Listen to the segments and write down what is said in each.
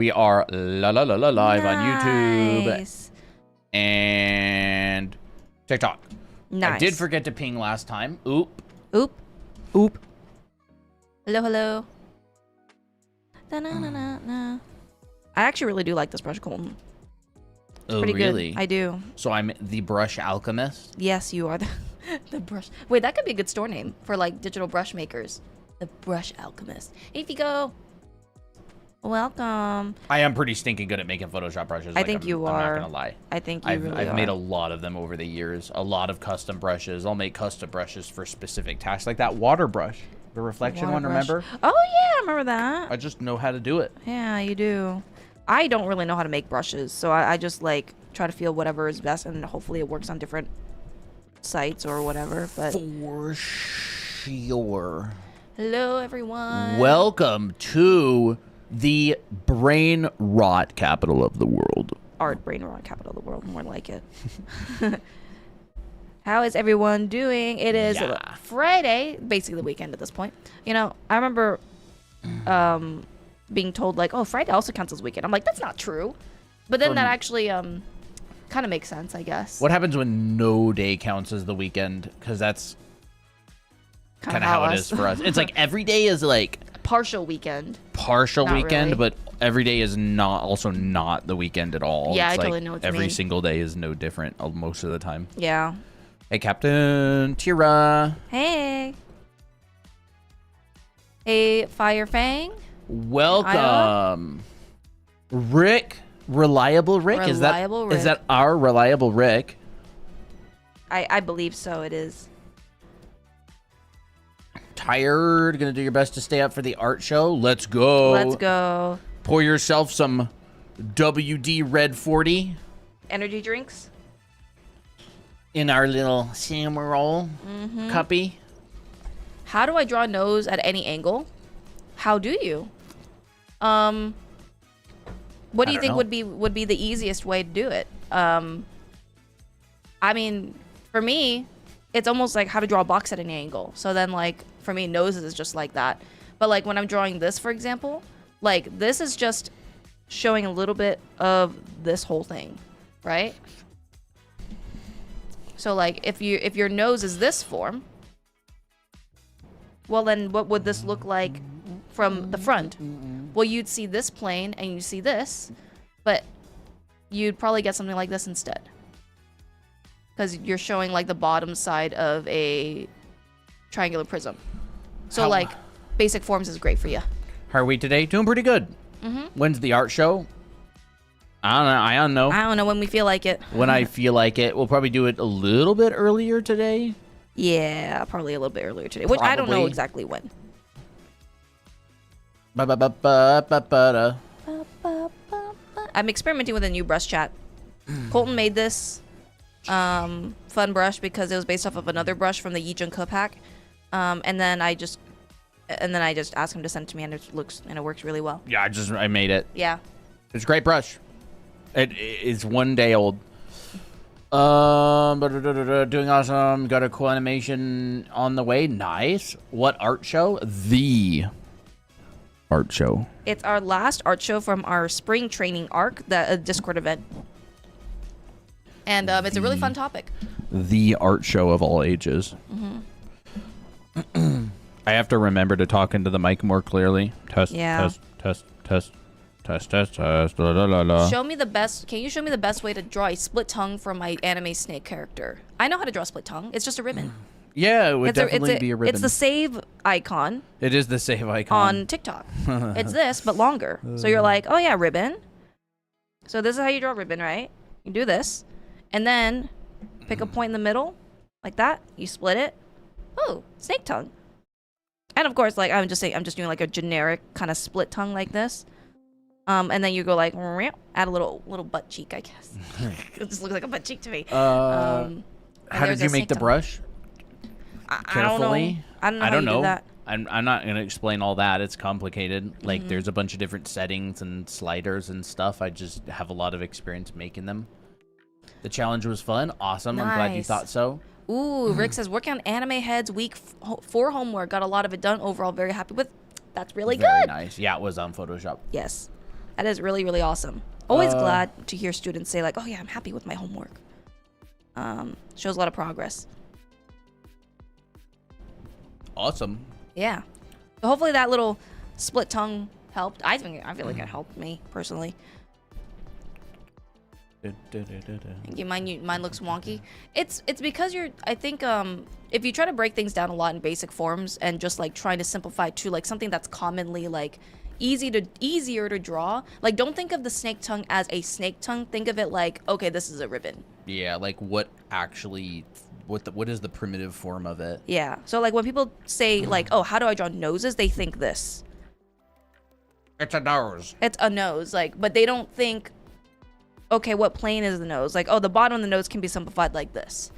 We are live on YouTube Nice. and TikTok. Nice. I did forget to ping last time. Oop. Oop. Oop. Hello, hello. Da-na-na-na-na. I actually really do like this brush, Colton. It's Oh, pretty really? good. I do. So I'm the brush alchemist? Yes, you are the brush. Wait, that could be a good store name for like digital brush makers. The brush alchemist. Hey, Figo. Welcome. I am pretty stinking good at making Photoshop brushes. I think you are. I'm not gonna lie. I think you really are. I've made a lot of them over the years. A lot of custom brushes. I'll make custom brushes for specific tasks, like that water brush, the reflection Water one. brush. Remember? Oh yeah, I remember that. I just know how to do it. Yeah, you do. I don't really know how to make brushes, so I just like try to feel whatever is best, and hopefully it works on different sites or whatever. But for sure. hello, everyone. Welcome to the brain rot capital of the world. Art brain rot capital of the world, more like it. How is everyone doing? It is Friday, basically the weekend at this point. You know, I remember being told like, oh, Friday also counts as weekend. I'm like, that's not true. But then that actually kind of makes sense, I guess. What happens when no day counts as the weekend? Because that's kind of how it is for us. It's like every day is like partial weekend. Partial Not weekend, really. but every day is also not the weekend at all. Yeah, it's I like totally know what you every mean. single day is no different most of the time. Yeah. Hey, Captain Tira. Hey. Hey, Fire Fang. Welcome. Rick. Reliable Rick? Reliable Rick. Is that our Reliable Rick? I believe so, it is. Tired? Gonna do your best to stay up for the art show? Let's go. Let's go. Pour yourself some WD Red 40 Energy drinks? in our little samurai cuppy. How do I draw a nose at any angle? How do you? What do you don't think know. would be the easiest way to do it? I mean, for me, it's almost like how to draw a box at any angle. So then, like, for me, noses is just like that. But, like, when I'm drawing this, for example, like, this is just showing a little bit of this whole thing, right? So, like, if your nose is this form, well, then what would this look like from the front? Well, you'd see this plane and you see this, but you'd probably get something like this instead. Because you're showing like the bottom side of a triangular prism. So like basic forms is great for you. How are we today? Doing pretty good. When's the art show? I don't know. I don't know when we feel like it. When I feel like it. We'll probably do it a little bit earlier today. Yeah, probably a little bit earlier today. Which I don't know Probably. exactly when. Ba-ba-ba-ba-ba-ba-da. I'm experimenting with a new brush chat. Colton made this fun brush because it was based off of another brush from the Yi Jun Ke pack. And then I just asked him to send it to me, and it works really well. Yeah, I made it. Yeah. It's a great brush. It's 1 day old. Doing awesome. Got a cool animation on the way. Nice. What art show? The art show. It's our last art show from our spring training arc, the Discord event. And it's a really fun topic. The art show of all ages. I have to remember to talk into the mic more clearly. Test, Yeah. test. La, la, la, la. Can you show me the best way to draw a split tongue for my anime snake character? I know how to draw a split tongue. It's just a ribbon. Yeah, it would definitely be a ribbon. It's the save icon It is the save icon. on TikTok. It's this, but longer. So you're like, oh yeah, ribbon. So this is how you draw a ribbon, right? You do this, and then pick a point in the middle, like that. You split it. Oh, snake tongue. And of course, like I'm just doing like a generic kind of split tongue like this. And then you go like, add a little butt cheek, I guess. It just looks like a butt cheek to me. How did you make the brush? I don't know. Carefully? I don't know. I don't how you know. do that. I'm not going to explain all that. It's complicated. Like, there's a bunch of different settings and sliders and stuff. I just have a lot of experience making them. The challenge was fun. Awesome. I'm glad you Nice. thought so. Ooh, Rick says, working on Anime Heads week 4 homework. Got a lot of it done. Overall, very happy with. That's really Very good. nice. Yeah, it was on Photoshop. Yes. That is really, really awesome. Always glad to hear students say like, oh yeah, I'm happy with my homework. Shows a lot of progress. Awesome. Yeah. So hopefully that little split tongue helped. I feel like it helped me personally. Thank you. Mine looks wonky. It's because I think if you try to break things down a lot in basic forms and just like trying to simplify to like something that's commonly like easier to draw, like don't think of the snake tongue as a snake tongue. Think of it like, okay, this is a ribbon. Yeah, like what is the primitive form of it? Yeah. So like when people say like, oh, how do I draw noses? They think this. It's a nose. It's a nose, like, but they don't think, okay, what plane is the nose? Like, oh, the bottom of the nose can be simplified like this.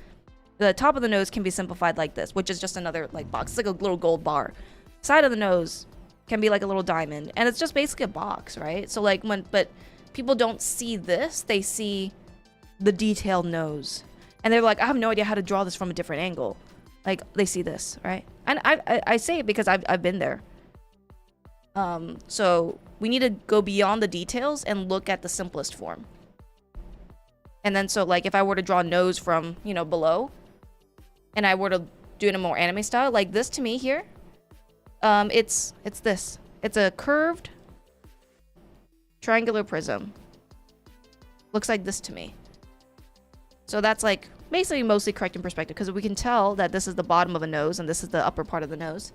The top of the nose can be simplified like this, which is just another like box. It's like a little gold bar. Side of the nose can be like a little diamond, and it's just basically a box, right? So like but people don't see this, they see the detailed nose, and they're like, I have no idea how to draw this from a different angle. Like they see this, right? And I say it because I've been there. So we need to go beyond the details and look at the simplest form. And then so like if I were to draw a nose from, you know, below, and I were to do it in a more anime style, like this to me here, it's this. It's a curved triangular prism. Looks like this to me. So that's like basically mostly correct in perspective because we can tell that this is the bottom of a nose and this is the upper part of the nose.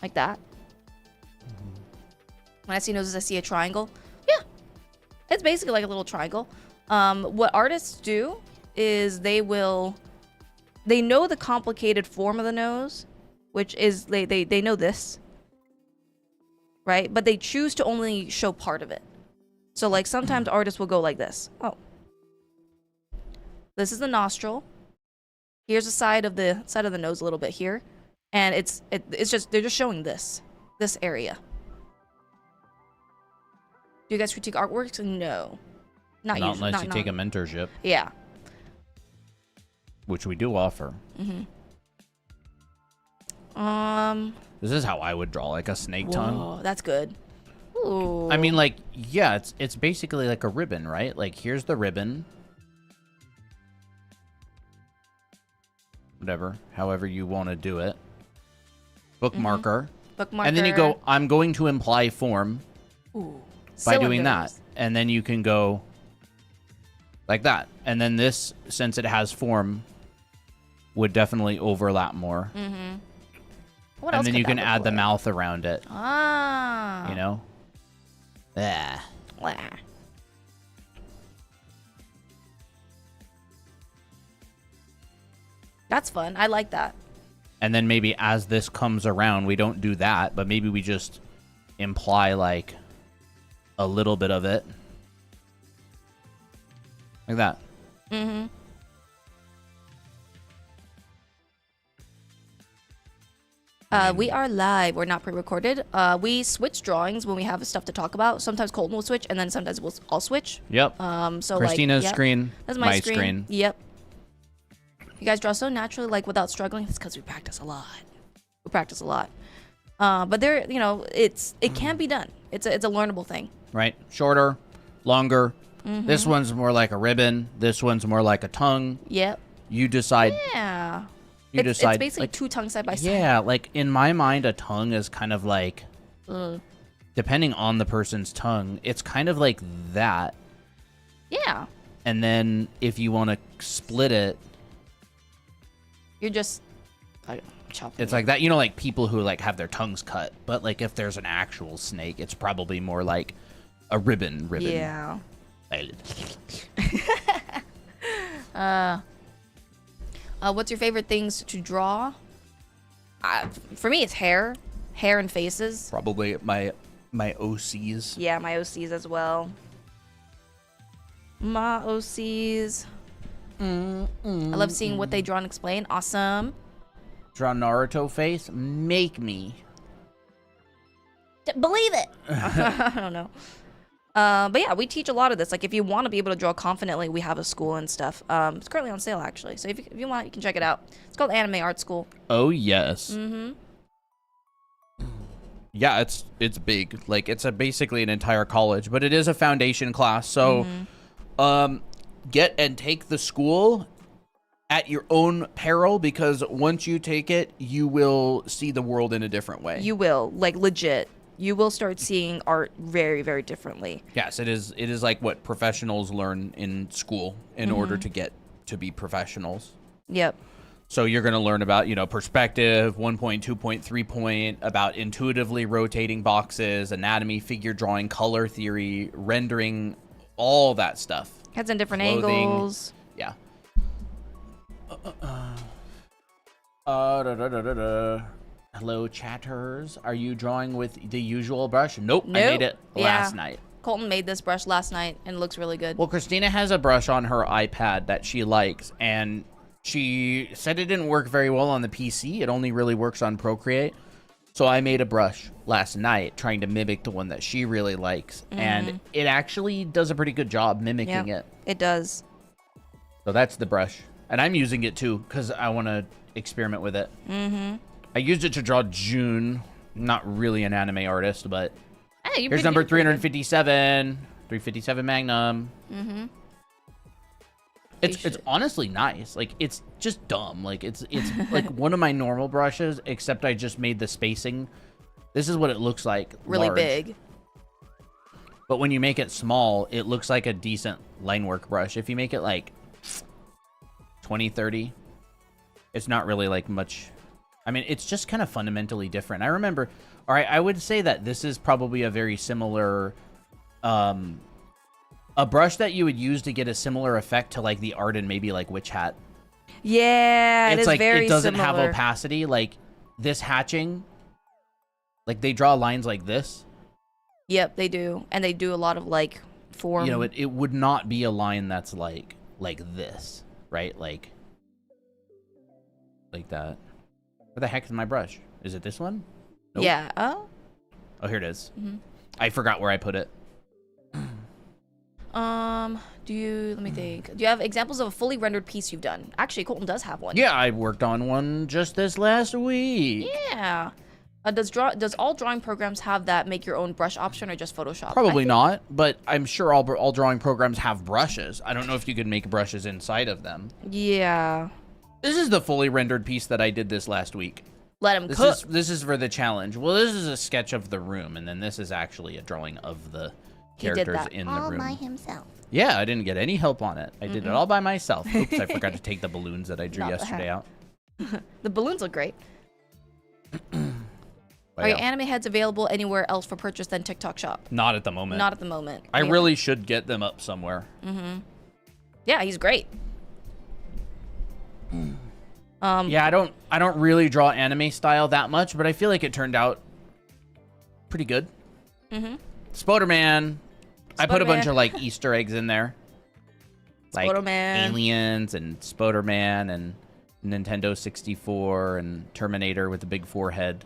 Like that. When I see noses, I see a triangle. Yeah, it's basically like a little triangle. What artists do is they know the complicated form of the nose, which is they know this, right? But they choose to only show part of it. So like sometimes artists will go like this. Oh, this is the nostril. Here's the side of the nose a little bit here, and it's just they're just showing this area. Do you guys critique artworks? No. Not usually. Unless you take a mentorship. Yeah. Which we do offer. This is how I would draw, like a snake tongue. Oh, that's good. Ooh. I mean, like, yeah, it's basically like a ribbon, right? Like, here's the ribbon. Whatever, however you want to do it. Bookmarker. Bookmarker. And then you go, I'm going to imply form. Ooh. By doing that, and then you can go like that, and then this, since it has form, would definitely overlap more. What and else then could you can that add look the like? mouth around it. Ah. You know. Yeah. Blah. That's fun. I like that. And then maybe as this comes around, we don't do that, but maybe we just imply like a little bit of it. Like that. We are live. We're not pre-recorded. We switch drawings when we have stuff to talk about. Sometimes Colton will switch, and then sometimes I'll switch. Yep. So Christina's like, yep. screen. That's my screen. Yep. You guys draw so naturally, like without struggling. It's because we practice a lot. But there, you know, it can be done. It's a learnable thing. Right. Shorter, longer. This one's more like a ribbon. This one's more like a tongue. Yep. You decide. Yeah. You decide. It's basically like, two tongues side by side. Yeah, like in my mind, a tongue is kind of like, depending on the person's tongue, it's kind of like that. Yeah. And then if you want to split it, You're just chopping it's like that. You know, like people who like have their tongues cut. But like if there's an actual snake, it's probably more like a ribbon. Yeah. What's your favorite things to draw? For me, it's hair and faces. Probably my OCs. Yeah, my OCs as well. My OCs. I love seeing what they draw and explain. Awesome. Draw Naruto face. Make me. Believe it. I don't know. But yeah, we teach a lot of this. Like, if you want to be able to draw confidently, we have a school and stuff. It's currently on sale, actually. So if you want, you can check it out. It's called Anime Art School. Oh, yes. Yeah, it's big. Like it's basically an entire college, but it is a foundation class. So, get and take the school at your own peril, because once you take it, you will see the world in a different way. You will, like, legit. You will start seeing art very, very differently. Yes, it is. It is like what professionals learn in school in order to get to be professionals. Yep. So you're going to learn about, perspective, 1 point, 2 point, 3 point, about intuitively rotating boxes, anatomy, figure drawing, color theory, rendering, all that stuff. Heads in different Clothing. angles. Yeah. Hello, chatters. Are you drawing with the usual brush? Nope. I made it last night. Colton made this brush last night and it looks really good. Well, Christina has a brush on her iPad that she likes, and she said it didn't work very well on the PC. It only really works on Procreate. So I made a brush last night trying to mimic the one that she really likes. And it actually does a pretty good job mimicking it. It does. So that's the brush. And I'm using it too because I want to experiment with it. I used it to draw June. Not really an anime artist, but here's number 357. 357 Magnum. It's honestly nice. Like, it's just dumb. Like, it's like one of my normal brushes, except I just made the spacing. This is what it looks like. Really large. big. But when you make it small, it looks like a decent line work brush. If you make it like 20, 30, it's not really like much. I mean, it's just kind of fundamentally different. I remember, all right, I would say that this is probably a very similar, a brush that you would use to get a similar effect to like the art in maybe like Witch Hat. Yeah, it's like very it doesn't similar. have opacity. Like this hatching, like they draw lines like this. Yep, they do, and they do a lot of like form. You know, it would not be a line that's like this, right? Like that. Where the heck is my brush? Is it this one? Nope. Yeah. Oh, here it is. I forgot where I put it. Let me think. Do you have examples of a fully rendered piece you've done? Actually, Colton does have one. Yeah, I worked on one just this last week. Yeah. Does all drawing programs have that make your own brush option, or just Photoshop? Probably not, but I'm sure all drawing programs have brushes. I don't know if you could make brushes inside of them. Yeah. This is the fully rendered piece that I did this last week. Let him cook. This is for the challenge. Well, this is a sketch of the room, and then this is actually a drawing of the characters in the room. All by himself. Yeah, I didn't get any help on it. I did it all by myself. Oops, I forgot to take the balloons that I drew yesterday out. The balloons look great. But Are yeah, your anime heads available anywhere else for purchase than TikTok Shop? not at the moment. Not at the moment. I really should get them up somewhere. Yeah, he's great. Yeah, I don't really draw anime style that much, but I feel like it turned out pretty good. Spoderman. I put a bunch of like Easter eggs in there. Like Spoderman. aliens and Spoderman and Nintendo 64 and Terminator with the big forehead.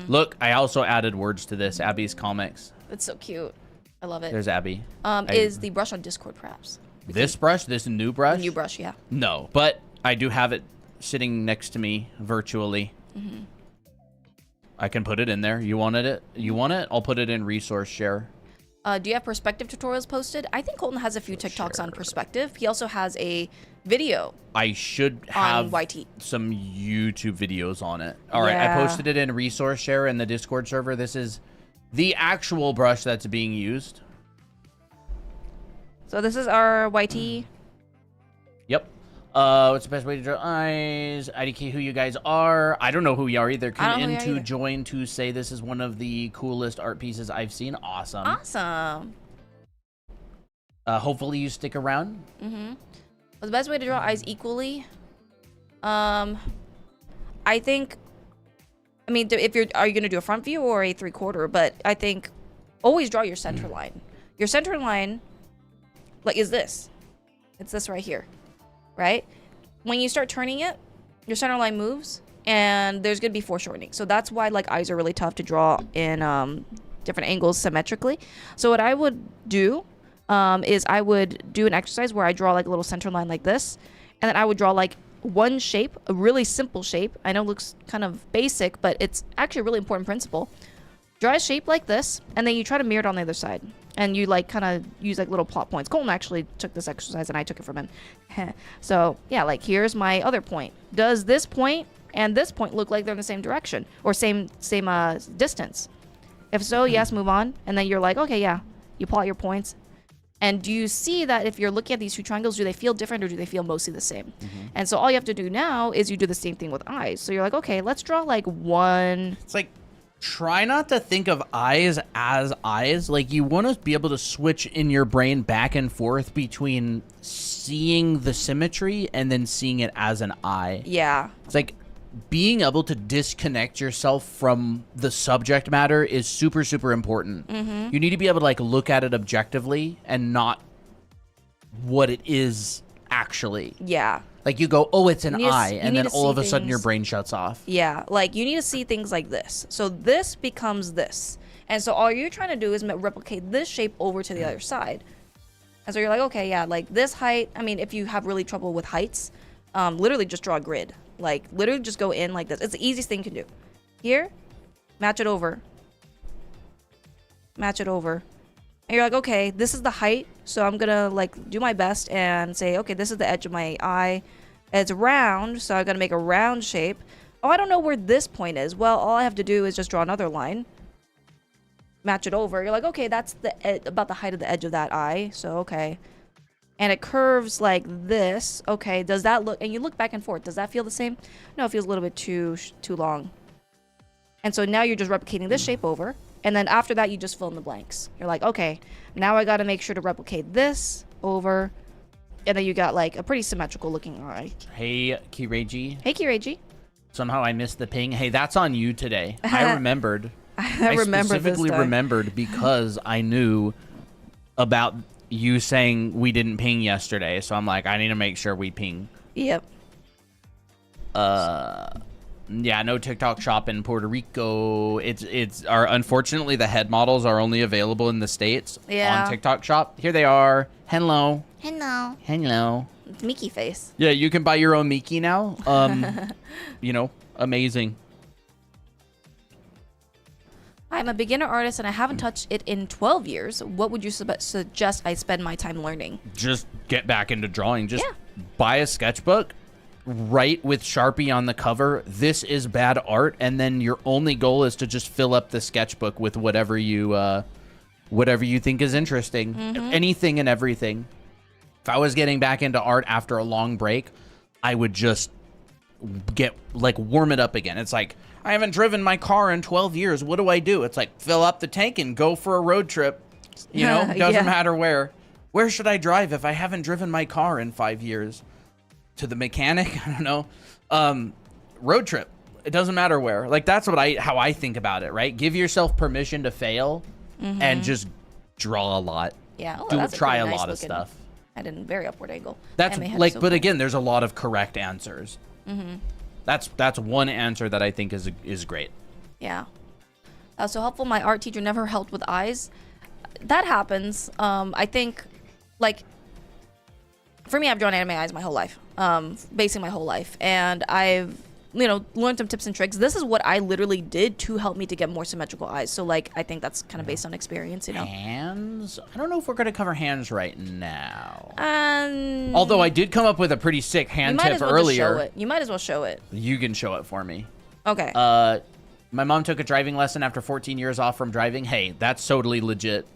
Look, I also added words to this. Abby's comics. It's so cute. I love it. There's Abby. Is the brush on Discord, perhaps? This brush, this new brush? The new brush, yeah. No, but I do have it sitting next to me virtually. I can put it in there. You wanted it? You want it? I'll put it in resource share. Do you have perspective tutorials posted? I think Colton has a few TikToks on perspective. He also has a video. I should on have YT. some YouTube videos on it. All right, I posted it in resource share in the Discord server. This is the actual brush that's being used. So this is our YT. Yep. What's the best way to draw eyes? IDK who you guys are. I don't know who you are either. Come in to join to say this is one of the coolest art pieces I've seen. Awesome. Awesome. Hopefully you stick around. Well, the best way to draw eyes equally, I think, I mean, are you gonna do a front view or a 3/4? But I think always draw your center line. Your center line, like, is this. It's this right here. Right? When you start turning it, your center line moves, and there's going to be foreshortening. So that's why, like, eyes are really tough to draw in different angles symmetrically. So what I would do is I would do an exercise where I draw, like, a little center line like this, and then I would draw, like, one shape, a really simple shape. I know it looks kind of basic, but it's actually a really important principle. Draw a shape like this, and then you try to mirror it on the other side. And you like kind of use like little plot points. Colton actually took this exercise and I took it from him. So yeah, like here's my other point. Does this point and this point look like they're in the same direction or same distance? If so, yes, move on. And then you're like, okay, yeah. You plot your points. And do you see that if you're looking at these two triangles, do they feel different or do they feel mostly the same? And so all you have to do now is you do the same thing with eyes. So you're like, okay, let's draw like one. It's like, try not to think of eyes as eyes. Like, you want to be able to switch in your brain back and forth between seeing the symmetry and then seeing it as an eye. Yeah. It's like being able to disconnect yourself from the subject matter is super, super important. You need to be able to like look at it objectively and not what it is actually. Yeah. Like you go, oh, it's an eye, and then all of a see sudden your things- brain shuts off. Yeah, like you need to see things like this. So this becomes this. And so all you're trying to do is replicate this shape over to the other side. And so you're like, okay, yeah, like this height. I mean, if you have really trouble with heights, literally just draw a grid. Like literally just go in like this. It's the easiest thing you can do. Here, match it over. Match it over. And you're like, okay, this is the height. So I'm going to like do my best and say, okay, this is the edge of my eye. It's round, so I'm going to make a round shape. Oh, I don't know where this point is. Well, all I have to do is just draw another line. Match it over. You're like, okay, that's about the height of the edge of that eye. So, okay. And it curves like this. Okay, does that look... And you look back and forth. Does that feel the same? No, it feels a little bit too long. And so now you're just replicating this shape over. And then after that, you just fill in the blanks. You're like, okay, now I got to make sure to replicate this over... And then you got like a pretty symmetrical looking eye. Hey, Kireji. Hey, Kireji. Somehow I missed the ping. Hey, that's on you today. I remembered. I remember specifically this time. remembered because I knew about you saying we didn't ping yesterday. So I'm like, I need to make sure we ping. Yep. Yeah, no TikTok shop in Puerto Rico. Unfortunately the head models are only available in the States on TikTok shop. Here they are. Hello. Hello. Hello. It's Mickey face. Yeah, you can buy your own Mickey now. You know, amazing. I'm a beginner artist and I haven't touched it in 12 years. What would you suggest I spend my time learning? Just get back into drawing. Just buy a sketchbook, write with Sharpie on the cover, this is bad art, and then your only goal is to just fill up the sketchbook with whatever you think is interesting. Anything and everything. If I was getting back into art after a long break, I would just warm it up again. It's like, I haven't driven my car in 12 years. What do I do? It's like, fill up the tank and go for a road trip. You know, doesn't matter where. Where should I drive if I haven't driven my car in 5 years? To the mechanic? I don't know. Road trip. It doesn't matter where. Like, that's how I think about it, right? Give yourself permission to fail and just draw a lot. Yeah. Try a lot of stuff. At a very upward angle. That's like, but again, there's a lot of correct answers. That's one answer that I think is great. Yeah. So helpful. My art teacher never helped with eyes. That happens. I think, like, for me, I've drawn anime eyes my whole life, basically my whole life, and I've learned some tips and tricks. This is what I literally did to help me to get more symmetrical eyes. So like, I think that's kind of based on experience, Hands? I don't know if we're going to cover hands right now. Um, Although I did come up with a pretty sick hand tip earlier. You might as well show it. You can show it for me. Okay. My mom took a driving lesson after 14 years off from driving. Hey, that's totally legit.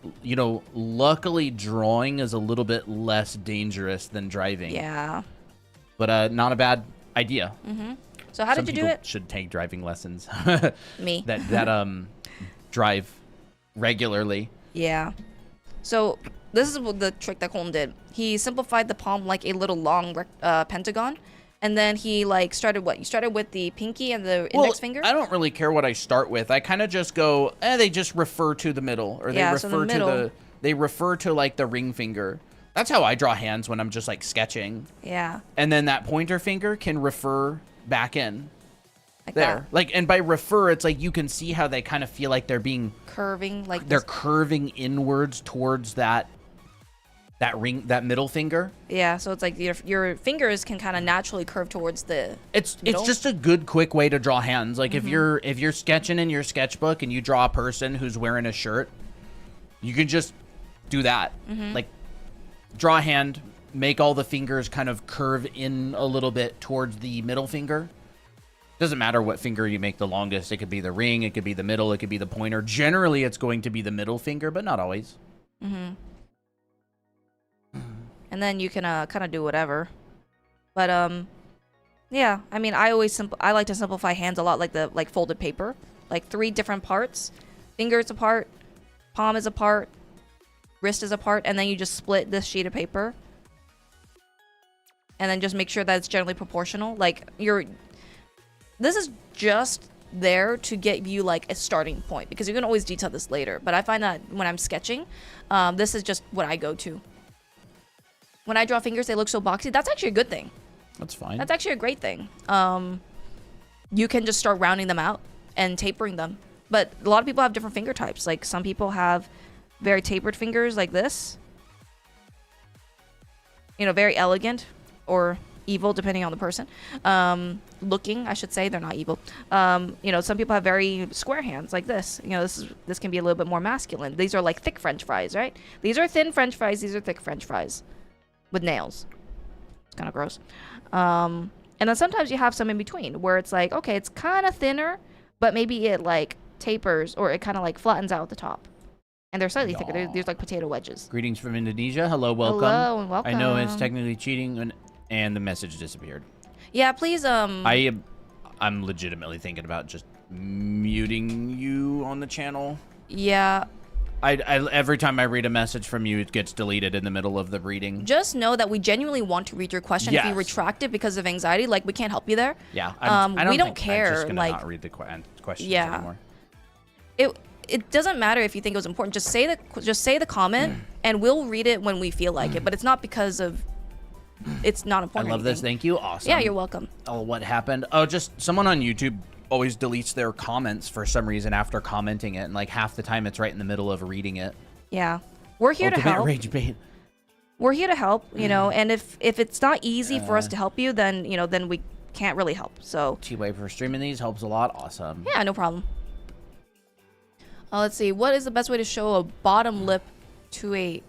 Luckily drawing is a little bit less dangerous than driving. Yeah. But not a bad idea. So how did you do it? Should take driving lessons. Me. that drive regularly. Yeah. So this is the trick that Colton did. He simplified the palm like a little long pentagon. And then he started what? You started with the pinky and the index finger? I don't really care what I start with. I kind of just go, they just refer to the middle. Or they refer to like the ring finger. That's how I draw hands when I'm just like sketching. Yeah. And then that pointer finger can refer back in. Like there. that. Like, and by refer, it's like you can see how they kind of feel like they're being curving, like they're curving inwards towards that that ring, that middle finger. Yeah, so it's like your fingers can kind of naturally curve towards the middle. It's just a good quick way to draw hands. Like if you're sketching in your sketchbook and you draw a person who's wearing a shirt, you can just do that. Like draw a hand, make all the fingers kind of curve in a little bit towards the middle finger. Doesn't matter what finger you make the longest. It could be the ring, it could be the middle, it could be the pointer. Generally, it's going to be the middle finger, but not always. And then you can kind of do whatever. But yeah, I mean, I like to simplify hands a lot, like folded paper, like 3 different parts, fingers apart, palm is apart, wrist is apart, and then you just split this sheet of paper, and then just make sure that it's generally proportional. Like this is just there to get you like a starting point, because you can always detail this later. But I find that when I'm sketching, this is just what I go to. When I draw fingers, they look so boxy. That's actually a good thing. That's fine. That's actually a great thing. You can just start rounding them out and tapering them. But a lot of people have different finger types. Like some people have very tapered fingers like this. You know, very elegant or evil, depending on the person. Looking, I should say. They're not evil. You know, some people have very square hands like this. You know, this can be a little bit more masculine. These are like thick French fries, right? These are thin French fries. These are thick French fries with nails. It's kind of gross. And then sometimes you have some in between where it's like, okay, it's kind of thinner, but maybe it like tapers or it kind of like flattens out at the top. And they're slightly thicker. There's like potato wedges. Greetings from Indonesia. Hello, welcome. Hello and welcome. I know it's technically cheating, and the message disappeared. Yeah, please. I'm legitimately thinking about just muting you on the channel. Yeah. I every time I read a message from you, it gets deleted in the middle of the reading. Just know that we genuinely want to read your question. Yes. If you retract it because of anxiety, like we can't help you there. Yeah. We don't care. I'm just gonna like not read the questions yeah. anymore. It doesn't matter if you think it was important. Just say the comment, and we'll read it when we feel like it. But it's not because of it's not important. I love this. Thank you. Awesome. Yeah, you're welcome. Oh, what happened? Oh, just someone on YouTube always deletes their comments for some reason after commenting it, and like half the time it's right in the middle of reading it. Yeah, we're here to help. Rage bait. We're here to help, you know. And if it's not easy for us to help you, then then we can't really help. So T-Way for streaming these helps a lot. Awesome. Yeah, no problem. Let's see. What is the best way to show a bottom lip to a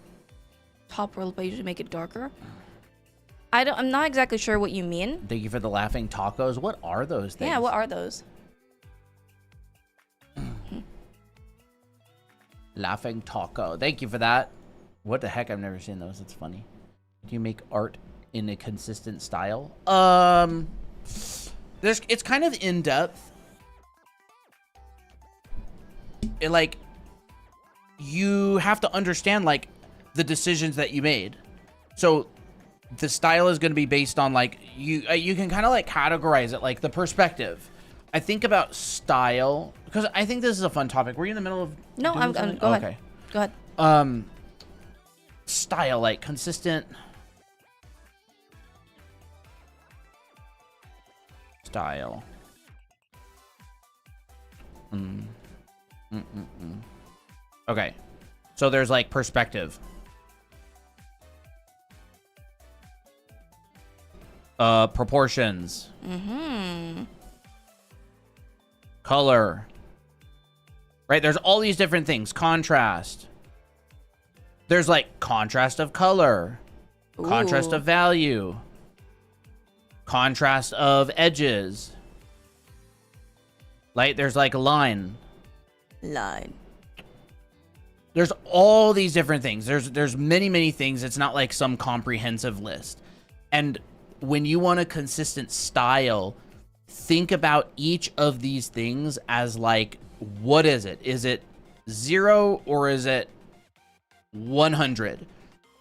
top lip? I usually make it darker. I'm not exactly sure what you mean. Thank you for the laughing tacos. What are those things? Yeah, what are those? Laughing taco. Thank you for that. What the heck? I've never seen those. That's funny. Do you make art in a consistent style? It's kind of in depth. Like, you have to understand like the decisions that you made. So the style is going to be based on like you can kind of like categorize it, like the perspective. I think about style because I think this is a fun topic. Were you in the middle of No, I'm go ahead. Okay. Go ahead. Style, like consistent style. Okay. So there's like perspective. Proportions. Color. Right? There's all these different things. Contrast. There's like contrast of color. Ooh. Contrast of value. Contrast of edges. Like there's like a line. There's all these different things. There's many things. It's not like some comprehensive list. And when you want a consistent style, think about each of these things as like, what is it? Is it 0 or is it 100?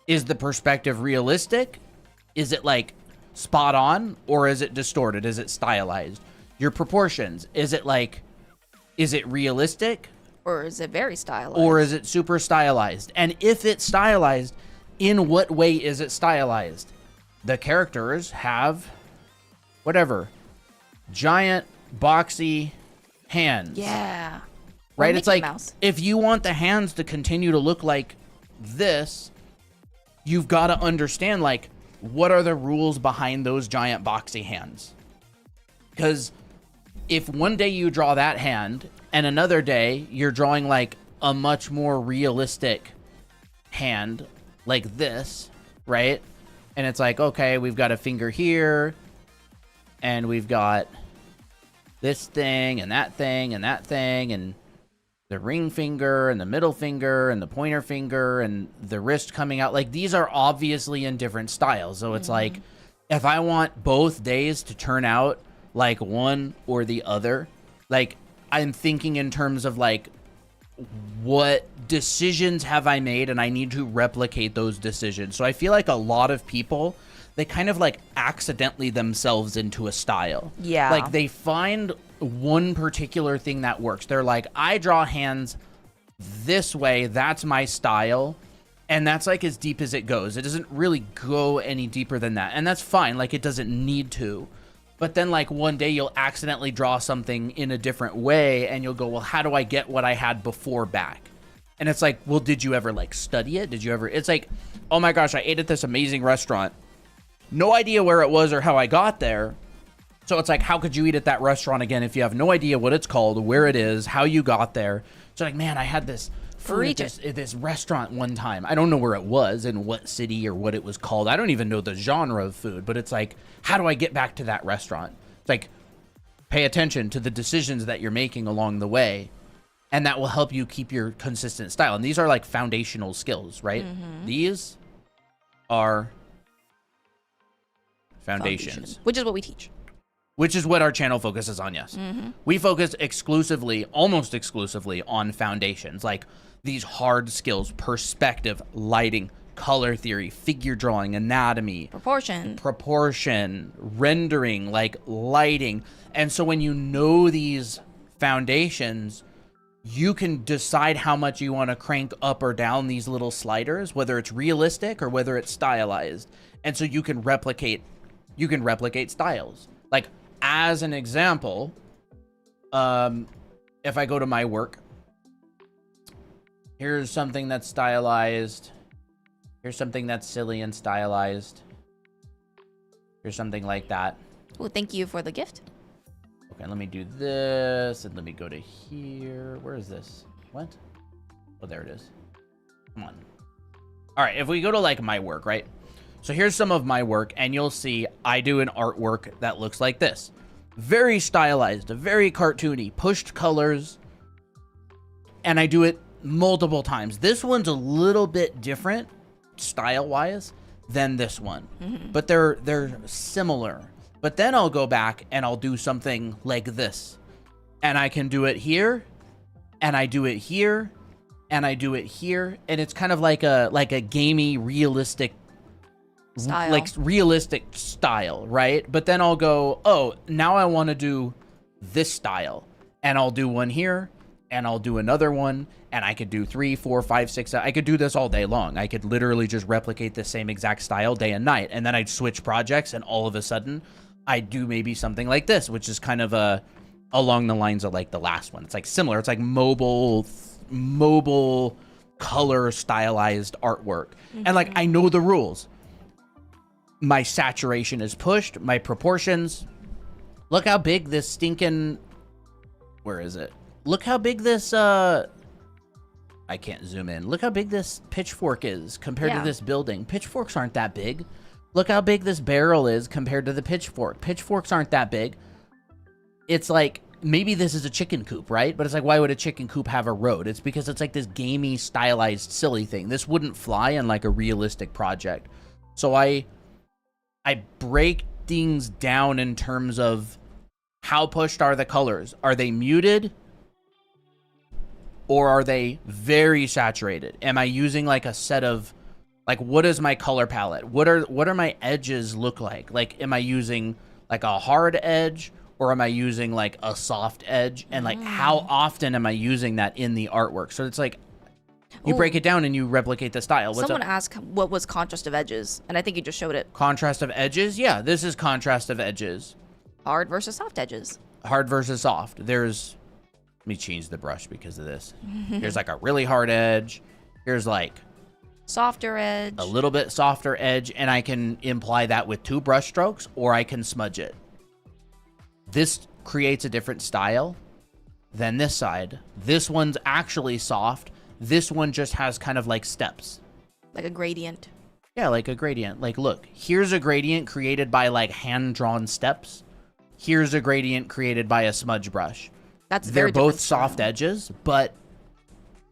Is the perspective realistic? Is it like spot on or is it distorted? Is it stylized? Your proportions, is it realistic? Or is it very stylized? Or is it super stylized? And if it's stylized, in what way is it stylized? The characters have whatever giant boxy hands. Yeah. Right? Or It's like Mouse. if you want the hands to continue to look like this, you've got to understand, like, what are the rules behind those giant boxy hands? Because if one day you draw that hand and another day you're drawing like a much more realistic hand like this, right? And it's like, okay, we've got a finger here and we've got this thing and that thing and that thing and the ring finger and the middle finger and the pointer finger and the wrist coming out. Like, these are obviously in different styles. So it's like, if I want both days to turn out like one or the other, like, I'm thinking in terms of like, what decisions have I made, and I need to replicate those decisions. So I feel like a lot of people, they kind of like accidentally themselves into a style. Yeah. Like, they find one particular thing that works. They're like, I draw hands this way, that's my style. And that's like as deep as it goes. It doesn't really go any deeper than that. And that's fine. Like, it doesn't need to. But then, like, one day you'll accidentally draw something in a different way and you'll go, well, how do I get what I had before back? And it's like, well, did you ever like study it? Did you ever? It's like, oh my gosh, I ate at this amazing restaurant. No idea where it was or how I got there. So it's like, how could you eat at that restaurant again if you have no idea what it's called, where it is, how you got there? So like, man, I had this food at this restaurant one time. I don't know where it was and what city or what it was called. I don't even know the genre of food, but it's like, how do I get back to that restaurant? It's like, pay attention to the decisions that you're making along the way, and that will help you keep your consistent style. And these are like foundational skills, right? These are foundations. Which is what we teach. Which is what our channel focuses on, yes. We focus exclusively, almost exclusively, on foundations, like these hard skills: perspective, lighting, color theory, figure drawing, anatomy, proportion, rendering, like lighting. And so when you know these foundations, you can decide how much you want to crank up or down these little sliders, whether it's realistic or whether it's stylized. And so you can replicate styles. Like, as an example, if I go to my work, here's something that's stylized. Here's something that's silly and stylized. Here's something like that. Well, thank you for the gift. Okay, let me do this, and let me go to here. Where is this? What? Oh, there it is. Come on. All right, if we go to, like, my work, right? So here's some of my work, and you'll see I do an artwork that looks like this. Very stylized, very cartoony, pushed colors, and I do it multiple times. This one's a little bit different style-wise than this one, but they're similar. But then I'll go back and I'll do something like this, and I can do it here, and I do it here, and I do it here, and it's kind of like a gamey, realistic style. Like realistic style, right? But then I'll go, oh, now I want to do this style, and I'll do one here, and I'll do another one, and I could do 3, 4, 5, 6. I could do this all day long. I could literally just replicate the same exact style day and night, and then I'd switch projects, and all of a sudden I'd do maybe something like this, which is kind of along the lines of like the last one. It's like similar. It's like mobile color stylized artwork. And like, I know the rules. My saturation is pushed, my proportions. Look how big this stinking, where is it? Look how big this, I can't zoom in. Look how big this pitchfork is compared to this building. Pitchforks aren't that big. Look how big this barrel is compared to the pitchfork. Pitchforks aren't that big. It's like, maybe this is a chicken coop, right? But it's like, why would a chicken coop have a road? It's because it's like this gamey, stylized, silly thing. This wouldn't fly in like a realistic project. So I break things down in terms of how pushed are the colors. Are they muted? Or are they very saturated? Am I using like a set of, like, what is my color palette? What are my edges look like? Like, am I using like a hard edge, or am I using like a soft edge? And like, how often am I using that in the artwork? So it's like, you break it down and you replicate the style. Someone asked what was contrast of edges, and I think you just showed it. Contrast of edges? Yeah, this is contrast of edges. Hard versus soft edges. Hard versus soft. Let me change the brush because of this. Here's like a really hard edge. Here's like Softer edge. A little bit softer edge, and I can imply that with 2 brush strokes, or I can smudge it. This creates a different style than this side. This one's actually soft. This one just has kind of like steps. Like a gradient. Yeah, like a gradient. Like, look, here's a gradient created by like hand-drawn steps. Here's a gradient created by a smudge brush. They're both soft edges, but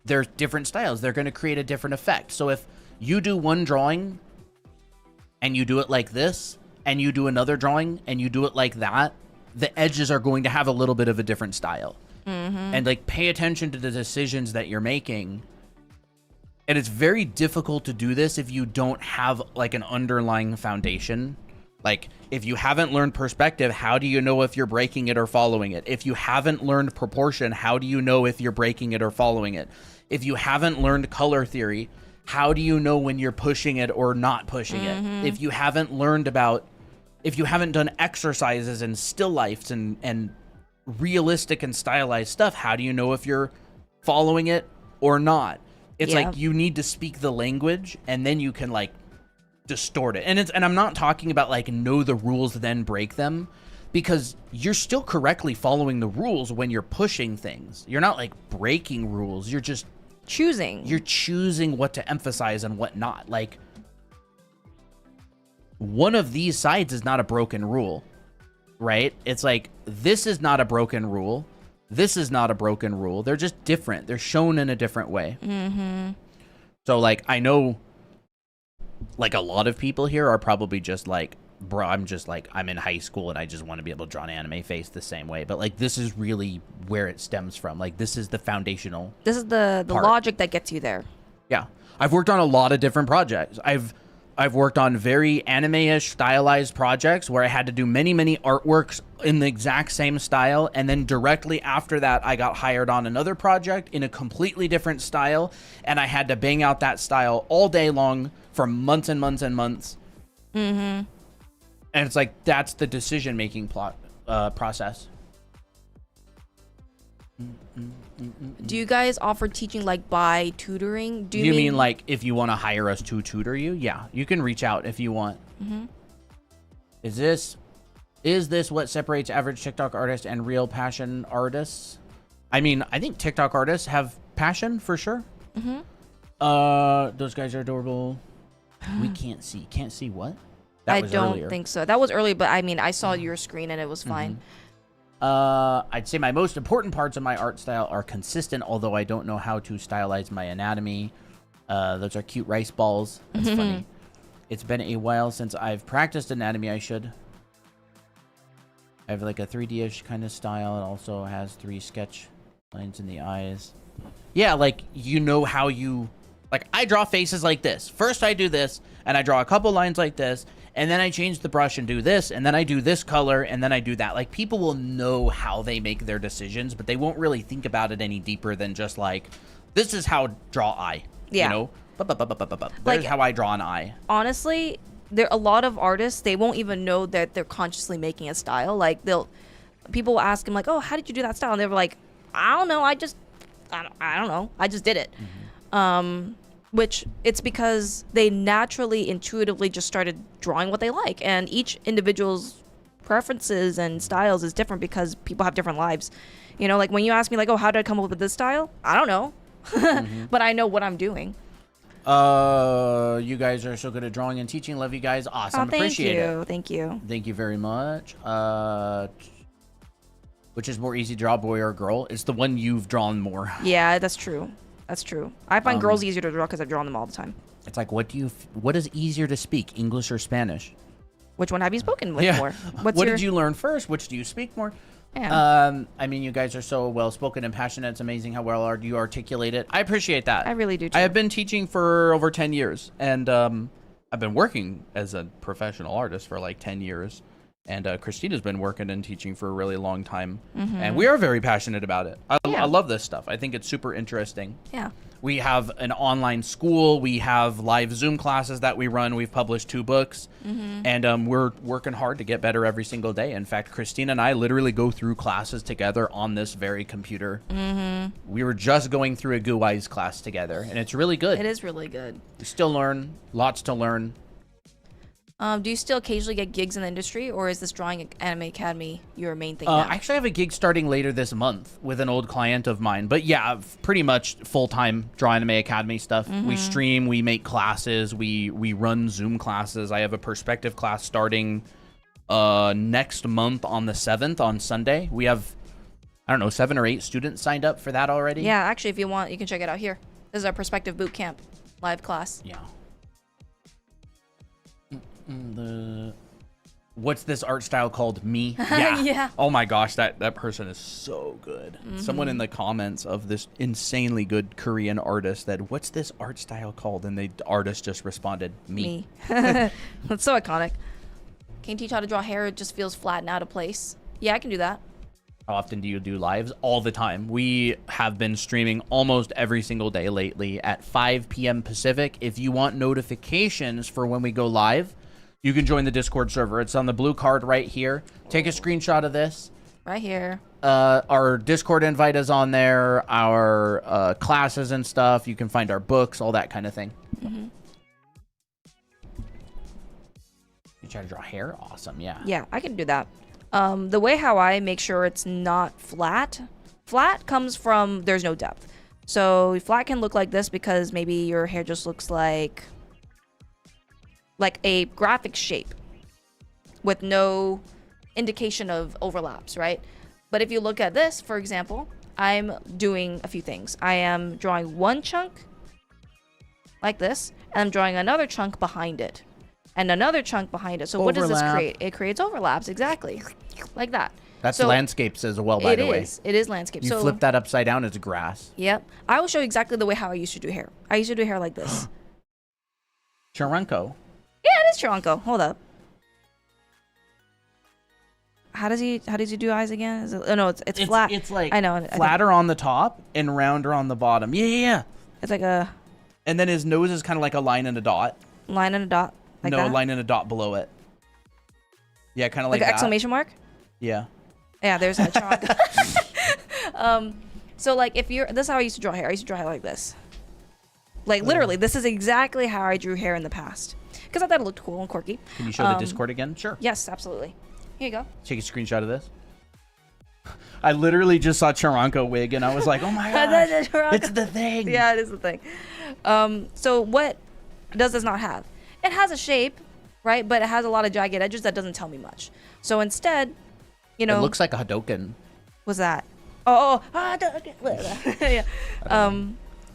they're different styles. They're going to create a different effect. So if you do one drawing and you do it like this, and you do another drawing and you do it like that, the edges are going to have a little bit of a different style. And like, pay attention to the decisions that you're making. And it's very difficult to do this if you don't have like an underlying foundation. Like, if you haven't learned perspective, how do you know if you're breaking it or following it? If you haven't learned proportion, how do you know if you're breaking it or following it? If you haven't learned color theory, how do you know when you're pushing it or not pushing it? If you haven't learned about, if you haven't done exercises and still lifes and realistic and stylized stuff, how do you know if you're following it or not? It's like, you need to speak the language, and then you can like distort it. And I'm not talking about like know the rules then break them, because you're still correctly following the rules when you're pushing things. You're not like breaking rules. You're just choosing. You're choosing what to emphasize and what not. Like, one of these sides is not a broken rule, right? It's like, this is not a broken rule. This is not a broken rule. They're just different. They're shown in a different way. So like, I know like a lot of people here are probably just like, bro, I'm in high school and I just want to be able to draw an anime face the same way. But like, this is really where it stems from. Like, this is the foundational. This is the logic that gets you there. Yeah. I've worked on a lot of different projects. I've worked on very anime-ish stylized projects where I had to do many, many artworks in the exact same style. And then directly after that, I got hired on another project in a completely different style. And I had to bang out that style all day long for months and months and months. And it's like, that's the decision-making process. Do you guys offer teaching like by tutoring? Do you mean like if you want to hire us to tutor you? Yeah, you can reach out if you want. Is this what separates average TikTok artists and real passion artists? I mean, I think TikTok artists have passion for sure. Those guys are adorable. We can't see. Can't see what? I don't think so. That was early, but I mean, I saw your screen and it was fine. I'd say my most important parts of my art style are consistent, although I don't know how to stylize my anatomy. Those are cute rice balls. That's funny. It's been a while since I've practiced anatomy. I should. I have like a 3D-ish kind of style. It also has 3 sketch lines in the eyes. Yeah, like, you know how you... Like, I draw faces like this. First I do this, and I draw a couple lines like this, and then I change the brush and do this, and then I do this color, and then I do that. Like, people will know how they make their decisions, but they won't really think about it any deeper than just like, this is how draw eye. Yeah. You know? There's Like, how I draw an eye. Honestly, there a lot of artists, they won't even know that they're consciously making a style. Like, people will ask them like, oh, how did you do that style? And they were like, I don't know. I don't know. I just did it. Which it's because they naturally, intuitively just started drawing what they like. And each individual's preferences and styles is different because people have different lives. You know, like when you ask me like, oh, how did I come up with this style? I don't know. But I know what I'm doing. You guys are so good at drawing and teaching. Love you guys. Awesome. Appreciate it. Thank you. Thank you very much. Which is more easy to draw, boy or girl? It's the one you've drawn more. Yeah, that's true. That's true. I find girls easier to draw because I've drawn them all the time. It's like, what is easier to speak, English or Spanish? Which one have you spoken with more? What did you learn first? Which do you speak more? Yeah. I mean, you guys are so well spoken and passionate. It's amazing how well you articulate it. I appreciate that. I really do too. I have been teaching for over 10 years, and I've been working as a professional artist for like 10 years. And Christina's been working and teaching for a really long time. And we are very passionate about it. I love this stuff. I think it's super interesting. Yeah. We have an online school. We have live Zoom classes that we run. We've published 2 books. And we're working hard to get better every single day. In fact, Christina and I literally go through classes together on this very computer. We were just going through a GUI's class together, and it's really good. It is really good. We still learn. Lots to learn. Do you still occasionally get gigs in the industry, or is this Drawing Anime Academy your main thing now? I actually have a gig starting later this month with an old client of mine. But yeah, pretty much full-time Draw Anime Academy stuff. We stream, we make classes, we run Zoom classes. I have a perspective class starting next month on the 7th on Sunday. We have, I don't know, 7 or 8 students signed up for that already. Yeah, actually, if you want, you can check it out here. This is our Perspective Boot Camp live class. Yeah. What's this art style called? Me? Yeah. Yeah. Oh my gosh, that person is so good. Someone in the comments of this insanely good Korean artist said, "What's this art style called?" And the artist just responded, "Me." That's so iconic. Can you teach how to draw hair? It just feels flat and out of place. Yeah, I can do that. How often do you do lives? All the time. We have been streaming almost every single day lately at 5 p.m. Pacific. If you want notifications for when we go live, you can join the Discord server. It's on the blue card right here. Take a screenshot of this. Right here. Our Discord invite is on there. Our classes and stuff. You can find our books, all that kind of thing. You try to draw hair? Awesome, yeah. Yeah, I can do that. The way how I make sure it's not flat. Flat comes from there's no depth. So flat can look like this because maybe your hair just looks like a graphic shape with no indication of overlaps, right? But if you look at this, for example, I'm doing a few things. I am drawing one chunk like this, and I'm drawing another chunk behind it, and another chunk behind it. So what does this create? It creates overlaps, exactly, like that. That's landscapes as well, by the way. It is landscape. You flip that upside down, it's grass. Yep. I will show you exactly the way how I used to do hair. I used to do hair like this. Charanko. Yeah, it is Chironko. Hold up. How does he do eyes again? Oh no, it's flat. It's like I know flatter on the top and rounder on the bottom. Yeah. It's like a. And then his nose is kind of like a line and a dot. Line and a dot. Like that? A line and a dot below it. Yeah, kind of like an that. Exclamation mark. Yeah. Yeah, there's that Chironko. So like this is how I used to draw hair. I used to draw hair like this. Like literally, this is exactly how I drew hair in the past. Because I thought it looked cool and quirky. Can you show the Discord again? Sure. Yes, absolutely. Here you go. Take a screenshot of this. I literally just saw Charanko wig and I was like, oh my gosh, it's the thing. Yeah, it is the thing. So what does this not have? It has a shape, right? But it has a lot of jagged edges that doesn't tell me much. So instead, you know. It looks like a Hadoken. What's that? Oh, Hadoken. Yeah.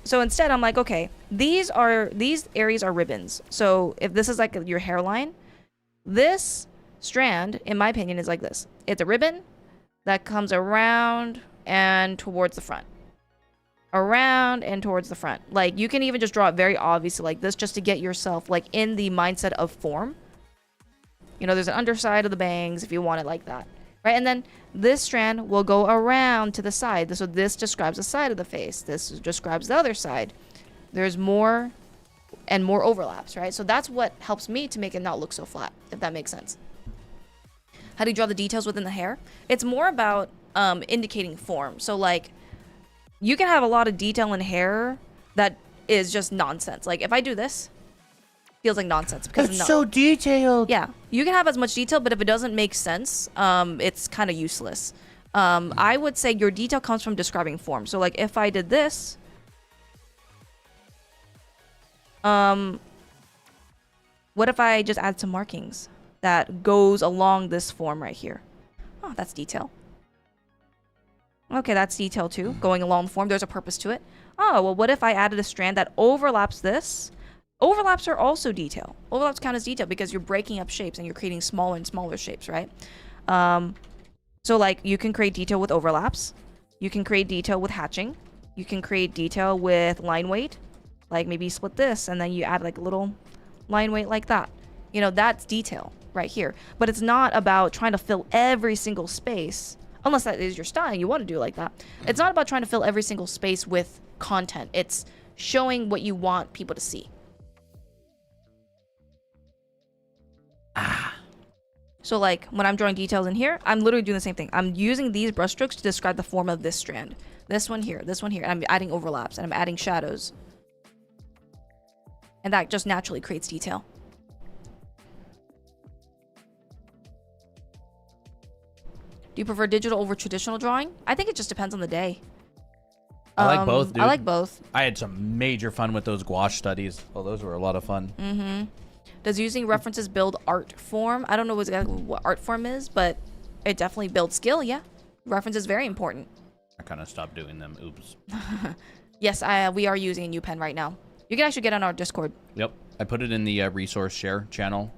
So instead, I'm like, okay, these areas are ribbons. So if this is like your hairline, this strand, in my opinion, is like this. It's a ribbon that comes around and towards the front. Around and towards the front. Like, you can even just draw it very obviously like this just to get yourself, like, in the mindset of form. You know, there's an underside of the bangs if you want it like that. Right? And then this strand will go around to the side. So this describes the side of the face. This describes the other side. There's more and more overlaps, right? So that's what helps me to make it not look so flat, if that makes sense. How do you draw the details within the hair? It's more about indicating form. So, like, you can have a lot of detail in hair that is just nonsense. Like, if I do this, feels like nonsense because it's so detailed. Yeah, you can have as much detail, but if it doesn't make sense, it's kind of useless. I would say your detail comes from describing form. So like if I did this, what if I just add some markings that goes along this form right here? Oh, that's detail. Okay, that's detail too, going along the form. There's a purpose to it. Oh, well, what if I added a strand that overlaps this? Overlaps are also detail. Overlaps count as detail because you're breaking up shapes and you're creating smaller and smaller shapes, right? So like you can create detail with overlaps. You can create detail with hatching. You can create detail with line weight. Like maybe you split this and then you add like a little line weight like that. You know, that's detail right here. But it's not about trying to fill every single space, unless that is your style. You want to do it like that. It's not about trying to fill every single space with content. It's showing what you want people to see. So like when I'm drawing details in here, I'm literally doing the same thing. I'm using these brush strokes to describe the form of this strand. This one here, and I'm adding overlaps, and I'm adding shadows. And that just naturally creates detail. Do you prefer digital over traditional drawing? I think it just depends on the day. I like both, dude. I like both. I had some major fun with those gouache studies. Oh, those were a lot of fun. Mm-hmm. Does using references build art form? I don't know exactly what art form is, but it definitely builds skill, yeah. Reference is very important. I kind of stopped doing them. Oops. Yes, we are using a new pen right now. You can actually get on our Discord. Yep. I put it in the resource share channel.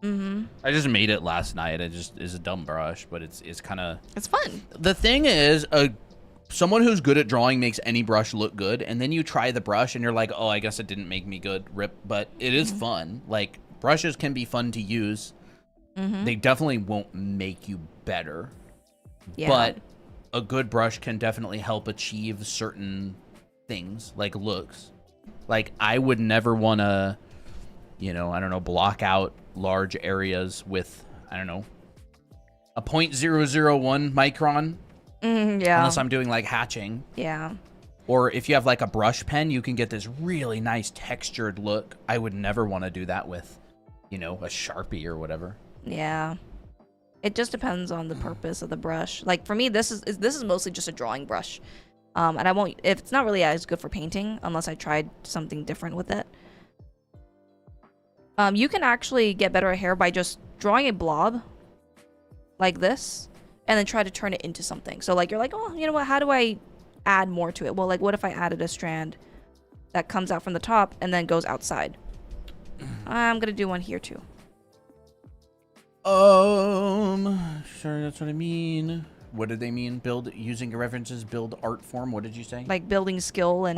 Mm-hmm. I just made it last night. It just is a dumb brush, but it's kind of... It's fun. The thing is, someone who's good at drawing makes any brush look good, and then you try the brush and you're like, oh, I guess it didn't make me good. Rip. But it is fun. Like, brushes can be fun to use. They definitely won't make you better. Yeah. But a good brush can definitely help achieve certain things, like looks. Like, I would never want to, you know, I don't know, block out large areas with, I don't know, a 0.001 micron. Yeah. Unless I'm doing, like, hatching. Yeah. Or if you have, like, a brush pen, you can get this really nice textured look. I would never want to do that with, you know, a Sharpie or whatever. Yeah. It just depends on the purpose of the brush. Like, for me, this is mostly just a drawing brush. And I won't, if it's not really as good for painting unless I tried something different with it. You can actually get better at hair by just drawing a blob like this and then try to turn it into something. So like you're like, oh, you know what, how do I add more to it? Well, like what if I added a strand that comes out from the top and then goes outside? I'm gonna do one here too. Sure, that's what I mean. What did they mean? Build using references, build art form. What did you say? Like building skill and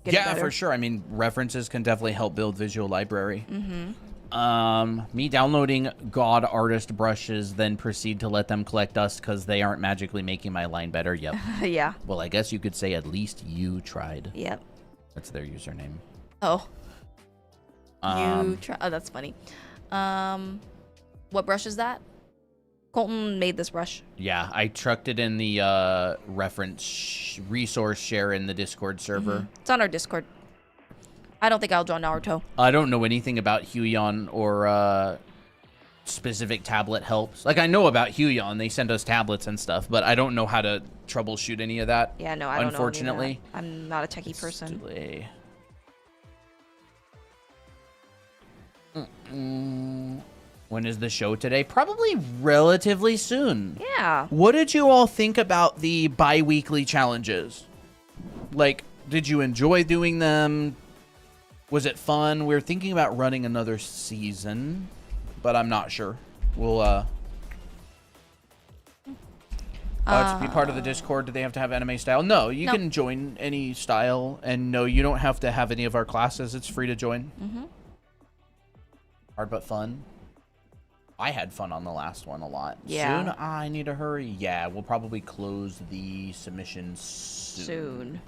get yeah, better. for sure. I mean, references can definitely help build visual library. Me downloading God artist brushes, then proceed to let them collect dust because they aren't magically making my line better. Yep. Yeah. Well, I guess you could say at least you tried. Yep. That's their username. Oh. You try. Oh, that's funny. What brush is that? Colton made this brush. Yeah, I trucked it in the reference resource share in the Discord server. It's on our Discord. I don't think I'll draw Naruto. I don't know anything about Huion or specific tablet helps. Like, I know about Huion. They send us tablets and stuff, but I don't know how to troubleshoot any of that. Yeah, no, I don't know. Unfortunately. I'm not a techie person. Delay. When is the show today? Probably relatively soon. Yeah. What did you all think about the bi-weekly challenges? Like, did you enjoy doing them? Was it fun? We're thinking about running another season, but I'm not sure. We'll to be part of the Discord, do they have to have anime style? No, you can join any style, and no, you don't have to have any of our classes. It's free to join. Hard but fun. I had fun on the last one a lot. Yeah. Soon, I need to hurry. Yeah, we'll probably close the submissions soon.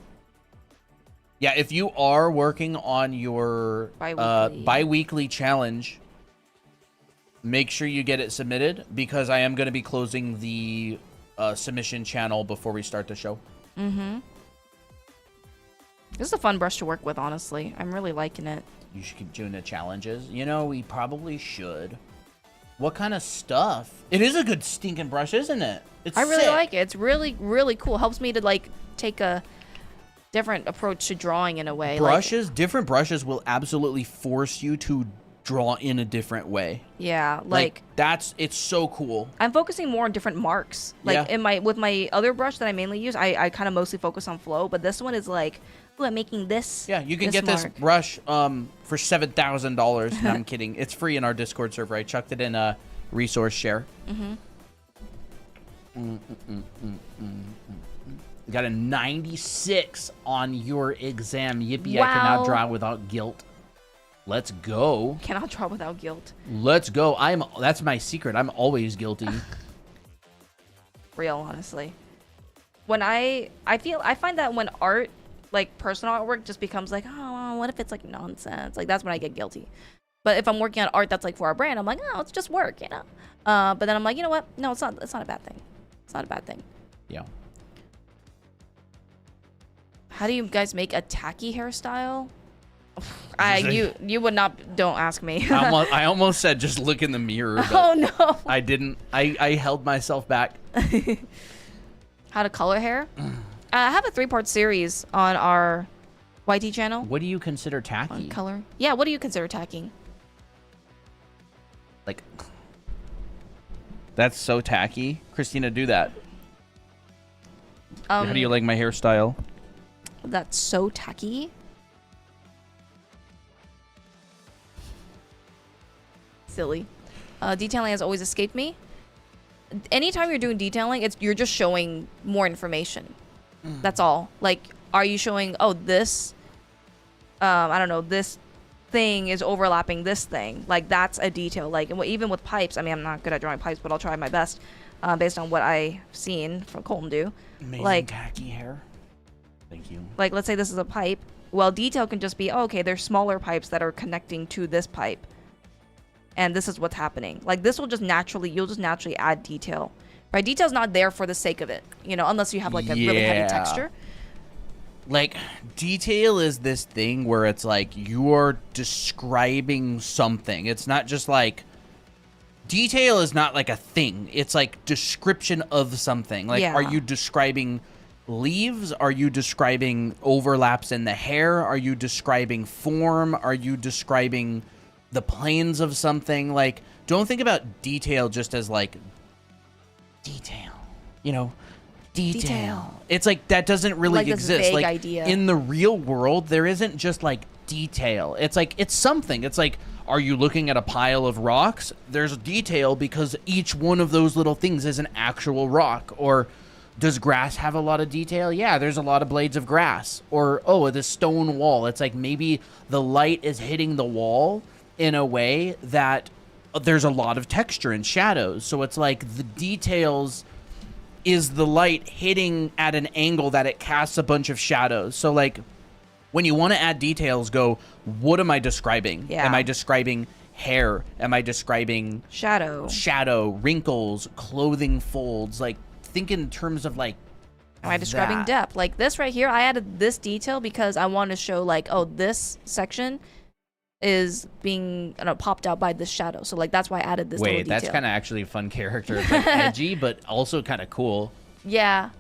Yeah, if you are working on your bi-weekly challenge, make sure you get it submitted because I am going to be closing the submission channel before we start the show. This is a fun brush to work with, honestly. I'm really liking it. You should keep doing the challenges. You know, we probably should. What kind of stuff? It is a good stinking brush, isn't it? It's I really sick. like it. It's really, really cool. Helps me to, like, take a different approach to drawing in a way. Brushes, different brushes will absolutely force you to draw in a different way. Yeah, it's so cool. I'm focusing more on different marks. Like with my other brush that I mainly use, I kind of mostly focus on flow, but this one is like, ooh, I'm making this. Yeah, you can get this brush for $7,000. No, I'm kidding. It's free in our Discord server. I chucked it in a resource share. You got a 96 on your exam. Yippee, wow. I can now draw without guilt. Let's go. Cannot draw without guilt. Let's go. That's my secret. I'm always guilty. Real, honestly. When I find that when art, like personal artwork just becomes like, oh, what if it's like nonsense? Like that's when I get guilty. But if I'm working on art that's like for our brand, I'm like, oh, it's just work, you know. But then I'm like, you know what? No, it's not. It's not a bad thing. It's not a bad thing. Yeah. How do you guys make a tacky hairstyle? You would not. Don't ask me. I almost said just look in the mirror. But Oh no. I didn't. I held myself back. How to color hair? I have a 3-part series on our YT channel. What do you consider On tacky? color. Yeah. What do you consider tacking? Like, that's so tacky. Christina, do that. How do you like my hairstyle? That's so tacky. Silly. Detailing has always escaped me. Anytime you're doing detailing, you're just showing more information. That's all. Like, are you showing, oh, this, I don't know, this thing is overlapping this thing. Like, that's a detail. Like, even with pipes, I mean, I'm not good at drawing pipes, but I'll try my best based on what I've seen from Colton do. Amazing like, tacky hair. Thank you. Like, let's say this is a pipe. Well, detail can just be, oh, okay, there's smaller pipes that are connecting to this pipe. And this is what's happening. Like, this will just naturally, you'll just naturally add detail. Right? Detail's not there for the sake of it, you know, unless you have, like, a really heavy texture. Like, detail is this thing where it's like you're describing something. It's not just like, detail is not like a thing. It's like description of something. Like, Yeah. Are you describing leaves? Are you describing overlaps in the hair? Are you describing form? Are you describing the planes of something? Like, don't think about detail just as like detail, you know, detail. It's like that doesn't really Like this exist. vague Like idea. in the real world, there isn't just like detail. It's like it's something. It's like, are you looking at a pile of rocks? There's detail because each one of those little things is an actual rock. Or does grass have a lot of detail? Yeah, there's a lot of blades of grass. Or, oh, the stone wall. It's like maybe the light is hitting the wall in a way that there's a lot of texture and shadows. So it's like the details is the light hitting at an angle that it casts a bunch of shadows. So like when you want to add details, go, what am I describing? Yeah. Am I describing hair? Am I describing Shadow, wrinkles, clothing folds? Like think in terms of like, am I describing that. depth? Like this right here, I added this detail because I want to show like, oh, this section is being popped out by this shadow. So like that's why I added this little Wait, detail. that's kind of actually a fun character. It's like edgy, but also kind of cool. Yeah.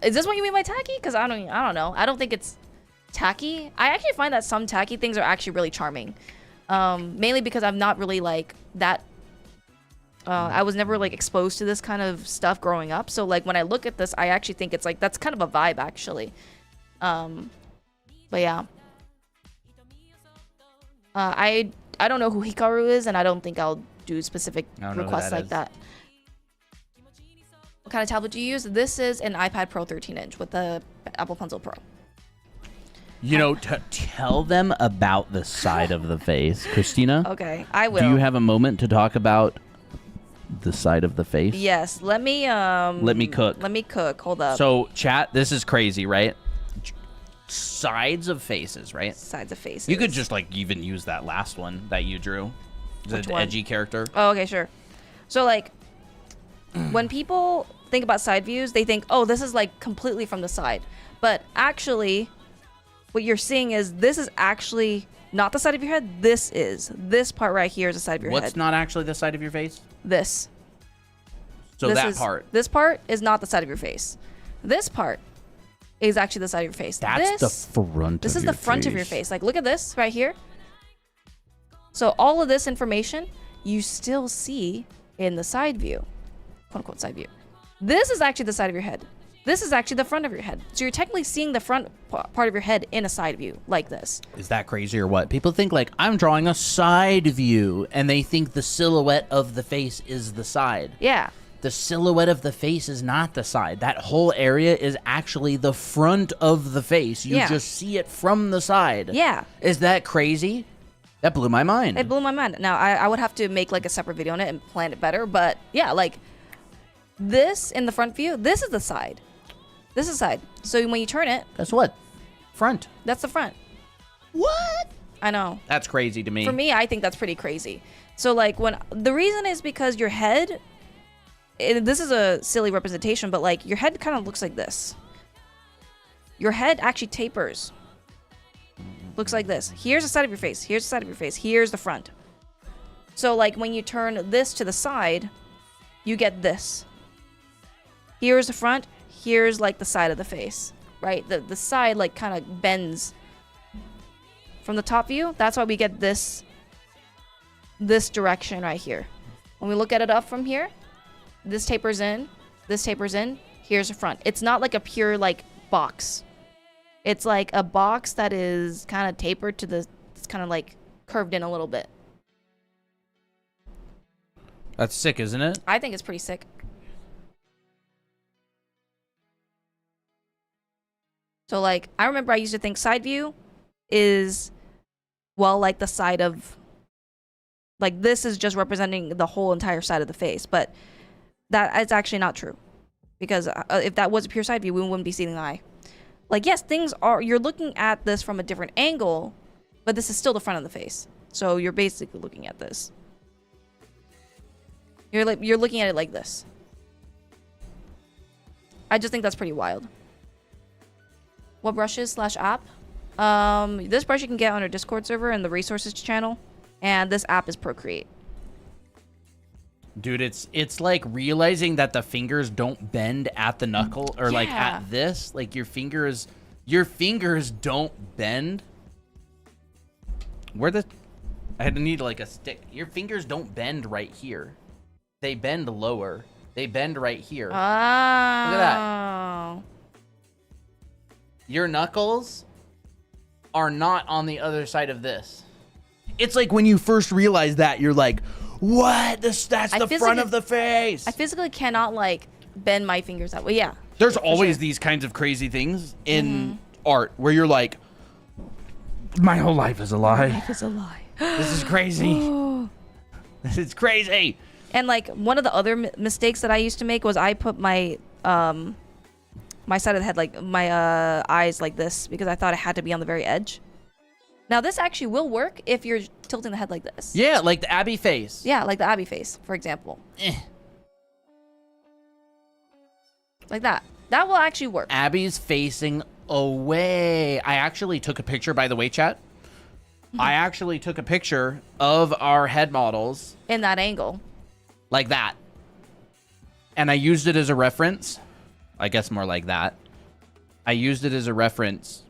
Is this what you mean by tacky? Because I don't know. I don't think it's tacky. I actually find that some tacky things are actually really charming. Mainly because I'm not really like that. I was never like exposed to this kind of stuff growing up. So like when I look at this, I actually think it's like that's kind of a vibe actually. But yeah. I don't know who Hikaru is, and I don't think I'll do specific requests like that. What kind of tablet do you use? This is an iPad Pro 13-inch with the Apple Pencil Pro. You know, tell them about the side of the face. Christina? Okay, I will. Do you have a moment to talk about the side of the face? Yes, let me cook. Let me cook. Hold up. So, chat, this is crazy, right? Sides of faces, right? Sides of faces. You could just, like, even use that last one that you drew. Which The one? edgy character. Oh, okay, sure. So, like, when people think about side views, they think, oh, this is, like, completely from the side. But actually, what you're seeing is this is actually not the side of your head. This part right here is the side of your head. What's not actually the side of your face? This. So part. This part is not the side of your face. This part is actually the side of your face. That's the front This is the front of your face. Like, look at this right here. So all of this information you still see in the side view. Quote unquote side view. This is actually the side of your head. This is actually the front of your head. So you're technically seeing the front part of your head in a side view like this. Is that crazy or what? People think like, I'm drawing a side view, and they think the silhouette of the face is the side. Yeah. The silhouette of the face is not the side. That whole area is actually the front of the face. You just see it from the side. Yeah. Is that crazy? That blew my mind. It blew my mind. Now, I would have to make like a separate video on it and plan it better. But yeah, like this in the front view, this is the side. This is the side. So when you turn it, Guess what? Front. That's the front. What? I know. That's crazy to me. For me, I think that's pretty crazy. So like the reason is because your head, this is a silly representation, but like your head kind of looks like this. Your head actually tapers. Looks like this. Here's the side of your face. Here's the side of your face. Here's the front. So like when you turn this to the side, you get this. Here's the front. Here's like the side of the face, right? The side like kind of bends from the top view. That's why we get this direction right here. When we look at it up from here, this tapers in, here's the front. It's not like a pure like box. It's like a box that is kind of tapered to the, it's kind of like curved in a little bit. That's sick, isn't it? I think it's pretty sick. So like, I remember I used to think side view is, well, like the side of, like this is just representing the whole entire side of the face, but that is actually not true. Because if that was a pure side view, we wouldn't be seeing the eye. Like, yes, things are, you're looking at this from a different angle, but this is still the front of the face. So you're basically looking at this. You're looking at it like this. I just think that's pretty wild. What brushes / app? This brush you can get on our Discord server in the resources channel, and this app is Procreate. Dude, it's like realizing that the fingers don't bend at the knuckle or like at this, like your fingers don't bend. I had to need like a stick. Your fingers don't bend right here. They bend lower. They bend right here. Oh. Look at that. Your knuckles are not on the other side of this. It's like when you first realize that, you're like, what? That's the front of the face. I physically cannot like bend my fingers that way. Yeah. There's always these kinds of crazy things in art where you're like, my whole life is a lie. My life is a lie. This is crazy. This is crazy. And like one of the other mistakes that I used to make was I put my my side of the head, like my eyes like this, because I thought it had to be on the very edge. Now this actually will work if you're tilting the head like this. Yeah, like the Abby face. Yeah, like the Abby face, for example. Like that. That will actually work. Abby's facing away. I actually took a picture, by the way, chat. I actually took a picture of our head models. In that angle. Like that. And I used it as a reference. I guess more like that. I used it as a reference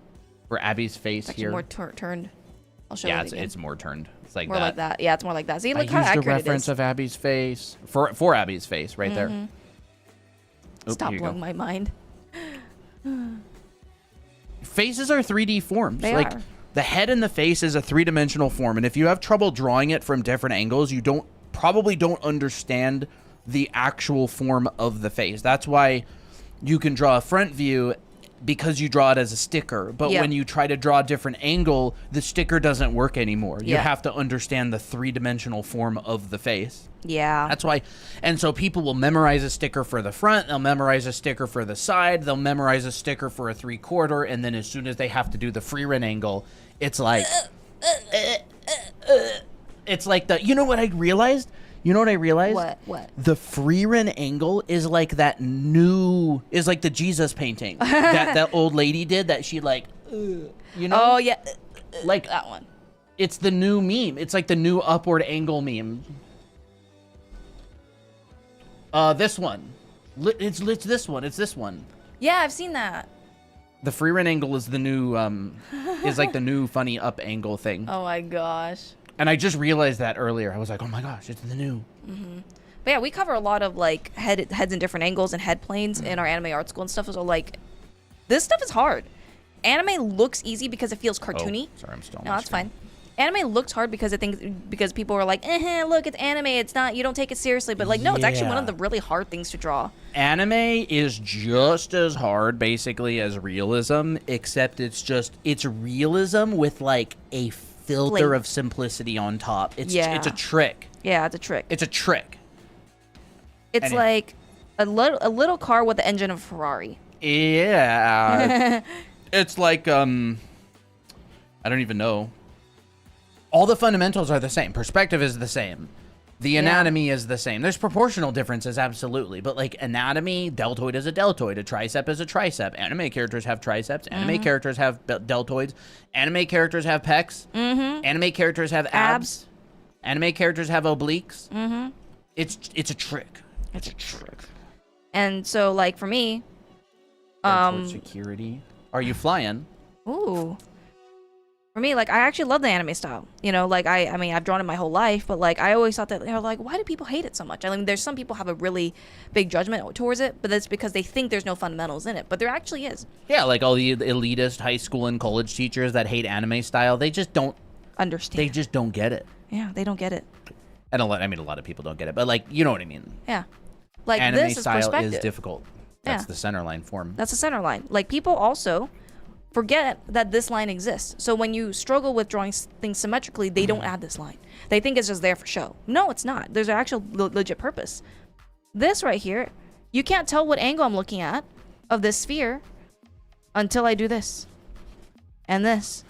for Abby's face it's actually here. More turned. I'll show you. Yeah, again. It's more turned. It's like more that. like that. Yeah, it's more like that. See, I look how used accurate a reference it is. of Abby's face for Abby's face right there. Oop, Stop blowing my mind. Faces are 3D forms. They like are. the head and the face is a three-dimensional form, and if you have trouble drawing it from different angles, you probably don't understand the actual form of the face. That's why you can draw a front view because you draw it as a sticker, but when you try to draw a different angle, the sticker doesn't work anymore. You have to understand the three-dimensional form of the face. Yeah. That's why, and so people will memorize a sticker for the front, they'll memorize a sticker for the side, they'll memorize a sticker for a 3/4, and then as soon as they have to do the free run angle, it's like, it's like the, you know what I realized? What? The free run angle is like the Jesus painting that old lady did that she like, you know? Oh, yeah. Like that one. It's the new meme. It's like the new upward angle meme. This one. It's this one. It's this one. Yeah, I've seen that. The free run angle is the new, is like the new funny up angle thing. Oh my gosh. And I just realized that earlier. I was like, oh my gosh, it's the new. But yeah, we cover a lot of like heads in different angles and head planes in our anime art school and stuff. So like, this stuff is hard. Anime looks easy because it feels cartoony. Oh, sorry, I'm still on No, my that's screen. fine. Anime looks hard because because people are like, look, it's anime. It's not, you don't take it seriously. But like, no, it's actually one of the really hard things to draw. Anime is just as hard, basically, as realism, except it's realism with like a filter of simplicity on top. It's a trick. Yeah, it's a trick. It's a trick. It's like a little car with the engine of a Ferrari. Yeah. It's like, I don't even know. All the fundamentals are the same. Perspective is the same. The anatomy is the same. There's proportional differences, absolutely. But like anatomy, deltoid is a deltoid. A tricep is a tricep. Anime characters have triceps. Anime characters have deltoids. Anime characters have pecs. Anime characters have abs. Anime characters have obliques. It's a trick. It's a trick. And so, like, for me... Deltoid security. Are you flying? Ooh. For me, like, I actually love the anime style. You know, like, I mean, I've drawn it my whole life, but, like, I always thought that, you know, like, why do people hate it so much? I mean, there's some people have a really big judgment towards it, but that's because they think there's no fundamentals in it. But there actually is. Yeah, like all the elitist high school and college teachers that hate anime style, they just don't... understand. They just don't get it. Yeah, they don't get it. And a lot of people don't get it, but, like, you know what I mean. Yeah. Like, anime this is style perspective. is difficult. That's Yeah. the center line form. That's the center line. Like, people also forget that this line exists. So when you struggle with drawing things symmetrically, they don't add this line. They think it's just there for show. No, it's not. There's an actual legit purpose. This right here, you can't tell what angle I'm looking at of this sphere until I do this. And this.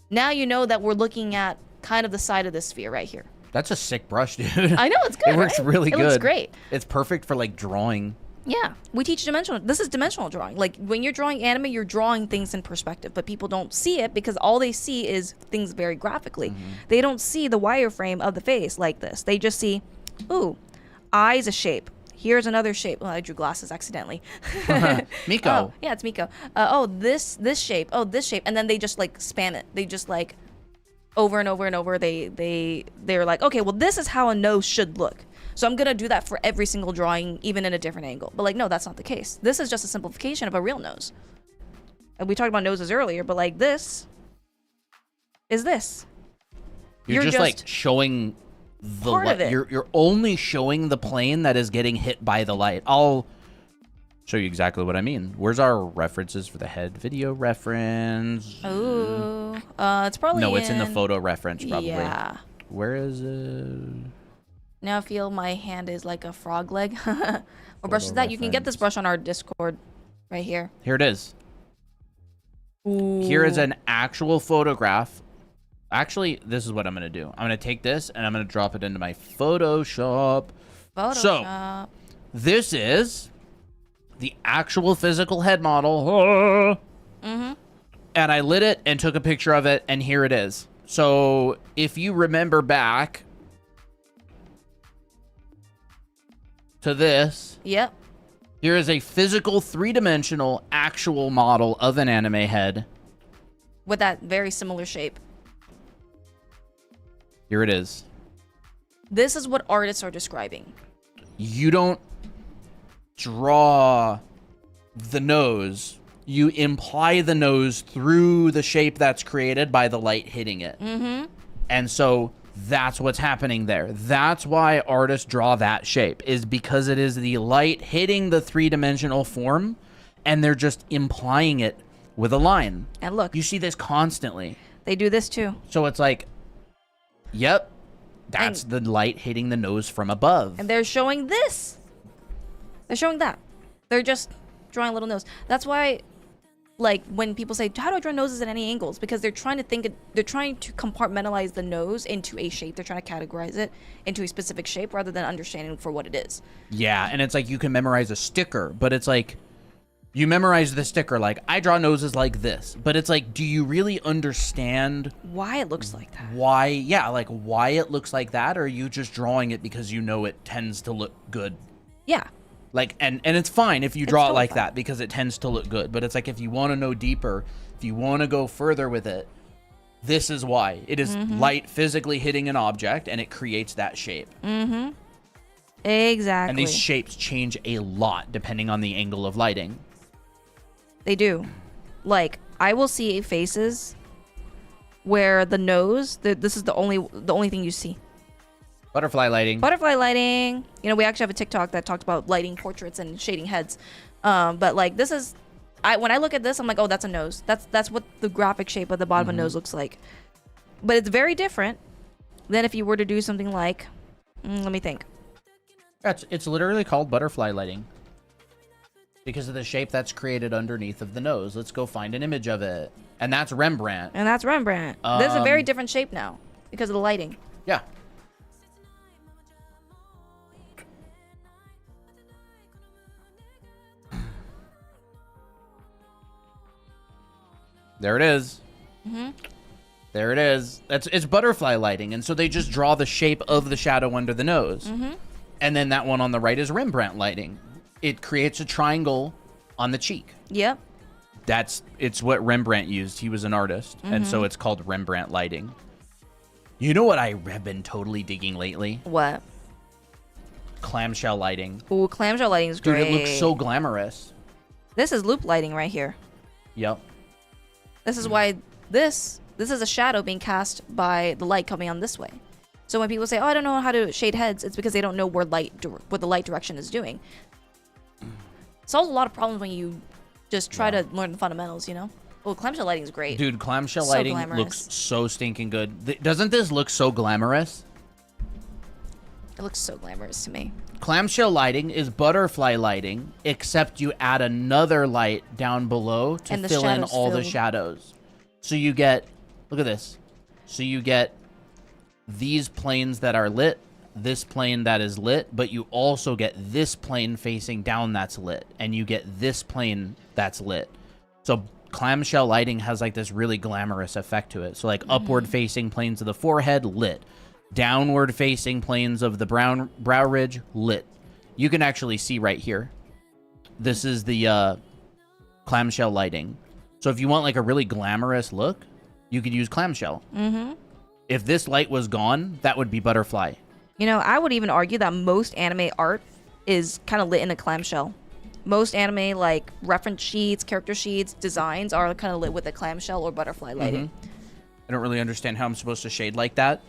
Now you know that we're looking at kind of the side of this sphere right here. That's a sick brush, dude. I know, it's good, It works right? really good. It looks great. It's perfect for, like, drawing. Yeah, we teach dimensional. This is dimensional drawing. Like, when you're drawing anime, you're drawing things in perspective, but people don't see it because all they see is things very graphically. They don't see the wireframe of the face like this. They just see, ooh, eye's a shape. Here's another shape. Well, I drew glasses accidentally. Miko. Oh, yeah, it's Miko. Oh, this shape. Oh, this shape. And then they just, like, span it. They just, like, over and over and over. They're like, okay, well, this is how a nose should look. So I'm going to do that for every single drawing, even in a different angle. But, like, no, that's not the case. This is just a simplification of a real nose. And we talked about noses earlier, but, like, this is this. You're just like showing the part of it. You're only showing the plane that is getting hit by the light. I'll show you exactly what I mean. Where's our references for the head video reference? Ooh. It's probably No, it's in the photo reference, probably. Yeah. Where is it? Now I feel my hand is like a frog leg. What brush is that? You can get this brush on our Discord right here. Here it is. Ooh. Here is an actual photograph. Actually, this is what I'm going to do. I'm going to take this and I'm going to drop it into my Photoshop. So, this is the actual physical head model. And I lit it and took a picture of it, and here it is. So, if you remember back to this. Yep. Here is a physical, three-dimensional, actual model of an anime head. With that very similar shape. Here it is. This is what artists are describing. You don't draw the nose. You imply the nose through the shape that's created by the light hitting it. And so that's what's happening there. That's why artists draw that shape, is because it is the light hitting the three-dimensional form, and they're just implying it with a line. And look. You see this constantly. They do this too. So it's like, yep, that's the light hitting the nose from above. And they're showing this. They're showing that. They're just drawing a little nose. That's why, like, when people say, how do I draw noses at any angles? Because they're trying to compartmentalize the nose into a shape. They're trying to categorize it into a specific shape rather than understanding for what it is. Yeah, and it's like you can memorize a sticker, but it's like, you memorize the sticker, like, I draw noses like this. But it's like, do you really understand why it looks like that? Why it looks like that? Or are you just drawing it because you know it tends to look good? Yeah. Like, and it's fine if you draw it totally like fine. that because it tends to look good. But it's like, if you want to know deeper, if you want to go further with it, this is why. It is light physically hitting an object, and it creates that shape. Exactly. And these shapes change a lot depending on the angle of lighting. They do. Like, I will see faces where the nose, this is the only thing you see. Butterfly lighting. Butterfly lighting. You know, we actually have a TikTok that talked about lighting portraits and shading heads. But like, this is, when I look at this, I'm like, oh, that's a nose. That's what the graphic shape of the bottom of a nose looks like. But it's very different than if you were to do something like, let me think. It's literally called butterfly lighting. Because of the shape that's created underneath of the nose. Let's go find an image of it. And that's Rembrandt. And that's Rembrandt. This is a very different shape now because of the lighting. Yeah. There it is. There it is. It's butterfly lighting, and so they just draw the shape of the shadow under the nose. And then that one on the right is Rembrandt lighting. It creates a triangle on the cheek. Yep. It's what Rembrandt used. He was an artist, and so it's called Rembrandt lighting. You know what I have been totally digging lately? What? Clamshell lighting. Ooh, clamshell lighting is great. Dude, it looks so glamorous. This is loop lighting right here. Yep. This is why this is a shadow being cast by the light coming on this way. So when people say, "Oh, I don't know how to shade heads," it's because they don't know what the light direction is doing. Solves a lot of problems when you just try to learn the fundamentals, you know? Well, clamshell lighting is great. Dude, clamshell So lighting glamorous. looks so stinking good. Doesn't this look so glamorous? It looks so glamorous to me. Clamshell lighting is butterfly lighting, except you add another light down below to And the fill in shadows all the fill. shadows. So you get, look at this. So you get these planes that are lit, this plane that is lit, but you also get this plane facing down that's lit, and you get this plane that's lit. So clamshell lighting has like this really glamorous effect to it. So like upward facing planes of the forehead, lit. Downward facing planes of the brow ridge, lit. You can actually see right here. This is the clamshell lighting. So if you want like a really glamorous look, you could use clamshell. If this light was gone, that would be butterfly. You know, I would even argue that most anime art is kind of lit in a clamshell. Most anime, like reference sheets, character sheets, designs are kind of lit with a clamshell or butterfly lighting. I don't really understand how I'm supposed to shade like that.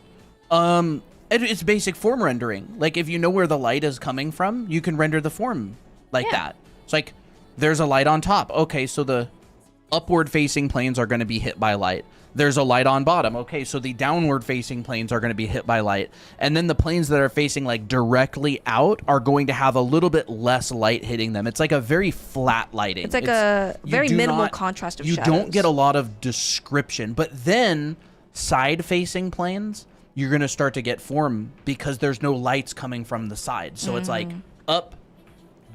It's basic form rendering. Like if you know where the light is coming from, you can render the form like that. It's like there's a light on top. Okay, so the upward facing planes are going to be hit by light. There's a light on bottom. Okay, so the downward facing planes are going to be hit by light. And then the planes that are facing like directly out are going to have a little bit less light hitting them. It's like a very flat lighting. It's like a very minimal contrast of you shadows. You don't get a lot of description. But then side facing planes, you're going to start to get form because there's no lights coming from the side. So it's like up,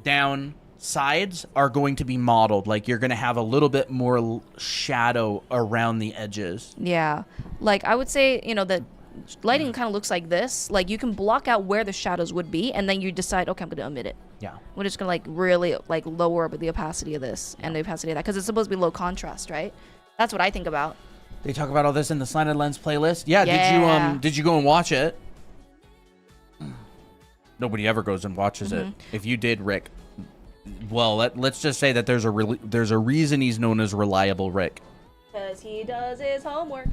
down, sides are going to be modeled. Like you're going to have a little bit more shadow around the edges. Yeah. Like I would say, you know, the lighting kind of looks like this. Like you can block out where the shadows would be and then you decide, okay, I'm going to omit it. Yeah. We're just going to like really like lower the opacity of this and the opacity of that because it's supposed to be low contrast, right? That's what I think about. They talk about all this in the Slanted Lens playlist. Yeah. Yeah. Did you go and watch it? Nobody ever goes and watches it. If you did, Rick, well, let's just say that there's a reason he's known as Reliable Rick. Because he does his homework.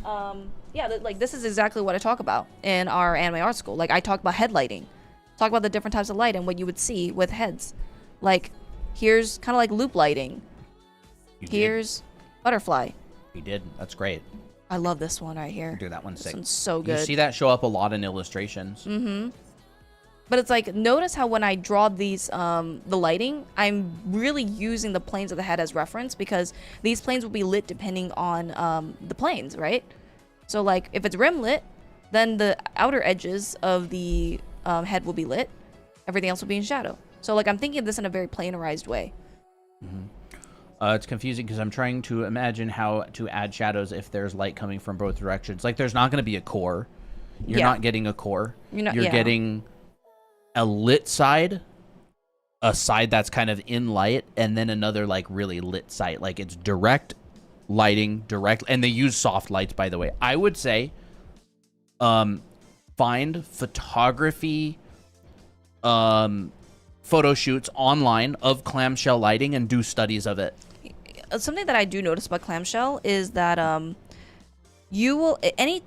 Yeah, like this is exactly what I talk about in our anime art school. Like I talk about head lighting, talk about the different types of light and what you would see with heads. Like here's kind of like loop lighting. Here's butterfly. He did. That's great. I love this one right here. Dude, that one's This sick. one's so good. You see that show up a lot in illustrations. But it's like, notice how when I draw these, the lighting, I'm really using the planes of the head as reference because these planes will be lit depending on the planes, right? So like, if it's rim lit, then the outer edges of the head will be lit. Everything else will be in shadow. So like, I'm thinking of this in a very planarized way. It's confusing because I'm trying to imagine how to add shadows if there's light coming from both directions. Like, there's not going to be a core. You're not getting a core. You're getting a lit side, a side that's kind of in light, and then another like really lit side. Like it's direct lighting, and they use soft lights, by the way. I would say find photography photo shoots online of clamshell lighting and do studies of it. Something that I do notice about clamshell is that you will anything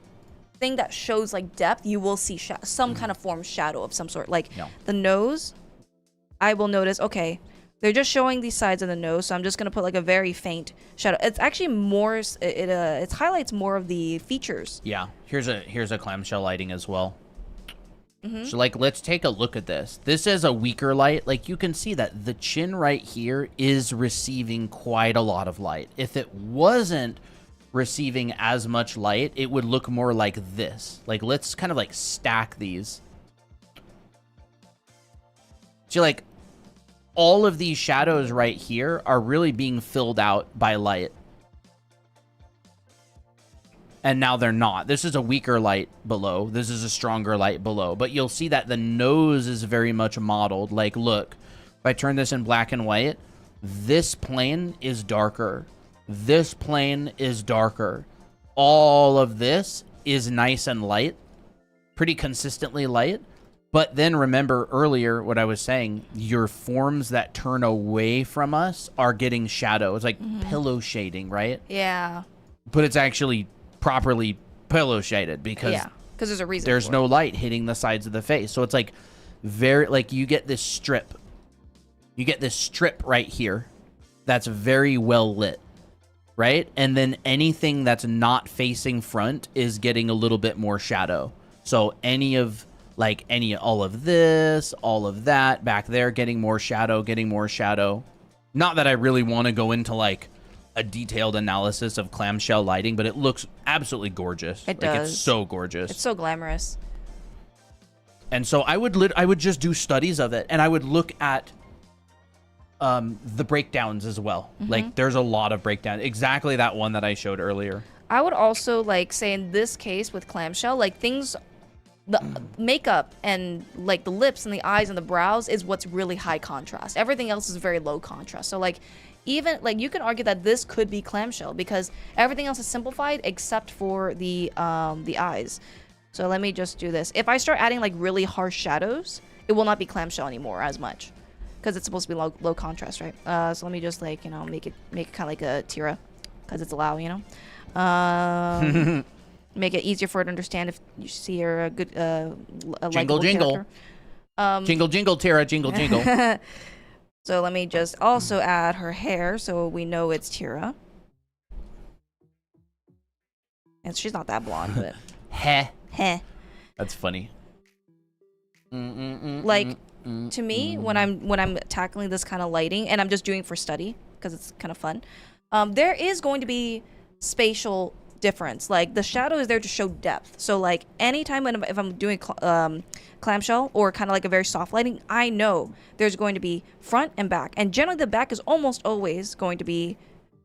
that shows like depth, you will see some kind of form shadow of some sort. Like the nose, I will notice, okay, they're just showing these sides of the nose, so I'm just gonna put like a very faint shadow. It's actually more, it highlights more of the features. Yeah, here's a clamshell lighting as well. So, like, let's take a look at this. This is a weaker light. Like, you can see that the chin right here is receiving quite a lot of light. If it wasn't receiving as much light, it would look more like this. Like, let's kind of, like, stack these. See, like, all of these shadows right here are really being filled out by light. And now they're not. This is a weaker light below. This is a stronger light below. But you'll see that the nose is very much modeled. Like, look, if I turn this in black and white, this plane is darker. This plane is darker. All of this is nice and light. Pretty consistently light. But then remember earlier what I was saying, your forms that turn away from us are getting shadow. It's like pillow shading, right? Yeah. But it's actually properly pillow shaded because there's a reason. There's no light hitting the sides of the face. So it's like very, like, you get this strip. You get this strip right here that's very well lit, right? And then anything that's not facing front is getting a little bit more shadow. So all of this, all of that back there, getting more shadow, getting more shadow. Not that I really want to go into, like, a detailed analysis of clamshell lighting, but it looks absolutely gorgeous. It does. It's so gorgeous. It's so glamorous. And so I would just do studies of it, and I would look at the breakdowns as well. Like, there's a lot of breakdown. Exactly that one that I showed earlier. I would also, like, say in this case with clamshell, like, things, the makeup and, like, the lips and the eyes and the brows is what's really high contrast. Everything else is very low contrast. So, like, even, like, you can argue that this could be clamshell because everything else is simplified except for the eyes. So let me just do this. If I start adding, like, really harsh shadows, it will not be clamshell anymore as much because it's supposed to be low contrast, right? So let me just, like, you know, make it kind of like a Tira because it's allow, you know. Make it easier for her to understand if you see her a good jingle jingle jingle jingle Tira jingle jingle. So let me just also add her hair so we know it's Tira. And she's not that blonde, but heh. That's funny. Like, to me, when I'm tackling this kind of lighting, and I'm just doing for study because it's kind of fun, there is going to be spatial difference. Like, the shadow is there to show depth. So, like, anytime if I'm doing clamshell or kind of like a very soft lighting, I know there's going to be front and back, and generally the back is almost always going to be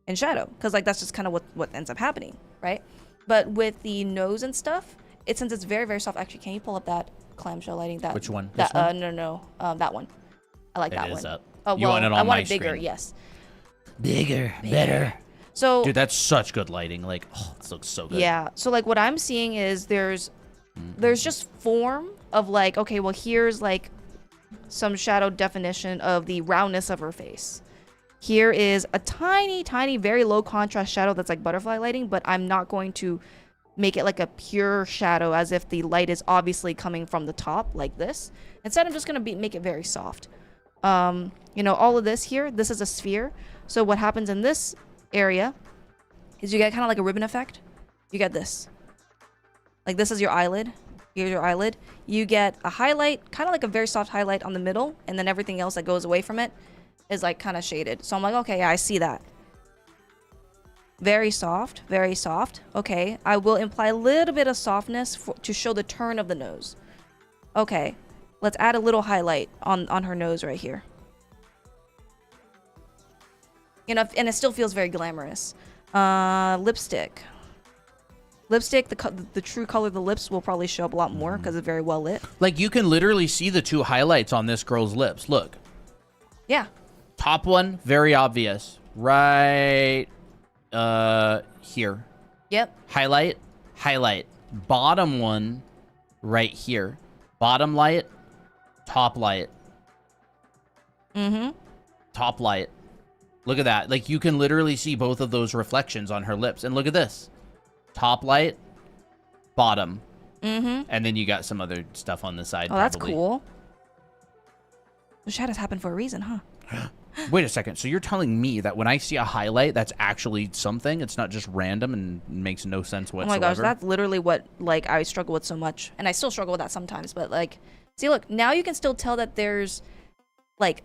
in shadow because, like, that's just kind of what ends up happening, right? But with the nose and stuff, since it's very, very soft. Actually, can you pull up that clamshell lighting? Which one? That one? No, that one. I like that one. Up. Oh, you want it on I want my it bigger. screen. Yes. Bigger, better. So, dude, that's such good lighting. Like, oh, this looks so good. Yeah. So, like, what I'm seeing is there's just form of, like, okay, well, here's, like, some shadow definition of the roundness of her face. Here is a tiny, tiny, very low contrast shadow that's like butterfly lighting, but I'm not going to make it like a pure shadow as if the light is obviously coming from the top like this. Instead, I'm just going to make it very soft. You know, all of this here, this is a sphere. So what happens in this area is you get kind of like a ribbon effect. You get this. Like, this is your eyelid. Here's your eyelid. You get a highlight, kind of like a very soft highlight on the middle, and then everything else that goes away from it is, like, kind of shaded. So I'm like, okay, yeah, I see that. Very soft, very soft. Okay, I will imply a little bit of softness to show the turn of the nose. Okay, let's add a little highlight on her nose right here. You know, and it still feels very glamorous. Lipstick. Lipstick, the true color of the lips will probably show up a lot more because it's very well lit. Like, you can literally see the two highlights on this girl's lips. Look. Yeah. Top one, very obvious. Right here. Yep. Highlight, highlight. Bottom one, right here. Bottom light, top light. Top light. Look at that. Like, you can literally see both of those reflections on her lips. And look at this. Top light, bottom. And then you got some other stuff on the side. Oh, that's cool. The shadows happen for a reason, huh? Wait a second. So you're telling me that when I see a highlight, that's actually something? It's not just random and makes no sense whatsoever? Oh my gosh, that's literally what, like, I struggle with so much. And I still struggle with that sometimes. But, like, see, look, now you can still tell that there's, like,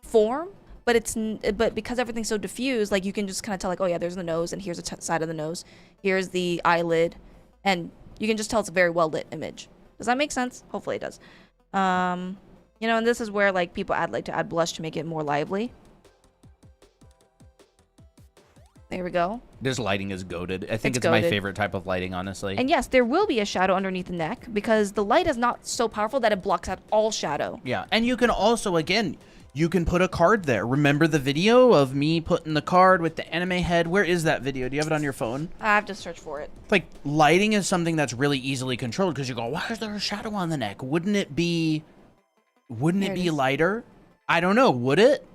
form. But because everything's so diffused, like, you can just kind of tell, like, oh, yeah, there's the nose. And here's the side of the nose. Here's the eyelid. And you can just tell it's a very well-lit image. Does that make sense? Hopefully it does. You know, and this is where, like, people like to add blush to make it more lively. There we go. This lighting is goated. I think it's goated. My favorite type of lighting, honestly. And yes, there will be a shadow underneath the neck because the light is not so powerful that it blocks out all shadow. Yeah, and you can also, again, you can put a card there. Remember the video of me putting the card with the anime head? Where is that video? Do you have it on your phone? I have to search for it. Like, lighting is something that's really easily controlled because you go, why is there a shadow on the neck? Wouldn't it be lighter? I don't know. Would it?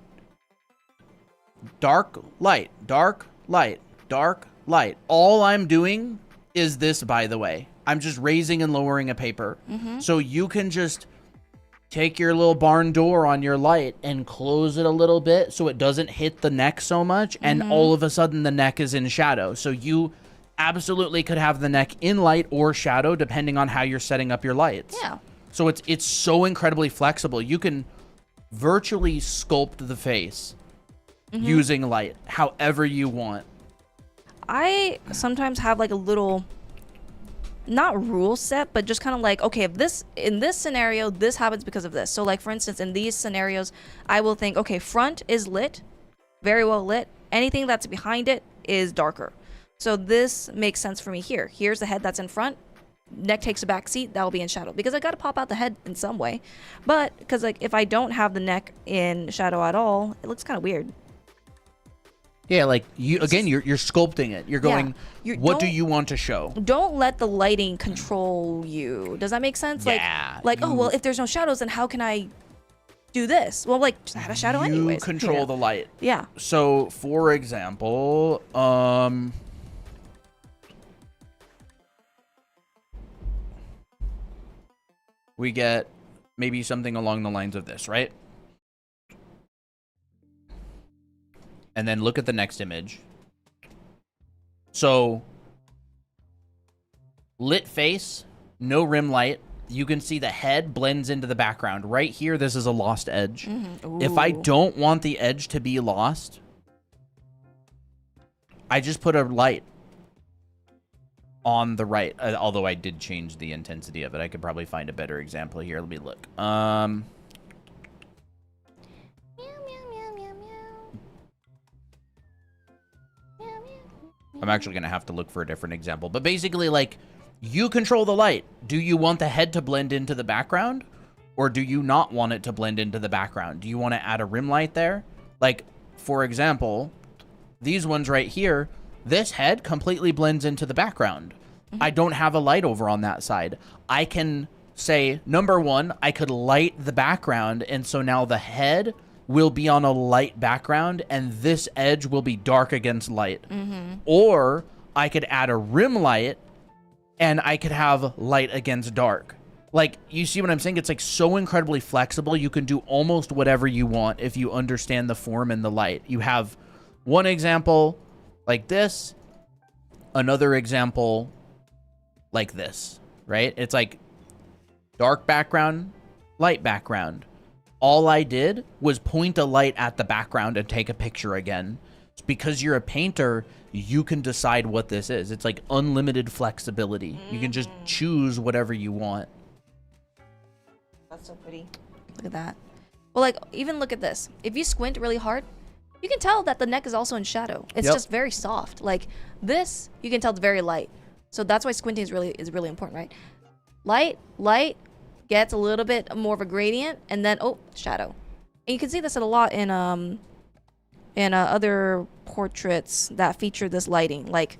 Dark light, dark light, dark light. All I'm doing is this, by the way. I'm just raising and lowering a paper. So you can just take your little barn door on your light and close it a little bit so it doesn't hit the neck so much. And all of a sudden the neck is in shadow. So you absolutely could have the neck in light or shadow depending on how you're setting up your lights. Yeah. So it's so incredibly flexible. You can virtually sculpt the face using light however you want. I sometimes have like a little, not rule set, but just kind of like, okay, if this, in this scenario, this happens because of this. So like, for instance, in these scenarios, I will think, okay, front is lit, very well lit. Anything that's behind it is darker. So this makes sense for me here. Here's the head that's in front. Neck takes a back seat, that'll be in shadow because I got to pop out the head in some way. But because like if I don't have the neck in shadow at all, it looks kind of weird. Yeah, like you're sculpting it. You're going, what do you want to show? Don't let the lighting control you. Does that make sense? Yeah. Like oh well, if there's no shadows, then how can I do this? Well, like just add a shadow anyways. You control the light. Yeah. So for example, we get maybe something along the lines of this, right? And then look at the next image. So, lit face, no rim light. You can see the head blends into the background. Right here, this is a lost edge. If I don't want the edge to be lost, I just put a light on the right, although I did change the intensity of it. I could probably find a better example here. Let me look. I'm actually going to have to look for a different example. But basically, like, you control the light. Do you want the head to blend into the background? Or do you not want it to blend into the background? Do you want to add a rim light there? Like, for example, these ones right here, this head completely blends into the background. I don't have a light over on that side. I can say, number one, I could light the background, and so now the head will be on a light background, and this edge will be dark against light. Or I could add a rim light, and I could have light against dark. Like, you see what I'm saying? It's like so incredibly flexible. You can do almost whatever you want if you understand the form and the light. You have one example like this, another example like this, right? It's like dark background, light background. All I did was point a light at the background and take a picture again. It's because you're a painter, you can decide what this is. It's like unlimited flexibility. You can just choose whatever you want. That's so pretty. Look at that. Well, like, even look at this. If you squint really hard, you can tell that the neck is also in shadow. It's just very soft. Like, this, you can tell it's very light. So that's why squinting is really important, right? Light, gets a little bit more of a gradient, and then shadow. And you can see this a lot in other portraits that feature this lighting. Like,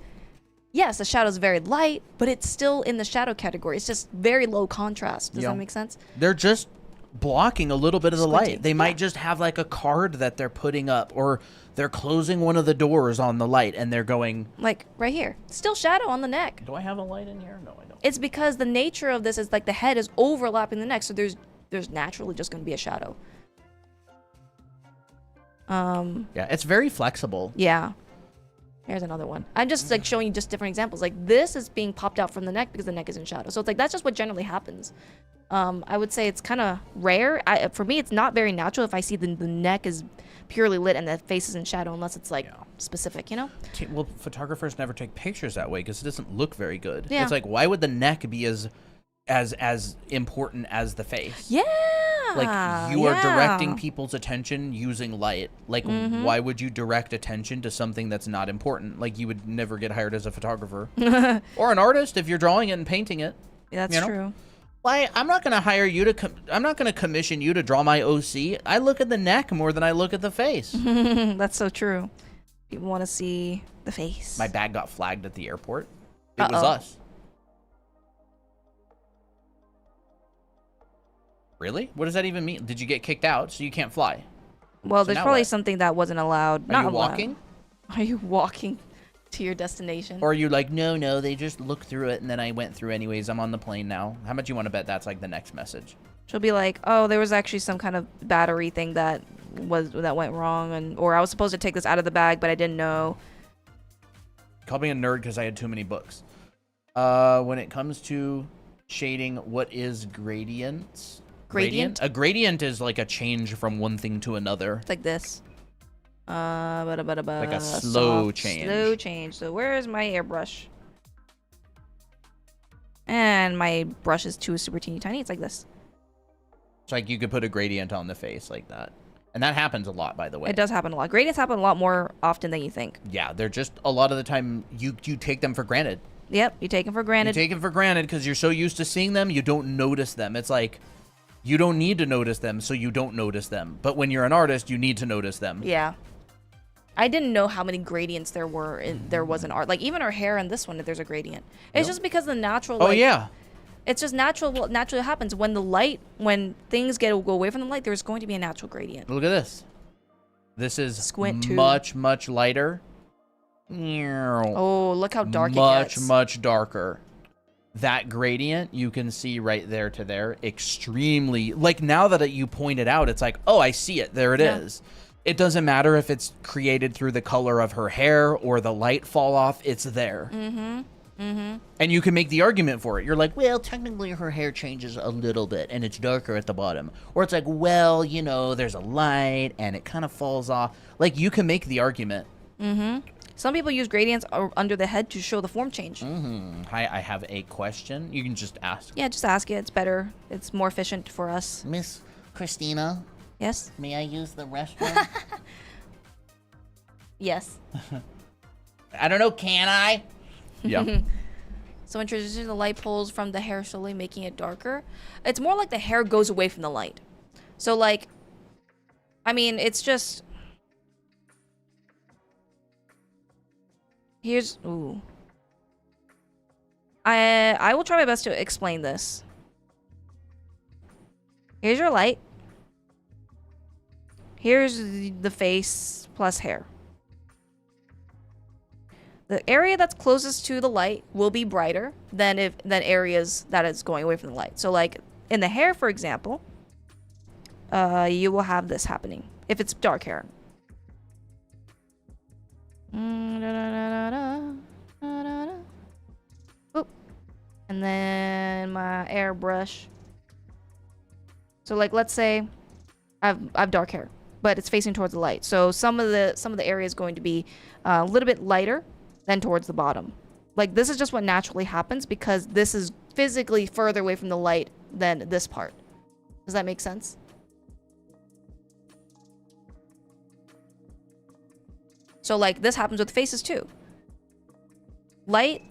yes, the shadow is very light, but it's still in the shadow category. It's just very low contrast. Does that make sense? They're just blocking a little bit of the light. They might just have like a card that they're putting up, or they're closing one of the doors on the light, and they're going like right here. Still shadow on the neck. Do I have a light in here? No, I don't. It's because the nature of this is like the head is overlapping the neck, so there's naturally just going to be a shadow. Yeah, it's very flexible. Yeah. Here's another one. I'm just like showing you just different examples. Like this is being popped out from the neck because the neck is in shadow. So it's like that's just what generally happens. I would say it's kind of rare. For me, it's not very natural if I see the neck is purely lit and the face is in shadow, unless it's like specific, you know? Well, photographers never take pictures that way because it doesn't look very good. Yeah. It's like, why would the neck be as important as the face? Yeah. Like you are directing people's attention using light. Like why would you direct attention to something that's not important? Like you would never get hired as a photographer or an artist if you're drawing it and painting it. Yeah, that's true. Why? I'm not going to hire you to. I'm not going to commission you to draw my OC. I look at the neck more than I look at the face. That's so true. People want to see the face. My bag got flagged at the airport. It was us. Really? What does that even mean? Did you get kicked out so you can't fly? Well, So there's now probably what? something that wasn't allowed. Are Not you allowed. walking? Are you walking to your destination? Or are you like, no, they just looked through it and then I went through anyways. I'm on the plane now. How much you want to bet that's like the next message? She'll be like, oh, there was actually some kind of battery thing that went wrong, or I was supposed to take this out of the bag, but I didn't know. Call me a nerd because I had too many books. When it comes to shading, what is gradients? Gradient? A gradient is like a change from one thing to another. It's like this. Like a slow change. Slow change. So where is my airbrush? And my brush is too super teeny tiny. It's like this. It's like you could put a gradient on the face like that. And that happens a lot, by the way. It does happen a lot. Gradients happen a lot more often than you think. Yeah, they're just a lot of the time you take them for granted. Yep, you take them for granted. You take them for granted because you're so used to seeing them, you don't notice them. It's like you don't need to notice them, so you don't notice them. But when you're an artist, you need to notice them. Yeah. I didn't know how many gradients there was in art. Like even her hair in this one, there's a gradient. It's just because the natural. Oh yeah. It's just natural. What naturally happens when things go away from the light, there's going to be a natural gradient. Look at this. This is Squint too. much lighter. Oh, look how dark it gets. Much darker. That gradient you can see right there to there. Extremely, like now that you point it out, it's like, oh, I see it. There it is. It doesn't matter if it's created through the color of her hair or the light fall off. It's there. And you can make the argument for it. You're like, well, technically her hair changes a little bit and it's darker at the bottom. Or it's like, well, you know, there's a light and it kind of falls off. Like you can make the argument. Some people use gradients under the head to show the form change. Hi, I have a question. You can just ask. Yeah, just ask it. It's better. It's more efficient for us. Miss Christina, Yes? may I use the restroom? Yes. I don't know, can I? Yeah. So in transition, the light pulls from the hair slowly, making it darker. It's more like the hair goes away from the light. So like, I mean, it's just... Here's... Ooh. I will try my best to explain this. Here's your light. Here's the face plus hair. The area that's closest to the light will be brighter than areas that is going away from the light. So like in the hair, for example, you will have this happening if it's dark hair. Oop. And then my airbrush. So like let's say I've dark hair, but it's facing towards the light. So some of the area is going to be a little bit lighter than towards the bottom. Like this is just what naturally happens because this is physically further away from the light than this part. Does that make sense? So like this happens with faces too. Light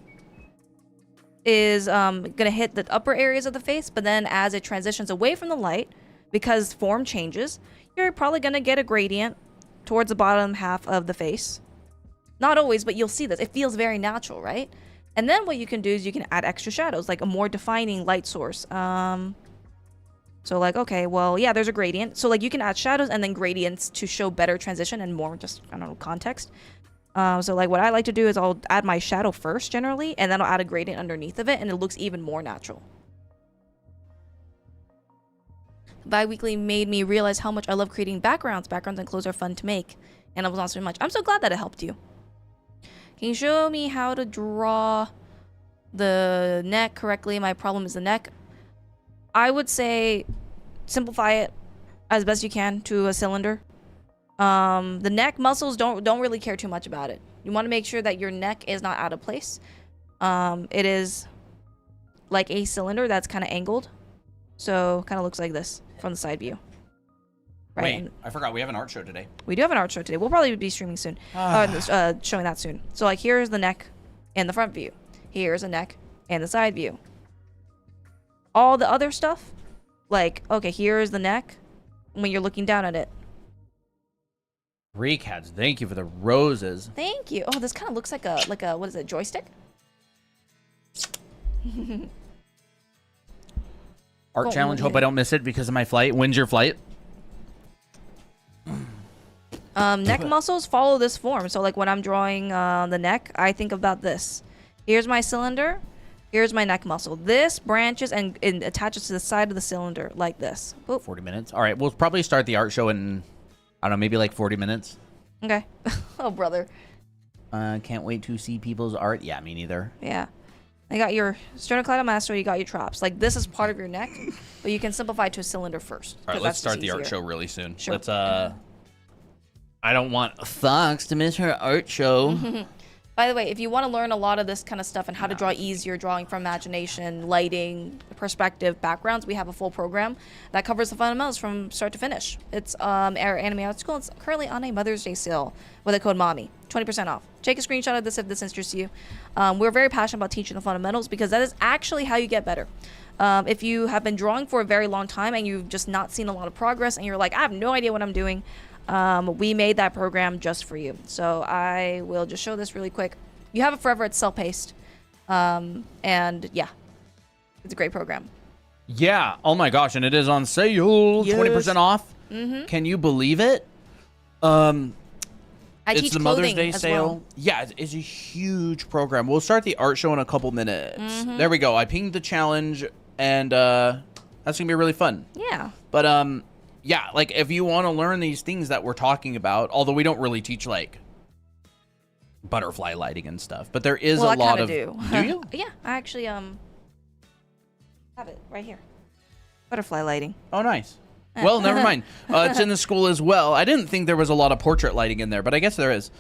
is gonna hit the upper areas of the face, but then as it transitions away from the light, because form changes, you're probably gonna get a gradient towards the bottom half of the face. Not always, but you'll see this. It feels very natural, right? And then what you can do is you can add extra shadows, like a more defining light source. So like, okay, well, yeah, there's a gradient. So like you can add shadows and then gradients to show better transition and more just, I don't know, context. So like what I like to do is I'll add my shadow first generally, and then I'll add a gradient underneath of it, and it looks even more natural. Bi-weekly made me realize how much I love creating backgrounds. Backgrounds and clothes are fun to make, and it was not so much. I'm so glad that it helped you. Can you show me how to draw the neck correctly? My problem is the neck. I would say simplify it as best you can to a cylinder. The neck muscles don't really care too much about it. You want to make sure that your neck is not out of place. It is like a cylinder that's kind of angled, so kind of looks like this from the side view. Right. Wait, and I forgot we have an art show today. we do have an art show today. We'll probably be streaming soon, showing that soon. So like here's the neck and the front view. Here's the neck and the side view. All the other stuff, like okay, here's the neck when you're looking down at it. Recats, thank you for the roses. Thank you. Oh, this kind of looks like a what is it, joystick? Art Oh, challenge. yeah. Hope I don't miss it because of my flight. When's your flight? Neck muscles follow this form. So like when I'm drawing the neck, I think about this. Here's my cylinder. Here's my neck muscle. This branches and it attaches to the side of the cylinder like this. Oop. 40 minutes. All right, we'll probably start the art show in, I don't know, maybe like 40 minutes. Okay. Oh, brother. Can't wait to see people's art. Yeah, me neither. Yeah. I got your sternocleidomastoid, you got your traps. Like this is part of your neck, but you can simplify to a cylinder first. All right, 'cause let's that's just start the art easier. show really soon. Sure. Let's, I don't want Fox to miss her art show. By the way, if you want to learn a lot of this kind of stuff and how to draw easier, drawing from imagination, lighting, perspective, backgrounds, we have a full program that covers the fundamentals from start to finish. It's our Anime Art School. It's currently on a Mother's Day sale with the code MOMMY, 20% off. Take a screenshot of this if this interests you. We're very passionate about teaching the fundamentals because that is actually how you get better. If you have been drawing for a very long time and you've just not seen a lot of progress and you're like, I have no idea what I'm doing, we made that program just for you. So I will just show this really quick. You have it forever. It's self-paced. And yeah, it's a great program. Yeah. Oh my gosh, and it is on sale. Yes. 20% off. Can you believe it? I It's teach the Mother's clothing Day as sale. well. Yeah, it's a huge program. We'll start the art show in a couple minutes. There we go. I pinged the challenge, and that's gonna be really fun. Yeah. But yeah, like if you want to learn these things that we're talking about, although we don't really teach like butterfly lighting and stuff, but there is Well, a lot I of. kinda do. Do you? Yeah, I actually have it right here. Butterfly lighting. Oh, nice. Well, never mind. It's in the school as well. I didn't think there was a lot of portrait lighting in there, but I guess there is.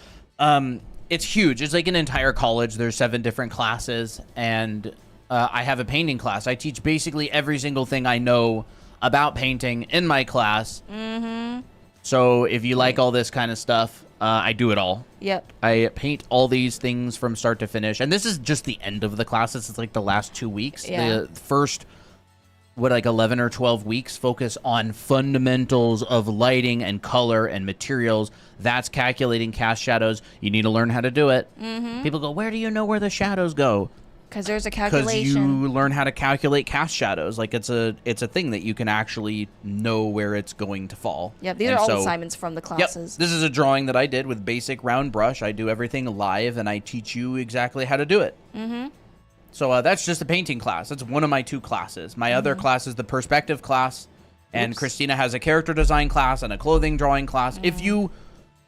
It's huge. It's like an entire college. There's 7 different classes, and I have a painting class. I teach basically every single thing I know about painting in my class. So if you like all this kind of stuff, I do it all. Yep. I paint all these things from start to finish. And this is just the end of the classes. It's like the last 2 weeks. Yeah. The first, like 11 or 12 weeks focus on fundamentals of lighting and color and materials. That's calculating cast shadows. You need to learn how to do it. People go, where do you know where the shadows go? Because there's a Because calculation. you learn how to calculate cast shadows. Like it's a thing that you can actually know where it's going to fall. Yep, these And are all so- assignments from the Yep. classes. This is a drawing that I did with basic round brush. I do everything live, and I teach you exactly how to do it. So that's just a painting class. That's one of my 2 classes. My other class is the perspective class, and Christina has a character design class and a clothing drawing class. If you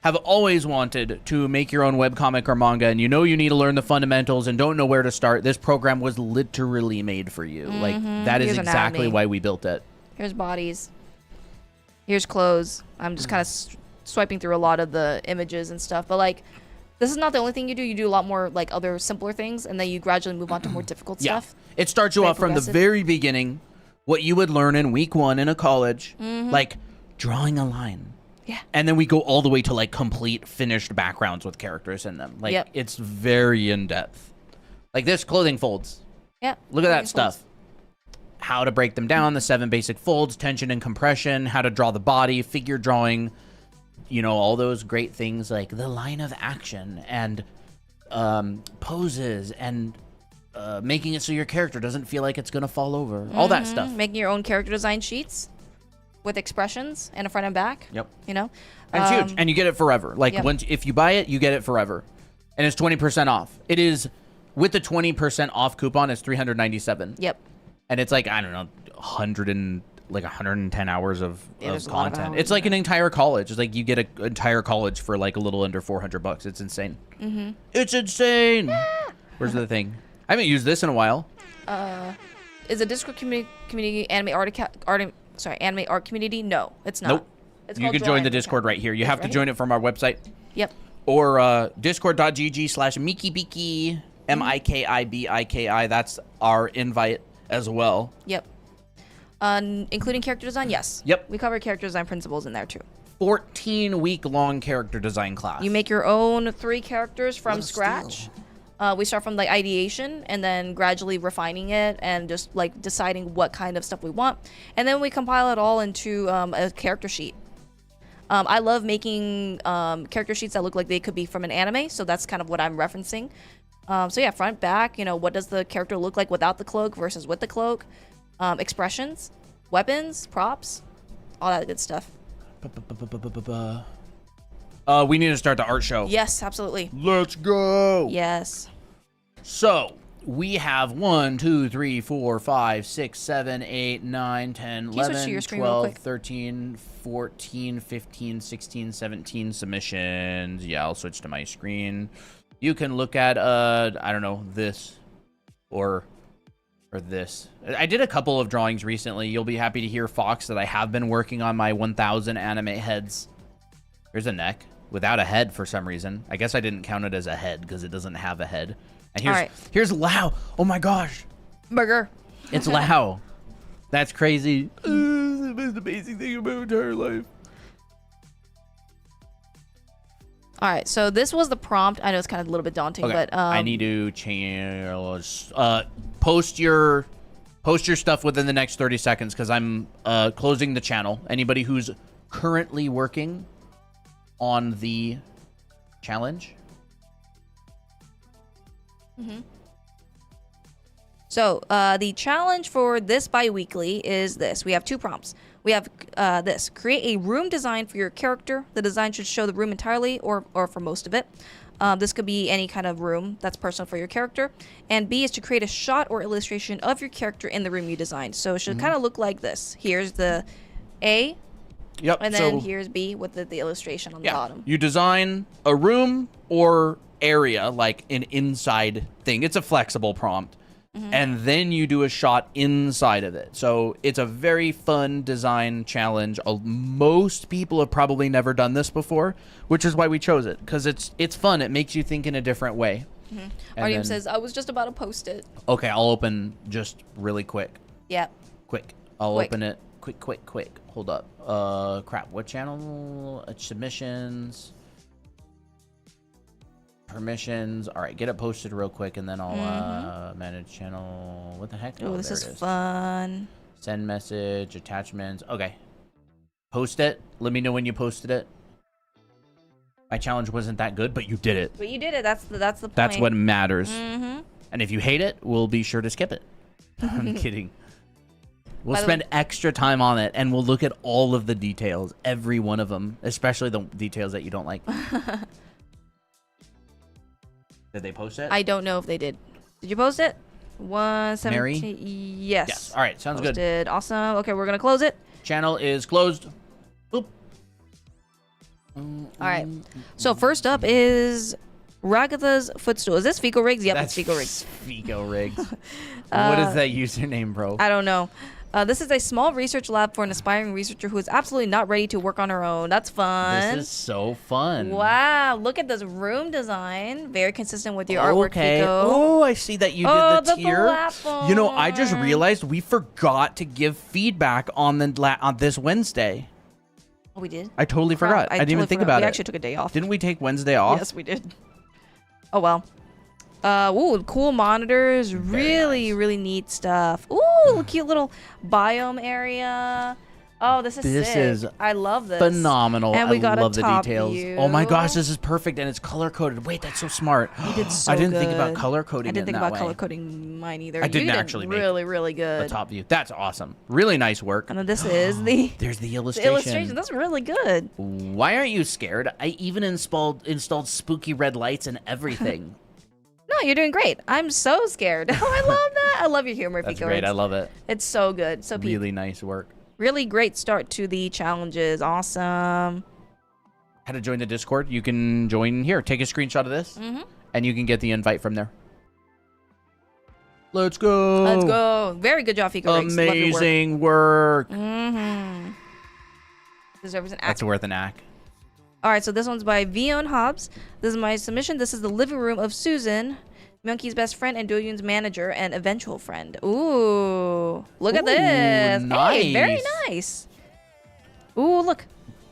have always wanted to make your own webcomic or manga, and you know you need to learn the fundamentals and don't know where to start, this program was literally made for you. Like, that is Here's exactly anatomy. why we built it. Here's bodies. Here's clothes. I'm just kind of swiping through a lot of the images and stuff. But, like, this is not the only thing you do. You do a lot more, like, other simpler things, and then you gradually move on to more difficult Yeah. stuff. It starts you Very off from the progressive. very beginning, what you would learn in week 1 in a college, like drawing a line. Yeah. And then we go all the way to like complete finished backgrounds with characters in them. Like Yep. it's very in depth. Like this clothing folds. Yeah. Look at that stuff. How to break them down, the 7 basic folds, tension and compression, how to draw the body, figure drawing, you know, all those great things like the line of action and poses and making it so your character doesn't feel like it's going to fall over. All that stuff. Making your own character design sheets with expressions and a front and back. Yep. You know? And it's huge. And you get it forever. Like Yep. once if you buy it, you get it forever. And it's 20% off. It is with the 20% off coupon, it's $397. Yep. And it's like, I don't know, 100 and like 110 hours of there's a lot of content. hours It's in like an there. entire college. It's like you get an entire college for like a little under $400. It's insane. It's insane. Where's the thing? I haven't used this in a while. Is a Discord community anime anime art community? No, it's not. Nope. It's You called can Draw join the Anime Discord right here. You have to right join it from our website Yep. or discord.gg/mikibiki MIKIBIKI. That's our invite as well. Yep. Including character design, yes. Yep. We cover character design principles in there too. 14-week-long character design class. You make your own 3 characters from What a scratch. steal. We start from like ideation and then gradually refining it and just like deciding what kind of stuff we want, and then we compile it all into a character sheet. I love making character sheets that look like they could be from an anime, so that's kind of what I'm referencing. So yeah, front, back, you know, what does the character look like without the cloak versus with the cloak? Expressions, weapons, props, all that good stuff. We need to start the art show. Yes, absolutely. Let's go. Yes. So we have 1, 2, 3, 4, 5, 6, 7, 8, 9, 10, you switch to 11, your screen real 12, quick? 13, 14, 15, 16, 17 submissions. Yeah, I'll switch to my screen. You can look at I don't know, this or this. I did a couple of drawings recently. You'll be happy to hear, Fox, that I have been working on my 1000 anime heads. Here's a neck without a head for some reason. I guess I didn't count it as a head because it doesn't have a head. And here's here's Lao. Oh my gosh. Burger. It's Lao. That's crazy. The most amazing thing of my entire life. All right, so this was the prompt. I know it's kind of a little bit daunting, Okay. but I need to change. Post your stuff within the next 30 seconds because I'm closing the channel. Anybody who's currently working on the challenge. So the challenge for this bi-weekly is this. We have 2 prompts. We have this. Create a room design for your character. The design should show the room entirely or for most of it. This could be any kind of room that's personal for your character. And B is to create a shot or illustration of your character in the room you designed. So it should kind of look like this. Here's the A, Yep. and then here's B with the illustration on the bottom. You design a room or area, like an inside thing. It's a flexible prompt. And then you do a shot inside of it. So it's a very fun design challenge. Most people have probably never done this before, which is why we chose it, because it's fun. It makes you think in a different way. Artyom says, I was just about to post it. Okay, I'll open just really quick. Yep. Quick. I'll Quick. open it. Quick. Hold up. Crap. What channel? Submissions. Permissions. All right, get it posted real quick, and then I'll manage channel. What the heck? Oh, this there is it fun. Send message, attachments. Okay. Post it. Let me know when you posted it. My challenge wasn't that good, but you did it. But you did it. That's the point. That's what matters. Mm-hmm. And if you hate it, we'll be sure to skip it. I'm kidding. We'll By the spend extra time on it, and we'll look at all of the details, every one of them, especially the details that you don't like. Did they post it? I don't know if they did. Did you post it? 117. Mary? Yes. Yes. All right. Sounds good. Posted. Awesome. Okay, we're gonna close it. Channel is closed. Boop. All right. So first up is Ragatha's Footstool. Is this Fico Rigs? Yep, That's it's Fico Rigs. Fico Rigs. What is that username, bro? I don't know. This is a small research lab for an aspiring researcher who is absolutely not ready to work on her own. That's fun. This is so fun. Wow, look at this room design. Very consistent with your artwork, Fico. Oh, I see that you did the tier. platform. You know, I just realized we forgot to give feedback on this Wednesday. Oh, we did? I totally Crap, forgot. I didn't even totally think forgot. about We it. actually took a day off. Didn't we take Wednesday off? Yes, we did. Oh, well. Ooh, cool monitors. Really, nice. really neat stuff. Ooh, cute little biome area. Oh, this is sick. is I love this. Phenomenal. And we I got love a the top details. view. Oh my gosh, this is perfect, and it's color coded. Wait, that's so smart. You did so I didn't think good. about color coding. I didn't think in that about way. color coding mine either. I didn't You did actually make really, really good. The top view. That's awesome. Really nice work. And then this is the There's the illustration. illustration. That's really good. Why aren't you scared? I even installed spooky red lights and everything. No, you're doing great. I'm so scared. Oh, I love that. I love your humor, That's Fico. great. I love it. It's so good. So peak. Really nice work. Really great start to the challenges. Awesome. How to join the Discord? You can join here. Take a screenshot of this, and you can get the invite from there. Let's go. Let's go. Very good job, Fika Riggs. Amazing work. Deserves an act. That's worth an act. All right, so this one's by Vion Hobbs. This is my submission. This is the living room of Susan, Monkey's best friend and Do-Yoon's manager and eventual friend. Ooh, look at this. Nice. Hey, very nice. Ooh, look,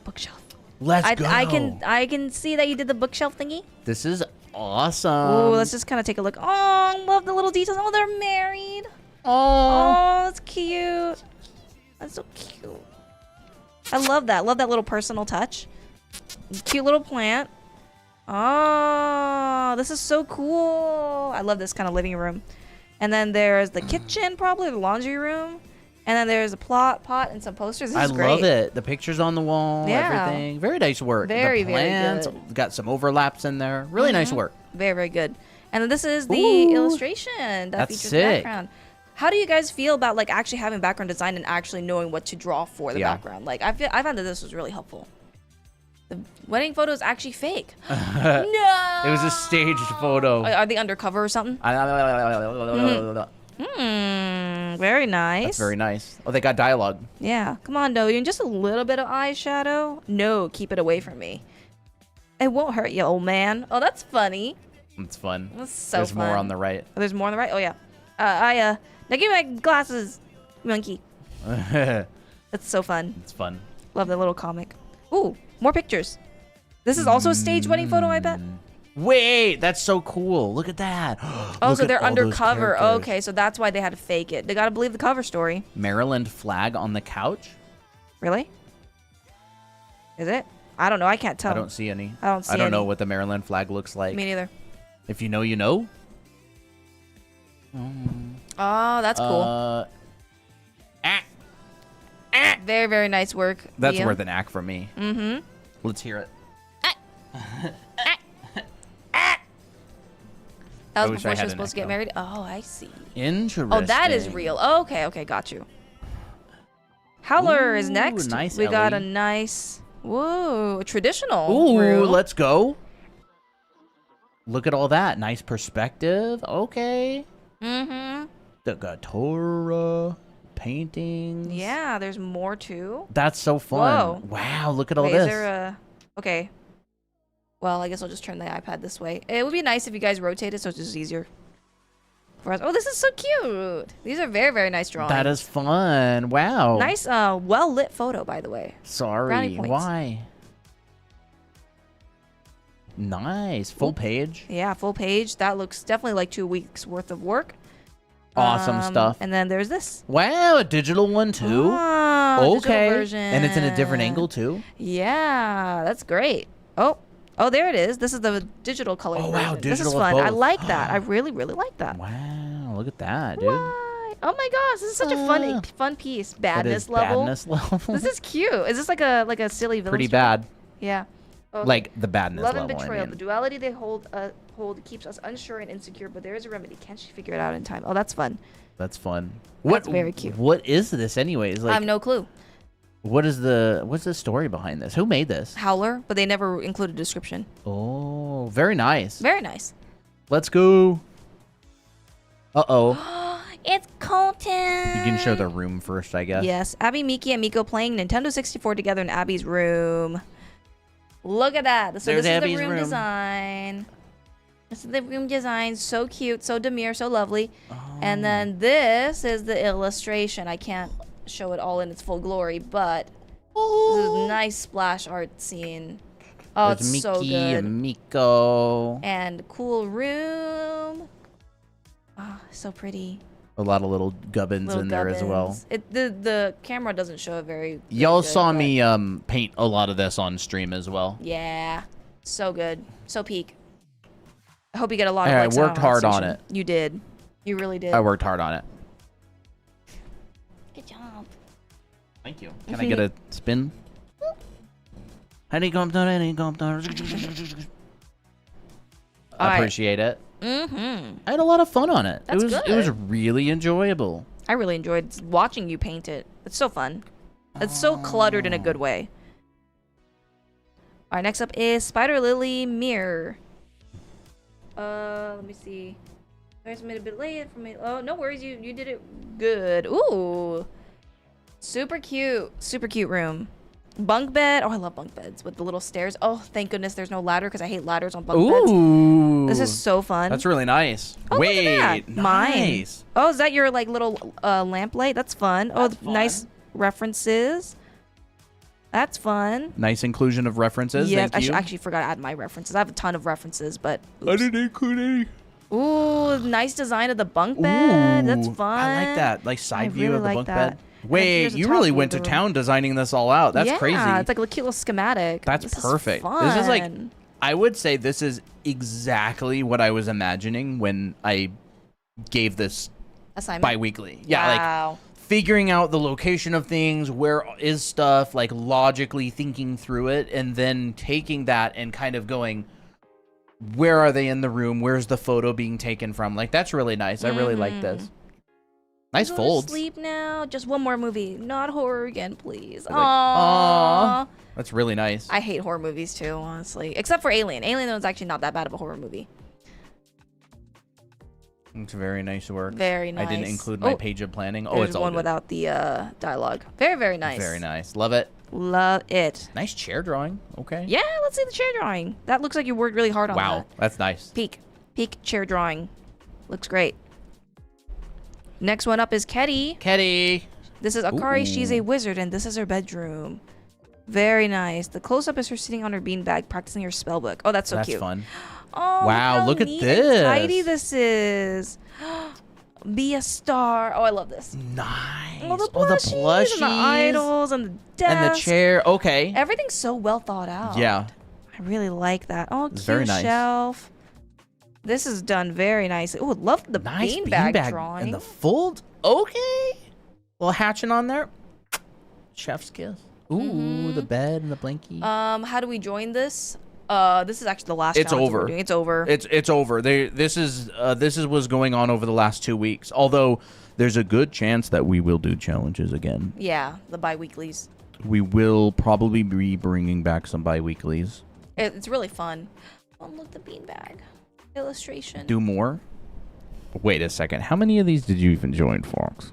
bookshelf. Let's go. I can see that you did the bookshelf thingy. This is awesome. Ooh, let's just kind of take a look. Oh, I love the little details. Oh, they're married. Oh, Oh, that's cute. That's so cute. I love that. Love that little personal touch. Cute little plant. Oh, this is so cool. I love this kind of living room. And then there's the kitchen, probably the laundry room. And then there's a pot and some posters. This is great. I love it. The pictures on the wall, everything. Very nice work. Very, the plants, very good. Got some overlaps in there. Really nice work. Very, very good. And then this is the illustration that That's features sick. the background. How do you guys feel about like actually having background design and actually knowing what to draw for the background? Like I found that this was really helpful. The wedding photo is actually fake. No. It was a staged photo. Are they undercover or something? Very nice. That's very nice. Oh, they got dialogue. Yeah. Come on, Do-Yoon. Just a little bit of eyeshadow. No, keep it away from me. It won't hurt you, old man. Oh, that's funny. It's fun. That's so There's fun. more on the right. Oh, there's more on the right? Oh, yeah. Now give me my glasses, monkey. That's so fun. It's fun. Love that little comic. Ooh, more pictures. This is also a staged wedding photo, I bet. Wait, that's so cool. Look at that. Oh, Look so at they're all those undercover. characters. Okay, so that's why they had to fake it. They got to believe the cover story. Maryland flag on the couch? Really? Is it? I don't know. I can't tell. I don't see any. I don't see I don't know any. what the Maryland flag looks like. Me neither. If you know, you know. Oh, that's cool. Very, very nice work. That's Via. worth an act for me. Let's hear it. That was wish I before she had was an supposed to get echo. married? Oh, I see. Interesting. Oh, that is real. Oh, okay, got you. Howler is Ooh, next. nice, We got a Ellie. nice, whoa, traditional Ooh, room. let's go. Look at all that. Nice perspective. Okay. The Gatora paintings. Yeah, there's more too. That's so fun. Whoa. Wow, look at all Wait, this. is there a... Okay. Well, I guess I'll just turn the iPad this way. It would be nice if you guys rotate it so it's just easier for us. Oh, this is so cute. These are very, very nice drawings. That is fun. Wow. Nice, well-lit photo, by the way. Sorry. Brownie points. Why? Nice. Full page. Yeah, full page. That looks definitely like 2 weeks worth of work. Awesome stuff. And then there's this. Wow, a digital one too. Digital Okay. version. And it's in a different angle too. Yeah, that's great. Oh, there it is. This is the digital color. Oh, wow, version. This is digital of fun. I both. like that. I really, really like that. Wow, look at that, dude. Why? Oh my gosh, this is such a fun piece. That Badness is level. Badness level. This is cute. Is this like a silly villain? pretty story? bad. Yeah. Oh, Like the badness love level. and betrayal. I The mean. duality they hold keeps us unsure and insecure, but there is a remedy. Can't she figure it out in time? Oh, that's fun. That's fun. That's very cute. What is this, anyways? Like, I have no clue. what's the story behind this? Who made this? Howler, but they never include a description. Oh, very nice. Very nice. Let's go. Uh-oh. It's Colton. You can show the room first, I guess. Yes, Abby, Miki, and Miko playing Nintendo 64 together in Abby's room. Look at that. So There's this is Abby's the room, room. design. This is the room design. So cute, so demure, so lovely. Oh. And then this is the illustration. I can't show it all in its full glory, but this is a nice splash art scene. Oh, There's it's Miki so good. and Miko. And cool room. Oh, so pretty. A lot of little gubbins Little in there as well. gubbins. The camera doesn't show it very Y'all good, saw but me paint a lot of this on stream as well. Yeah, so good, so peak. I hope you get a lot of I likes worked on hard on station. it. You did, you really did. I worked hard on it. Good job. Thank you. Can I get a spin? Helicopter, helicopter. All I right. appreciate it. Mm-hmm. I had a lot of fun on it. That's It was good. really enjoyable. I really enjoyed watching you paint it. It's so fun. It's so cluttered in a good way. All right, next up is Spider Lily Mirror. Let me see. I made a bit late for me. Oh, no worries. You did it good. Ooh. Super cute. Super cute room. Bunk bed. Oh, I love bunk beds with the little stairs. Oh, thank goodness there's no ladder because I hate ladders on bunk beds. Ooh. This is so fun. That's really nice. Oh, wait, look at that. nice. Mine. Oh, is that your like little lamp light? That's fun. That's oh, nice references. That's fun. Nice inclusion of references. Yes, Thank you. I actually forgot to add my references. I have a ton of references, but I didn't include any. ooh, nice design of the bunk bed. That's Ooh, fun. I like that. Like side view really of the like bunk that. bed. And Wait, here's the you top really view went of to the town designing this all out. That's yeah, crazy. It's like a cute little schematic. That's This perfect. Is This is like, fun. I would say this is exactly what I was imagining when I gave this Assignment. bi-weekly. Yeah, wow. like figuring out the location of things, where is stuff, like logically thinking through it, and then taking that and kind of going, where are they in the room? Where's the photo being taken from? Like, that's really nice. I really like this. Nice Go folds. To sleep now. Just one more movie. Not horror again, please. I was like, Aww. That's really nice. I hate horror movies too, honestly. Except for Alien. Alien was actually not that bad of a horror movie. It's very nice work. Very nice. I didn't include my page of planning. Oh, There's it's all one good. without the dialogue. Very, very nice. Very nice. Love it. Love it. Nice chair drawing. Okay. Yeah, let's see the chair drawing. That looks like you worked really hard on that. Wow, that's nice. Peek chair drawing. Looks great. Next one up is Ketty. Ketty. This is Akari. Ooh. She's a wizard, and this is her bedroom. Very nice. The close-up is her sitting on her beanbag practicing her spell book. Oh, that's so cute. That's fun. Oh, Wow, how look at neat and this. tidy this is. Be a star. Oh, I love this. Nice. Oh, the Oh, the plushies and the idols and the desk. And the chair. Okay. Everything's so well thought out. Yeah. I really like that. Oh, It's cute very nice. shelf. This is done very nicely. Oh, love the Nice beanbag drawing. and the fold. Okay. Little hatching on there. Chef's kiss. Ooh, the bed and the blankie. How do we join this? This is actually the last. It's challenge over. We're doing. It's over. It's over. This is what's going on over the last 2 weeks. Although there's a good chance that we will do challenges again. Yeah, the bi-weeklies. We will probably be bringing back some bi-weeklies. It's really fun. Oh, look, the beanbag illustration. Do more? Wait a second. How many of these did you even join, Fox?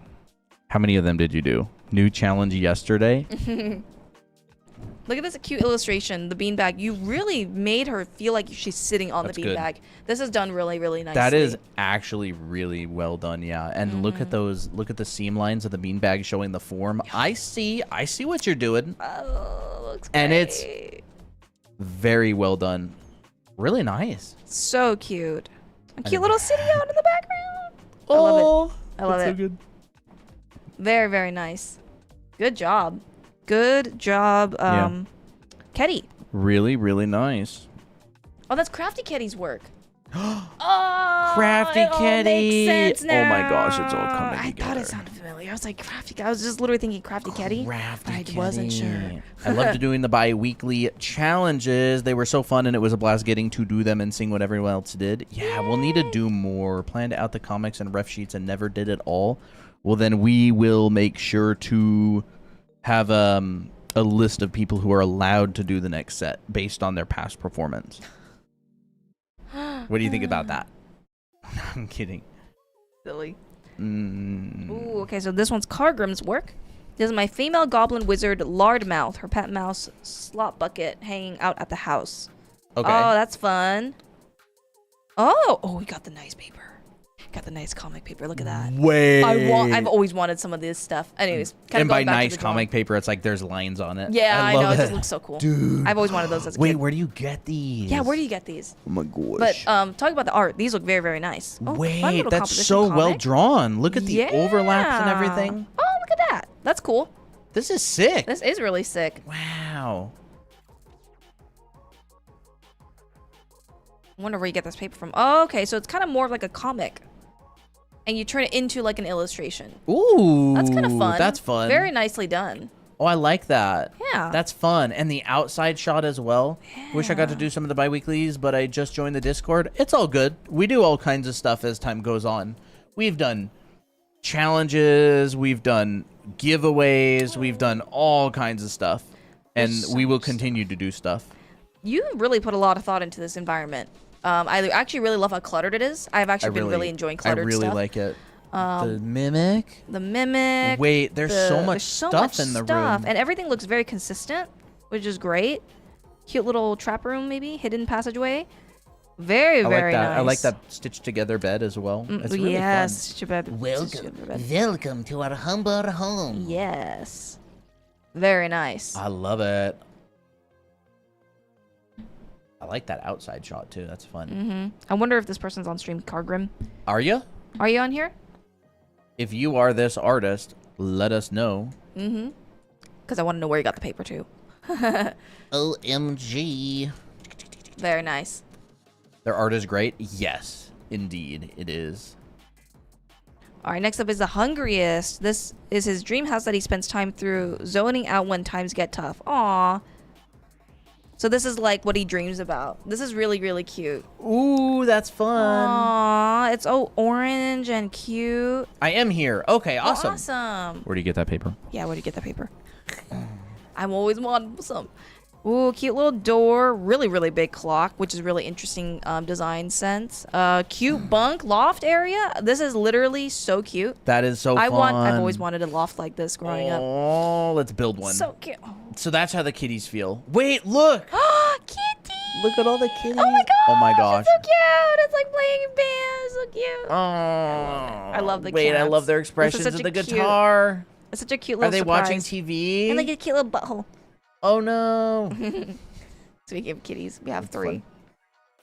How many of them did you do? New challenge yesterday? Look at this cute illustration. The beanbag. You really made her feel like she's sitting on That's the good. beanbag. This is done really, really nicely. That is actually really well done, yeah. And look at those. Look at the seam lines of the beanbag showing the form. I see what you're doing. Oh, looks And great. it's very well done. Really nice. So cute. A cute little city out in the background. I Oh, love it. I love that's it. so good. Very, very nice. Good job. Good job, Yeah. Ketty. Really, really nice. Oh, that's Crafty Ketty's work. Oh, Crafty it all Ketty. makes sense Oh my gosh, it's all now. coming I thought together. it sounded familiar. I was like, Crafty. I was just literally thinking Crafty Ketty. Crafty But I wasn't Kitty. sure. I loved doing the bi-weekly challenges. They were so fun, and it was a blast getting to do them and seeing what everyone else did. Yeah, we'll need to do more. Planned out the comics and ref sheets and never did it all. Well, then we will make sure to have a list of people who are allowed to do the next set based on their past performance. What do you think about that? I'm kidding. Silly. Mm. Ooh, okay, so this one's Cargrim's work. This is my female goblin wizard, Lardmouth, her pet mouse, slop bucket, hanging out at the house. Okay. Oh, that's fun. Oh, we got the nice paper. Got the nice comic paper. Look at that. Wait. I've always wanted some of this stuff. Anyways, kind And of by going back to nice the drawing. comic paper, it's like there's lines on it. Yeah, I know. love It just looks so cool. Dude. I've always wanted those as a Wait, kid. where do you get these? Yeah, where do you get these? Oh my gosh. But talking about the art, these look very, very nice. Oh, fun Wait, little that's composition so well comic. drawn. Look at the overlaps and Yeah. everything. Oh, look at that. That's cool. This is sick. This is really sick. Wow. I wonder where you get this paper from. Oh, okay, so it's kind of more of like a comic. And you turn it into like an illustration. Ooh. That's kind of fun. That's fun. Very nicely done. Oh, I like that. Yeah. That's fun. And the outside shot as well. Wish I got to Yeah. do some of the bi-weeklies, but I just joined the Discord. It's all good. We do all kinds of stuff as time goes on. We've done challenges, we've done giveaways, we've done all kinds of stuff, and we will continue to do stuff. You really put a lot of thought into this environment. I actually really love how cluttered it is. I've actually been really enjoying cluttered stuff. I really like it. The mimic. The mimic. Wait, there's so much stuff in the room. And everything looks very consistent, which is great. Cute little trap room, maybe. Hidden passageway. Very nice. I like that stitched together bed as well. It's really fun. Stitched bed. Welcome to our humble home. Yes. Very nice. I love it. I like that outside shot too. That's fun. I wonder if this person's on stream. Cargrim. Are you? Are you on here? If you are this artist, let us know. Because I want to know where you got the paper too. OMG. Very nice. Their art is great. Yes, indeed, it is. All right, next up is the hungriest. This is his dream house that he spends time through, zoning out when times get tough. Aww. So this is like what he dreams about. This is really, really cute. Ooh, that's fun. Aww, it's all orange and cute. I am here. Okay, awesome. Oh, awesome. Where do you get that paper? Yeah, where do you get that paper? I'm always wanting some. Ooh, cute little door. Really, really big clock, which is really interesting design sense. Cute bunk loft area. This is literally so cute. That is so fun. I've always wanted a loft like this growing up. Oh, let's build one. So cute. So that's how the kitties feel. Wait, look. Kitty. Look at all the kitties. Oh my gosh. Oh my gosh. It's so cute. It's like playing in band. So cute. Oh. I love the Wait, cats. I love their expressions of the guitar. It's such a cute little Are they surprise. watching TV? And like a cute little butthole. Oh no. Speaking of kitties, we have That's 3. fun.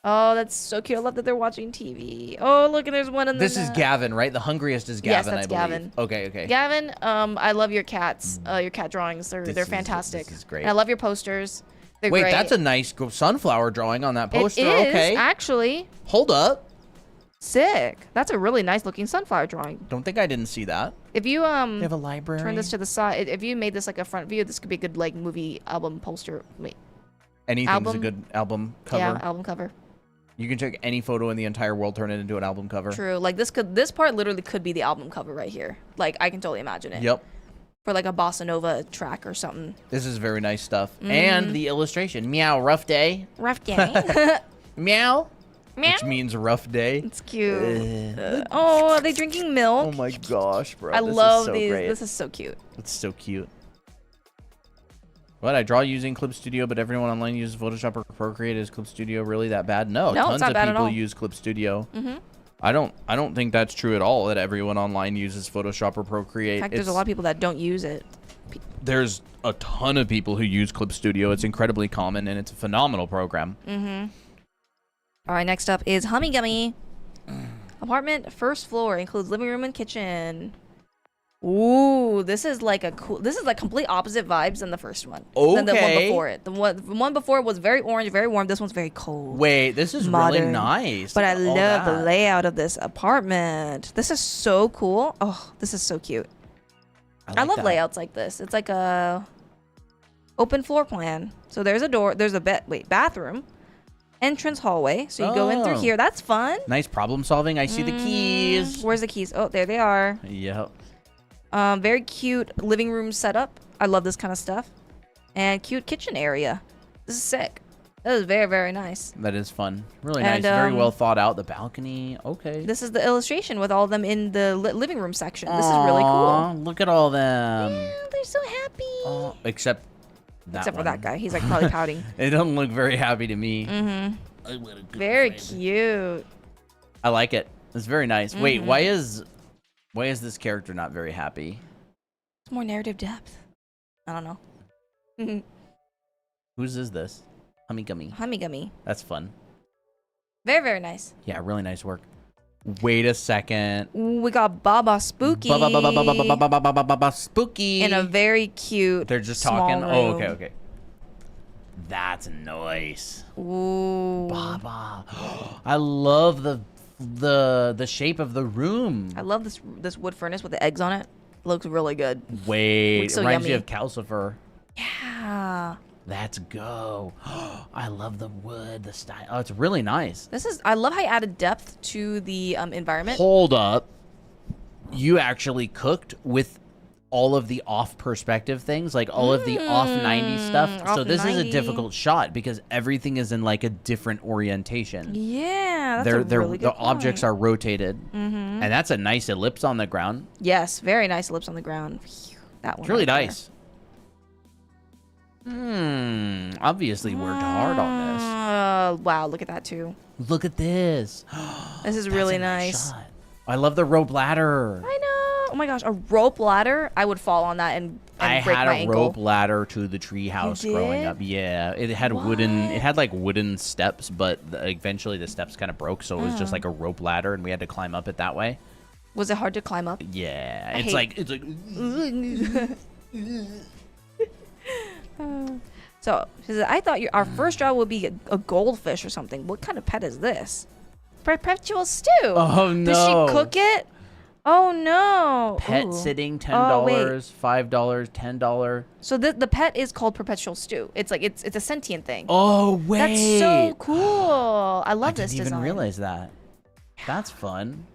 Oh, that's so cute. I love that they're watching TV. Oh, look, and there's one in the This is Gavin, right? The hungriest is Gavin, that's I believe. Gavin. Okay. Gavin, I love your cats. Your cat drawings. They're fantastic. This is great. And I love your posters. They're Wait, great. that's a nice sunflower drawing on that poster. It is, Okay. actually. Hold up. Sick. That's a really nice looking sunflower drawing. Don't think I didn't see that. If you They have a library. turn this to the side, if you made this like a front view, this could be a good like movie album poster. Wait, Anything's a album? good album cover. yeah, album cover. You can check any photo in the entire world, turn it into an album cover. True. Like this part literally could be the album cover right here. Like I can totally imagine it. Yep. For like a bossa nova track or something. This is very nice stuff. And the illustration. Meow, rough day. Rough day. Meow. Meow. Which means rough day. It's cute. Oh, are they drinking milk? Oh my gosh, bro. I this love is so these. Great. This is so cute. It's so cute. What? I draw using Clip Studio, but everyone online uses Photoshop or Procreate. Is Clip Studio really that bad? No, No, tons it's not of bad at people all. use Clip Studio. I don't think that's true at all. That everyone online uses Photoshop or Procreate. In fact, there's a lot of people that don't use it. There's a ton of people who use Clip Studio. It's incredibly common and it's a phenomenal program. All right, next up is Hummy Gummy. Apartment, first floor, includes living room and kitchen. Ooh, this is like complete opposite vibes than the first one. Than the one Okay. before it. The one before was very orange, very warm. This one's very cold. Wait, this is really Modern. nice. But I Look at all love the that. layout of this apartment. This is so cool. Oh, this is so cute. I like love that. layouts like this. It's like a open floor plan. So there's a door. There's a bathroom, entrance hallway. So you go in through Oh. here. That's fun. Nice problem solving. I see the keys. Where's the keys? Oh, there they are. Yep. Very cute living room setup. I love this kind of stuff. And cute kitchen area. This is sick. That is very, very nice. That is fun. Really And, nice. Very well thought out. The balcony. Okay. This is the illustration with all of them in the living room section. This is really Aw, cool. Look at all them. Yeah, they're so happy. Oh, except that Except for one. that guy. He's like probably pouting. It doesn't look very happy to me. I want a good Very friend. cute. I like it. It's very nice. Wait, why is this character not very happy? It's more narrative depth. I don't know. Whose is this? Hummy Gummy. Hummy Gummy. That's fun. Very, very nice. Yeah, really nice work. Wait a second. Ooh, we got Baba Spooky. Spooky. In a very cute. They're just small talking. Oh, okay, room. okay. That's nice. Ooh. Baba. I love the shape of the room. I love this wood furnace with the eggs on it. Looks really good. Wait, Looks so reminds me yummy. of Calcifer. Yeah. Let's go. I love the wood, the style. Oh, it's really nice. I love how you added depth to the environment. Hold up. you actually cooked with all of the off perspective things, like all of the off 90 stuff. So this is a difficult shot because everything is in like a different orientation. Yeah, that's a really good the objects point. are rotated, and that's a nice ellipse on the ground. Yes, very nice ellipse on the ground. That one. It's really right nice. Obviously worked hard on this. Wow, look at that too. Look at this. This is That's really a nice. shot. I love the rope ladder. I know. Oh my gosh, a rope ladder. I would fall on that and I break had my a ankle. rope ladder to the tree house You growing did? up. Yeah, it had it had like wooden steps, but eventually the steps kind of broke, so it was just like a rope ladder, and we had to climb up it that way. Was it hard to climb up? Yeah, it's it's like So she said, I thought our first job would be a goldfish or something. What kind of pet is this? Perpetual stew. Oh no! Did she cook it? Oh no! Pet Ooh. sitting, Oh, wait. $10, $5, $10. So the pet is called perpetual stew. It's like it's a sentient thing. Oh wait! That's so cool. I love I this didn't design. even realize that. That's fun.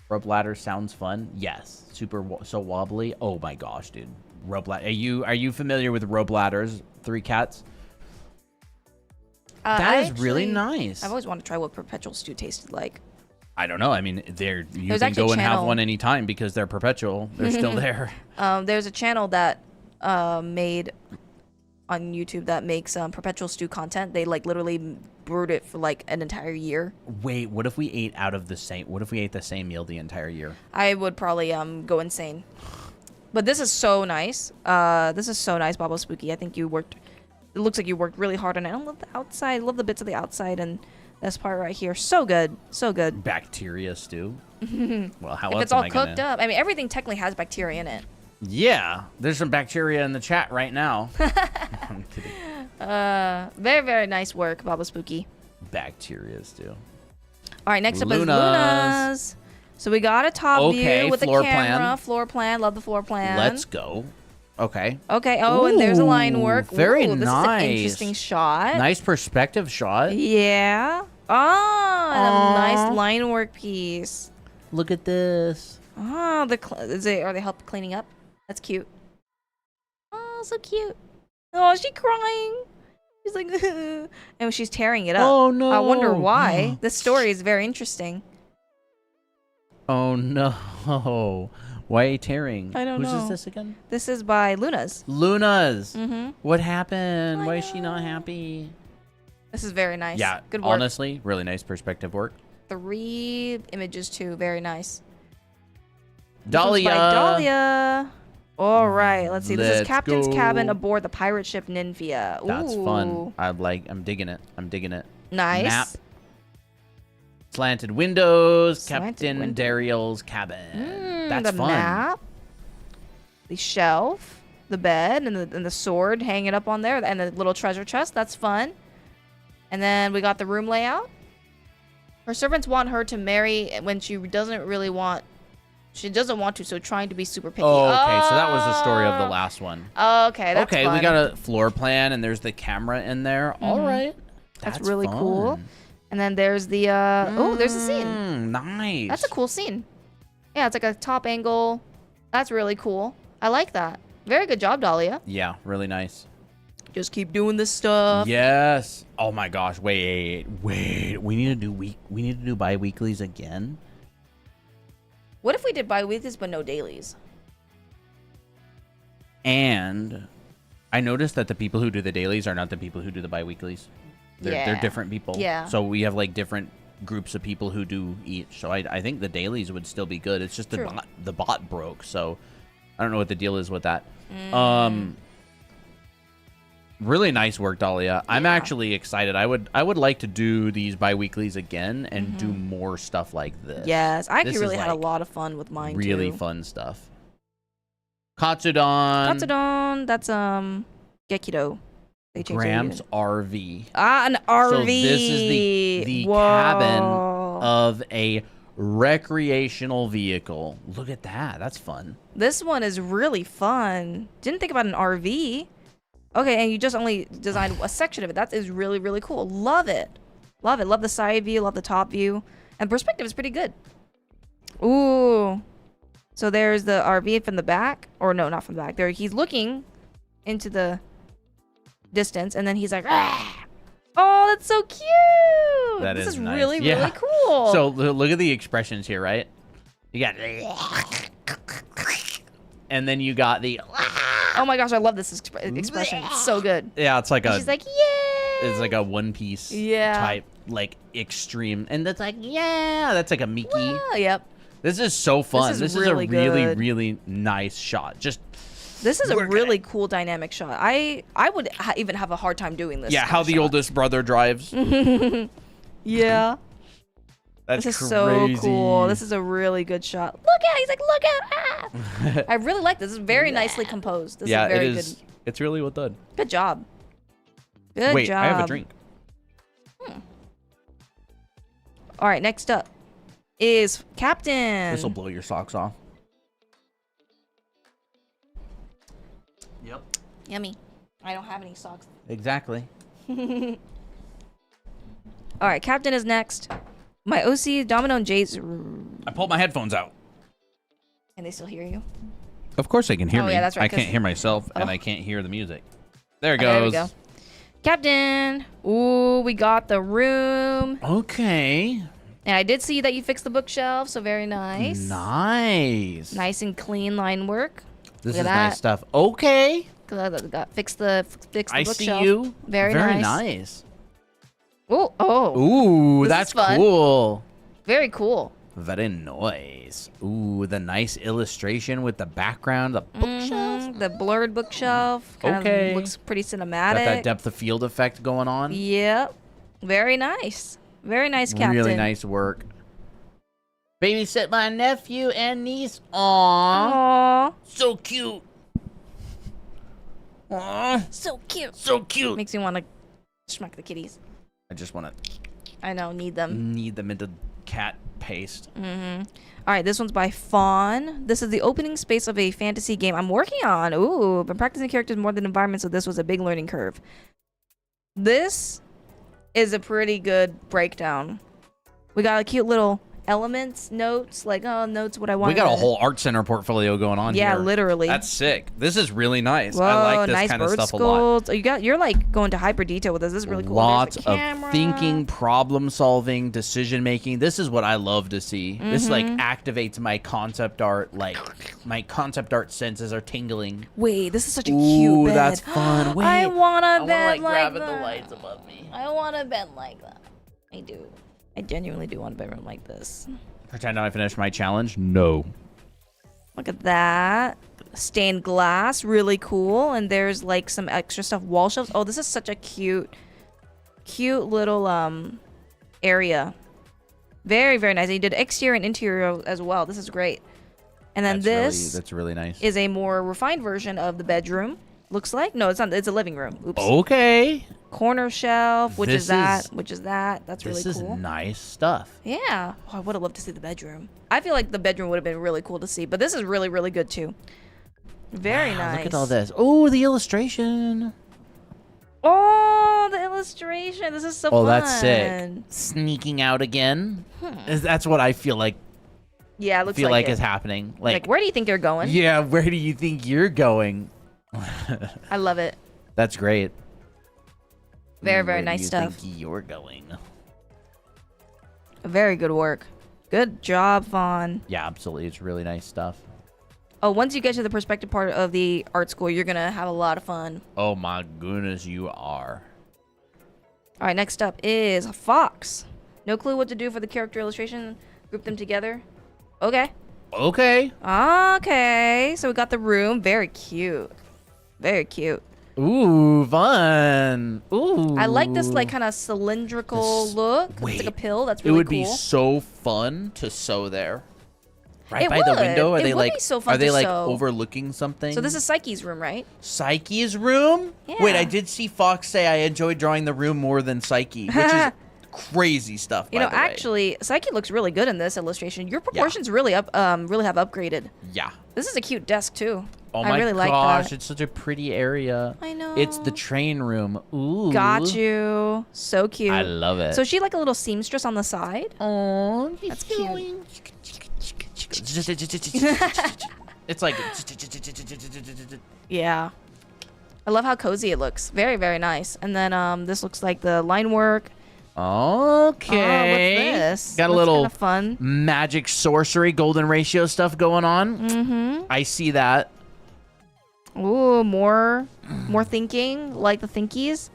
Rope ladder sounds fun. Yes, so wobbly. Oh my gosh, dude! Rope ladder. Are you familiar with rope ladders? 3 cats. That is really nice. I've always wanted to try what perpetual stew tasted like. I don't know. I mean, you There's can actually go a and have channel- one anytime because they're perpetual. They're still there. There's a channel that made on YouTube that makes perpetual stew content. They like literally brewed it for like an entire year. Wait, what if we ate the same meal the entire year? I would probably go insane. But this is so nice. This is so nice, Babo Spooky. I think you worked. It looks like you worked really hard on it. I love the outside. I love the bits of the outside and this part right here. So good. So good. Bacteria stew. Well, how If else it's am all I cooked gonna... up. I mean, everything technically has bacteria in it. Yeah, there's some bacteria in the chat right now. I'm kidding. Very, very nice work, Baba Spooky. Bacteria stew. All right, next up is Lunas. Lunas. So we got a top Okay, view with the floor camera. plan. Floor plan. Love the floor plan. Let's go. Okay. Okay. Oh, and there's a line work. Very Ooh, this nice. is an interesting shot. Nice perspective shot. Yeah. Oh, and a nice line work piece. Look at this. Oh, are they help cleaning up? That's cute. Oh, so cute. Oh, she's crying. She's like, and she's tearing it up. Oh no. I wonder why. This story is very interesting. Oh no. Why are you tearing? I don't Whose know. is this again? This is by Luna's. Luna's. Mm-hmm. What happened? I Why is she not know. happy? This is very nice. Yeah, Good work. honestly, really nice perspective work. 3 images too. Very nice. This Dahlia. one's by Dahlia. All right. Let's see. This is Let's Captain's go. cabin aboard the pirate ship Ninfia. Ooh. That's fun. I'm digging it. I'm digging it. Nice. Map. Slanted windows. Slanted Captain window. Dariel's cabin. That's the fun. map, the shelf, the bed, and the sword hanging up on there, and the little treasure chest. That's fun. And then we got the room layout. Her servants want her to marry when she doesn't really want. She doesn't want to, so trying to be super picky. Oh, okay. So that was the story of the last one. Okay, that's Okay, fun. we got a floor plan, and there's the camera in there. All right. That's really fun. cool. And then there's the oh, there's a scene. Nice. That's a cool scene. Yeah, it's like a top angle. That's really cool. I like that. Very good job, Dahlia. Yeah, really nice. Just keep doing this stuff. Yes. Oh my gosh. Wait. We need to do bi-weeklies again. What if we did bi-weeklies but no dailies? And I noticed that the people who do the dailies are not the people who do the bi-weeklies. They're Yeah. different people. Yeah. So we have like different groups of people who do each. So I think the dailies would still be good. It's just True. the bot broke. So I don't know what the deal is with that. Really nice work, Dahlia. I'm actually excited. I would like to do these bi-weeklies again and do more stuff like this. Yes, I This actually is, really had a like, lot of fun with mine Really too. fun stuff. Katsudon. Katsudon, that's Gekido. Gramps RV. Ah, an RV. So this is the cabin of a recreational vehicle. Look at that. That's fun. This one is really fun. Didn't think about an RV. Okay, and you just only designed a section of it. That is really, really cool. Love it. Love it. Love the side view. Love the top view. And perspective is pretty good. Ooh. So there's the RV from the back, or no, not from the back. There, he's looking into the distance, and then he's like, "Ah!" "Oh, that's so cute." This is nice. really, Yeah. really cool. So look at the expressions here, right? You got, and then you got the. Oh my gosh, I love this expression. It's so good. Yeah, it's like And a. she's like, "Yay!" It's like a One Piece Yeah. type, like extreme, and that's like, yeah, that's like a Mickey. "Ah," yep. This is so fun. is This is really a really, good. really nice shot. Just This is a Work really it. cool dynamic shot. I would even have a hard time doing this. yeah, kind how of the shot. oldest brother drives. Yeah. That's This is crazy. so cool. This is a really good shot. Look at it. He's like, look at ah. I really like this. This is very nicely composed. This yeah, is very it is. It's really well done. good. Good job. Good Wait, job. I have a drink. All right, next up is Captain. This will blow your socks off. Yep. Yummy. I don't have any socks. Exactly. All right, Captain is next. My OC, Domino, and Jade's. I pulled my headphones out. Can they still hear you? Of course they can hear Oh, me. yeah, that's right, I can't 'cause- hear myself, and Oh. I can't hear the music. There it Okay, there we goes. go. Captain. Ooh, we got the room. Okay. And I did see that you fixed the bookshelf, so very nice. Nice. Nice and clean line work. This Look is at nice that. stuff. Okay. Fix the I bookshelf. see you. Very nice. Ooh, oh, Ooh, This is that's fun. cool. very cool. Very nice. Ooh, the nice illustration with the background, the bookshelf. The blurred bookshelf kind Okay. of looks pretty Got cinematic. that depth of field effect going on. Yep. Very nice. Very nice, Captain. Really nice work. Babysit my nephew and niece. Aww. Aw, So cute. Aww. so cute. So cute. Makes me want to smack the kitties. I just want to I know, need them. knead them into cat paste. All right, this one's by Fawn. This is the opening space of a fantasy game I'm working on. Ooh, been practicing characters more than environments, so this was a big learning curve. This is a pretty good breakdown. We got a cute little elements, notes, like, oh, notes, what I want. We got a whole art center portfolio going on here. Yeah, literally. That's sick. This is really nice. Whoa, I like this nice kind of bird stuff a lot. sculpts. You're like going to hyper detail with this. This is really cool. Lots There's the of camera. thinking, problem solving, decision making. This is what I love to see. This like activates my concept art. Like my concept art senses are tingling. Wait, this is such a Ooh, cute bed. that's fun. Wait, I want a bed like grab like at the that. lights above me. I want a bed like that. I do. I genuinely do want a bedroom like this. Pretend I finished my challenge. No. Look at that. Stained glass, really cool. And there's like some extra stuff, wall shelves. Oh, this is such a cute little area. Very, very nice. And you did exterior and interior as well. This is great. And then That's really nice. is a more refined version of the bedroom. Looks like. No, it's not. It's a living room. Oops. Okay. Corner shelf, which This is that, is- which is that. That's really This is cool. nice stuff. Yeah. Oh, I would have loved to see the bedroom. I feel like the bedroom would have been really cool to see, but this is really, really good too. Very Wow, nice. Look at all this. Oh, the illustration. Oh, the illustration. This is so fun. Oh, that's sick. Sneaking out again. That's what I feel like. Yeah, it looks Feel like it. is happening. Like, where do you think you're going? Yeah, where do you think you're going? I love it. That's great. Very, Where very do nice you stuff. think you're going? Very good work. Good job, Vaughn. Yeah, absolutely. It's really nice stuff. Oh, once you get to the perspective part of the art school, you're going to have a lot of fun. Oh my goodness, you are. All right, next up is Fox. No clue what to do for the character illustration. Group them together. Okay. Okay. Okay. So we got the room. Very cute. Very cute. Ooh, fun. Ooh. I like this like kind of cylindrical This- look. It's like a wait. pill. That's It really would cool. be so fun to sew there. Right It by the would. window. Are It they would like be so fun are they to like sew. overlooking something? So this is Psyche's room, right? Psyche's room? Wait, Yeah. I did see Fox say I enjoyed drawing the room more than Psyche, which is crazy stuff. You by know, the way. actually, Psyche looks really good in this illustration. Your proportions really really have upgraded. Yeah. This is a cute desk too. Oh I my really like gosh, that. it's such a pretty area. I know. It's the train room. Ooh. Got you. So cute. I love it. So is she like a little seamstress on the side? Oh, That's cute. it's like Yeah. I love how cozy it looks. Very, very nice. And then this looks like the line work. okay. Oh, what's this? Got a That's little kinda fun. magic sorcery golden ratio stuff going on. Mm-hmm. I see that. Ooh, more thinking, like the thinkies.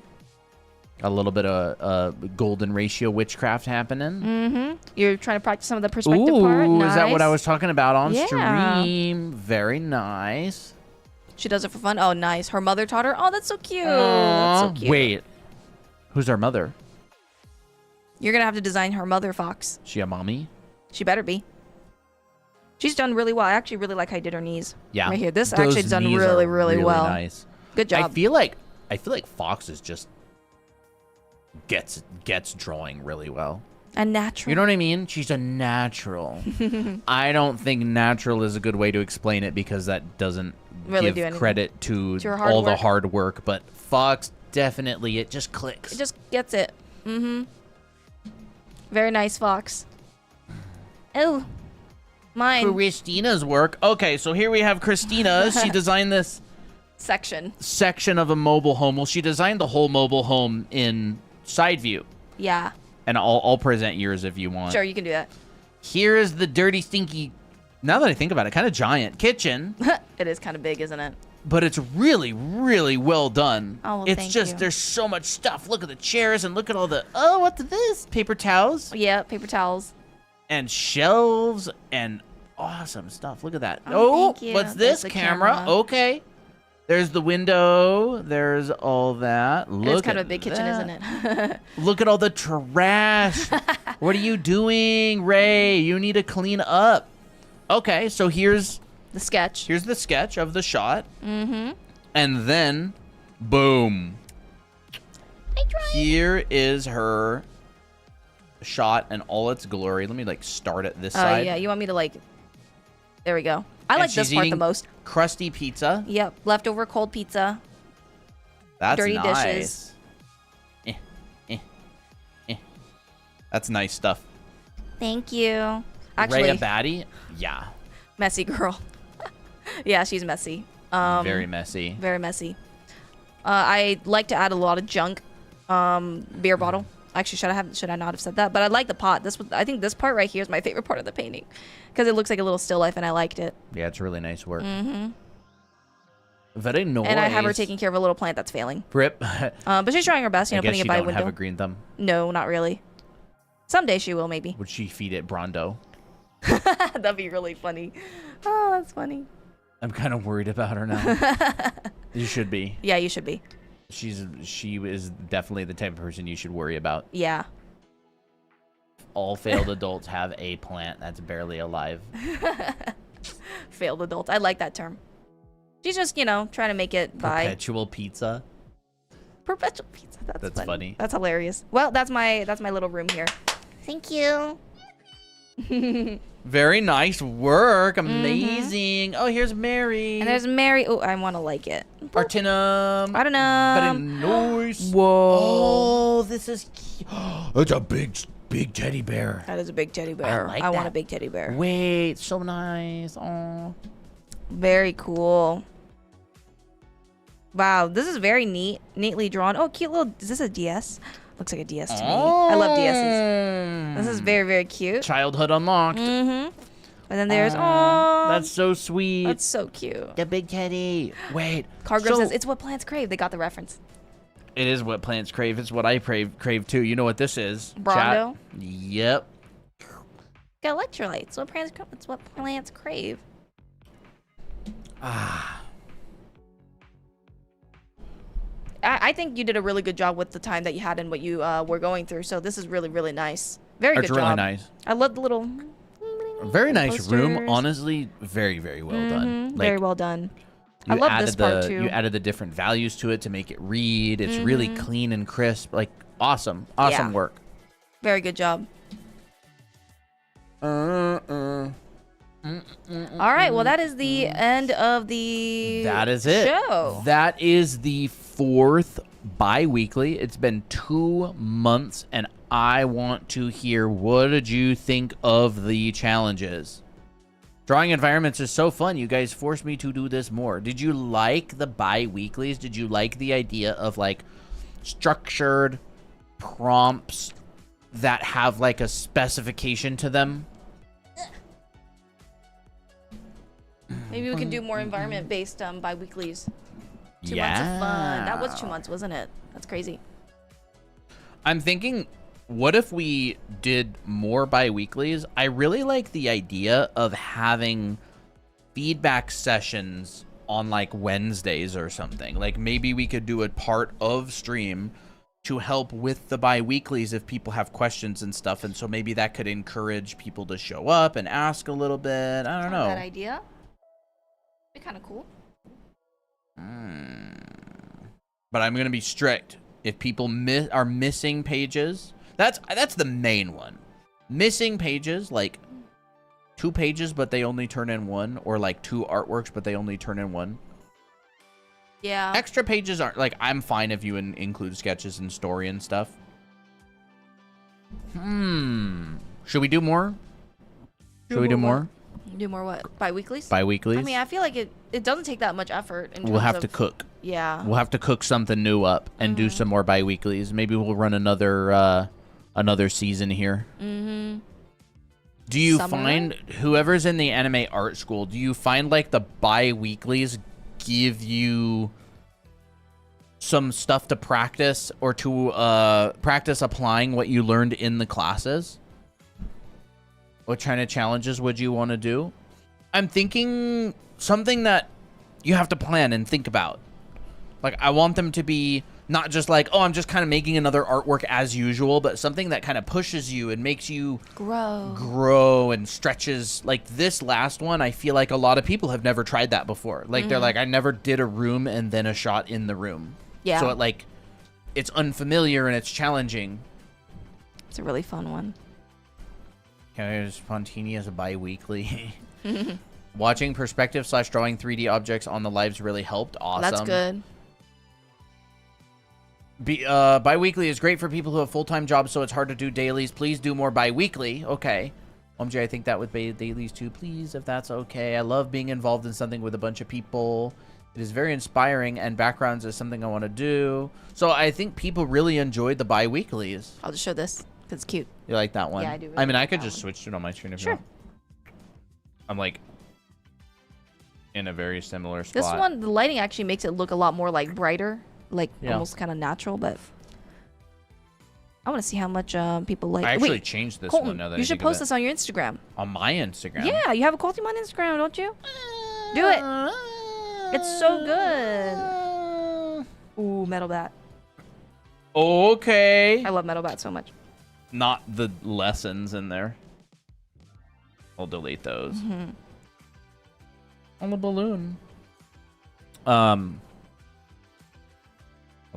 A little bit of golden ratio witchcraft happening. Mm-hmm. You're trying to practice some of the perspective Ooh, part. Nice. is that what I was talking about on Yeah. stream? Very nice. She does it for fun. Oh, nice. Her mother taught her. Oh, that's so cute. Aw, That's so cute. wait. Who's our mother? You're gonna have to design her mother, Fox. She a mommy? She better be. She's done really well. I actually really like how you did her knees. Yeah. Right here. This Those actually done knees really, are really well. Nice. Good job. I feel like Fox is just gets drawing really well. And natural. You know what I mean? She's a natural. I don't think natural is a good way to explain it because that doesn't Really do give anything. credit to her hard all the work. hard work. But Fox definitely, it just clicks. It just gets it. Mm-hmm. Very nice, Fox. Oh, mine Christina's work. Okay, so here we have Christina. She designed this section. section of a mobile home. Well, she designed the whole mobile home in side view. Yeah. And I'll present yours if you want. Sure, you can do that. Here is the dirty, stinky, now that I think about it, kind of giant kitchen. It is kind of big, isn't it? But it's really, really well done. Oh, well, it's thank just, you. there's so much stuff. Look at the chairs and look at all the, oh, what's this? Paper towels Yeah, paper towels. and shelves and awesome stuff. Look at that. Oh, thank you. What's There's this? the Camera. camera. Okay. There's the window. There's all that. Look It's kind at of a big kitchen, that. isn't it? Look at all the trash. What are you doing, Ray? You need to clean up. Okay, so here's The sketch. the sketch of the shot. Mm-hmm. And then, boom. I tried. Here is her shot in all its glory. Let me like start at this Oh, side. yeah. You want me to like... There we go. I And like this she's part the eating most. Crusty pizza. Yep. Leftover cold pizza. That's Dirty nice. dishes. That's nice stuff. Thank you. Ray Actually, a baddie? Yeah. messy girl. Yeah, she's messy. Very messy. Very messy. I like to add a lot of junk. Beer bottle. Actually, should I not have said that? But I like the pot. I think this part right here is my favorite part of the painting because it looks like a little still life, and I liked it. Yeah, it's really nice work. Mm-hmm. Very nice. And I have her taking care of a little plant that's failing. Rip. But she's trying her best, I guess putting she it by don't window. have a green thumb. No, not really. Someday she will, maybe. Would she feed it Brondo? That'd be really funny. Oh, that's funny. I'm kind of worried about her now. You should be. Yeah, you should be. She is definitely the type of person you should worry about. Yeah. All failed adults have a plant that's barely alive. Failed adults. I like that term. She's just, trying to make it by Perpetual pizza. perpetual pizza. That's funny. That's hilarious. Well, that's my little room here. Thank you. Very nice work. Amazing. Oh, here's Mary. And there's Mary. Oh, I want to like it. Artinum. I don't know. Very nice. Whoa. Oh, this is cute. It's a big teddy bear. That is a big teddy bear. like I want that. a big teddy bear. Wait, so nice. Oh. Very cool. Wow, this is very neatly drawn. Oh, cute little. Is this a DS? Looks like a DS to me. I love DSs. This is very, very cute. Childhood unlocked. Mm-hmm. And then there's That's so sweet. that's so cute. the big teddy. Wait. Cargrove so says it's what plants crave. They got the reference. it is what plants crave. It's what I crave too. You know what this is? Brondo? Chat? Yep. Got electrolytes. It's what plants crave. I think you did a really good job with the time that you had and what you were going through. So this is really, really nice. Very It's good really job. nice. I love the little. Very nice room. posters. Honestly, very, very well done. Very well done. I you love added this part too. You added the different values to it to make it read. It's really clean and crisp. Like awesome Yeah. work. Very good job. All right. Well, that is the end of the That is it. show. That is the 4th bi-weekly. It's been 2 months, and I want to hear, what did you think of the challenges? Drawing environments is so fun. You guys forced me to do this more. Did you like the bi-weeklies? Did you like the idea of like structured prompts that have like a specification to them? Maybe we can do more environment-based bi-weeklies. 2 months of Yeah. fun. That was 2 months, wasn't it? That's crazy. I'm thinking, what if we did more bi-weeklies? I really like the idea of having feedback sessions on like Wednesdays or something. Like maybe we could do a part of stream to help with the bi-weeklies if people have questions and stuff. And so maybe that could encourage people to show up and ask a little bit. I don't know. That idea. Be kind of cool. But I'm gonna be strict. If people are missing pages, that's the main one. Missing pages, like 2 pages, but they only turn in 1, or like 2 artworks, but they only turn in 1. Yeah. Extra pages aren't like, I'm fine if you include sketches and story and stuff. Should we do more? Should we do more? Do more what? Bi-weeklies? Bi-weeklies? I mean, I feel like it doesn't take that much effort. In We'll terms have of, to cook. Yeah. We'll have to cook something new up and do some more bi-weeklies. Maybe we'll run another season here. Do you find, whoever's in the anime art school, do you find like the bi-weeklies give you some stuff to practice, or to practice applying what you learned in the classes? What kind of challenges would you want to do? I'm thinking something that you have to plan and think about. Like, I want them to be not just like, oh, I'm just kind of making another artwork as usual, but something that kind of pushes you and makes you grow and stretches. Like this last one, I feel like a lot of people have never tried that before. Like they're like, I never did a room and then a shot in the room. Yeah. So it's unfamiliar and it's challenging. It's a really fun one. Spontaneous bi-weekly. Watching perspective/drawing 3D objects on the lives really helped. Awesome. That's good. Bi-weekly is great for people who have full-time jobs, so it's hard to do dailies. Please do more bi-weekly. Okay. OMG, I think that would be dailies too, please, if that's okay. I love being involved in something with a bunch of people. It is very inspiring, and backgrounds is something I want to do. So I think people really enjoyed the bi-weeklies. I'll just show this because it's cute. You like that one? Yeah, I do. Really I mean, I like could that just one. switch to it on my screen if you Sure. want. I'm like in a very similar spot. This one, the lighting actually makes it look a lot more like brighter, like Yeah. almost kind of natural. But I want to see how much people like. I actually Wait, changed this Colton, one now that you I should think of post it. this on your Instagram. On my Instagram? Yeah, you have a Colton on Instagram, don't you? Do it. It's so good. Ooh, Metal Bat. Okay. I love Metal Bat so much. Not the lessons in there. I'll delete those. On the balloon. I'll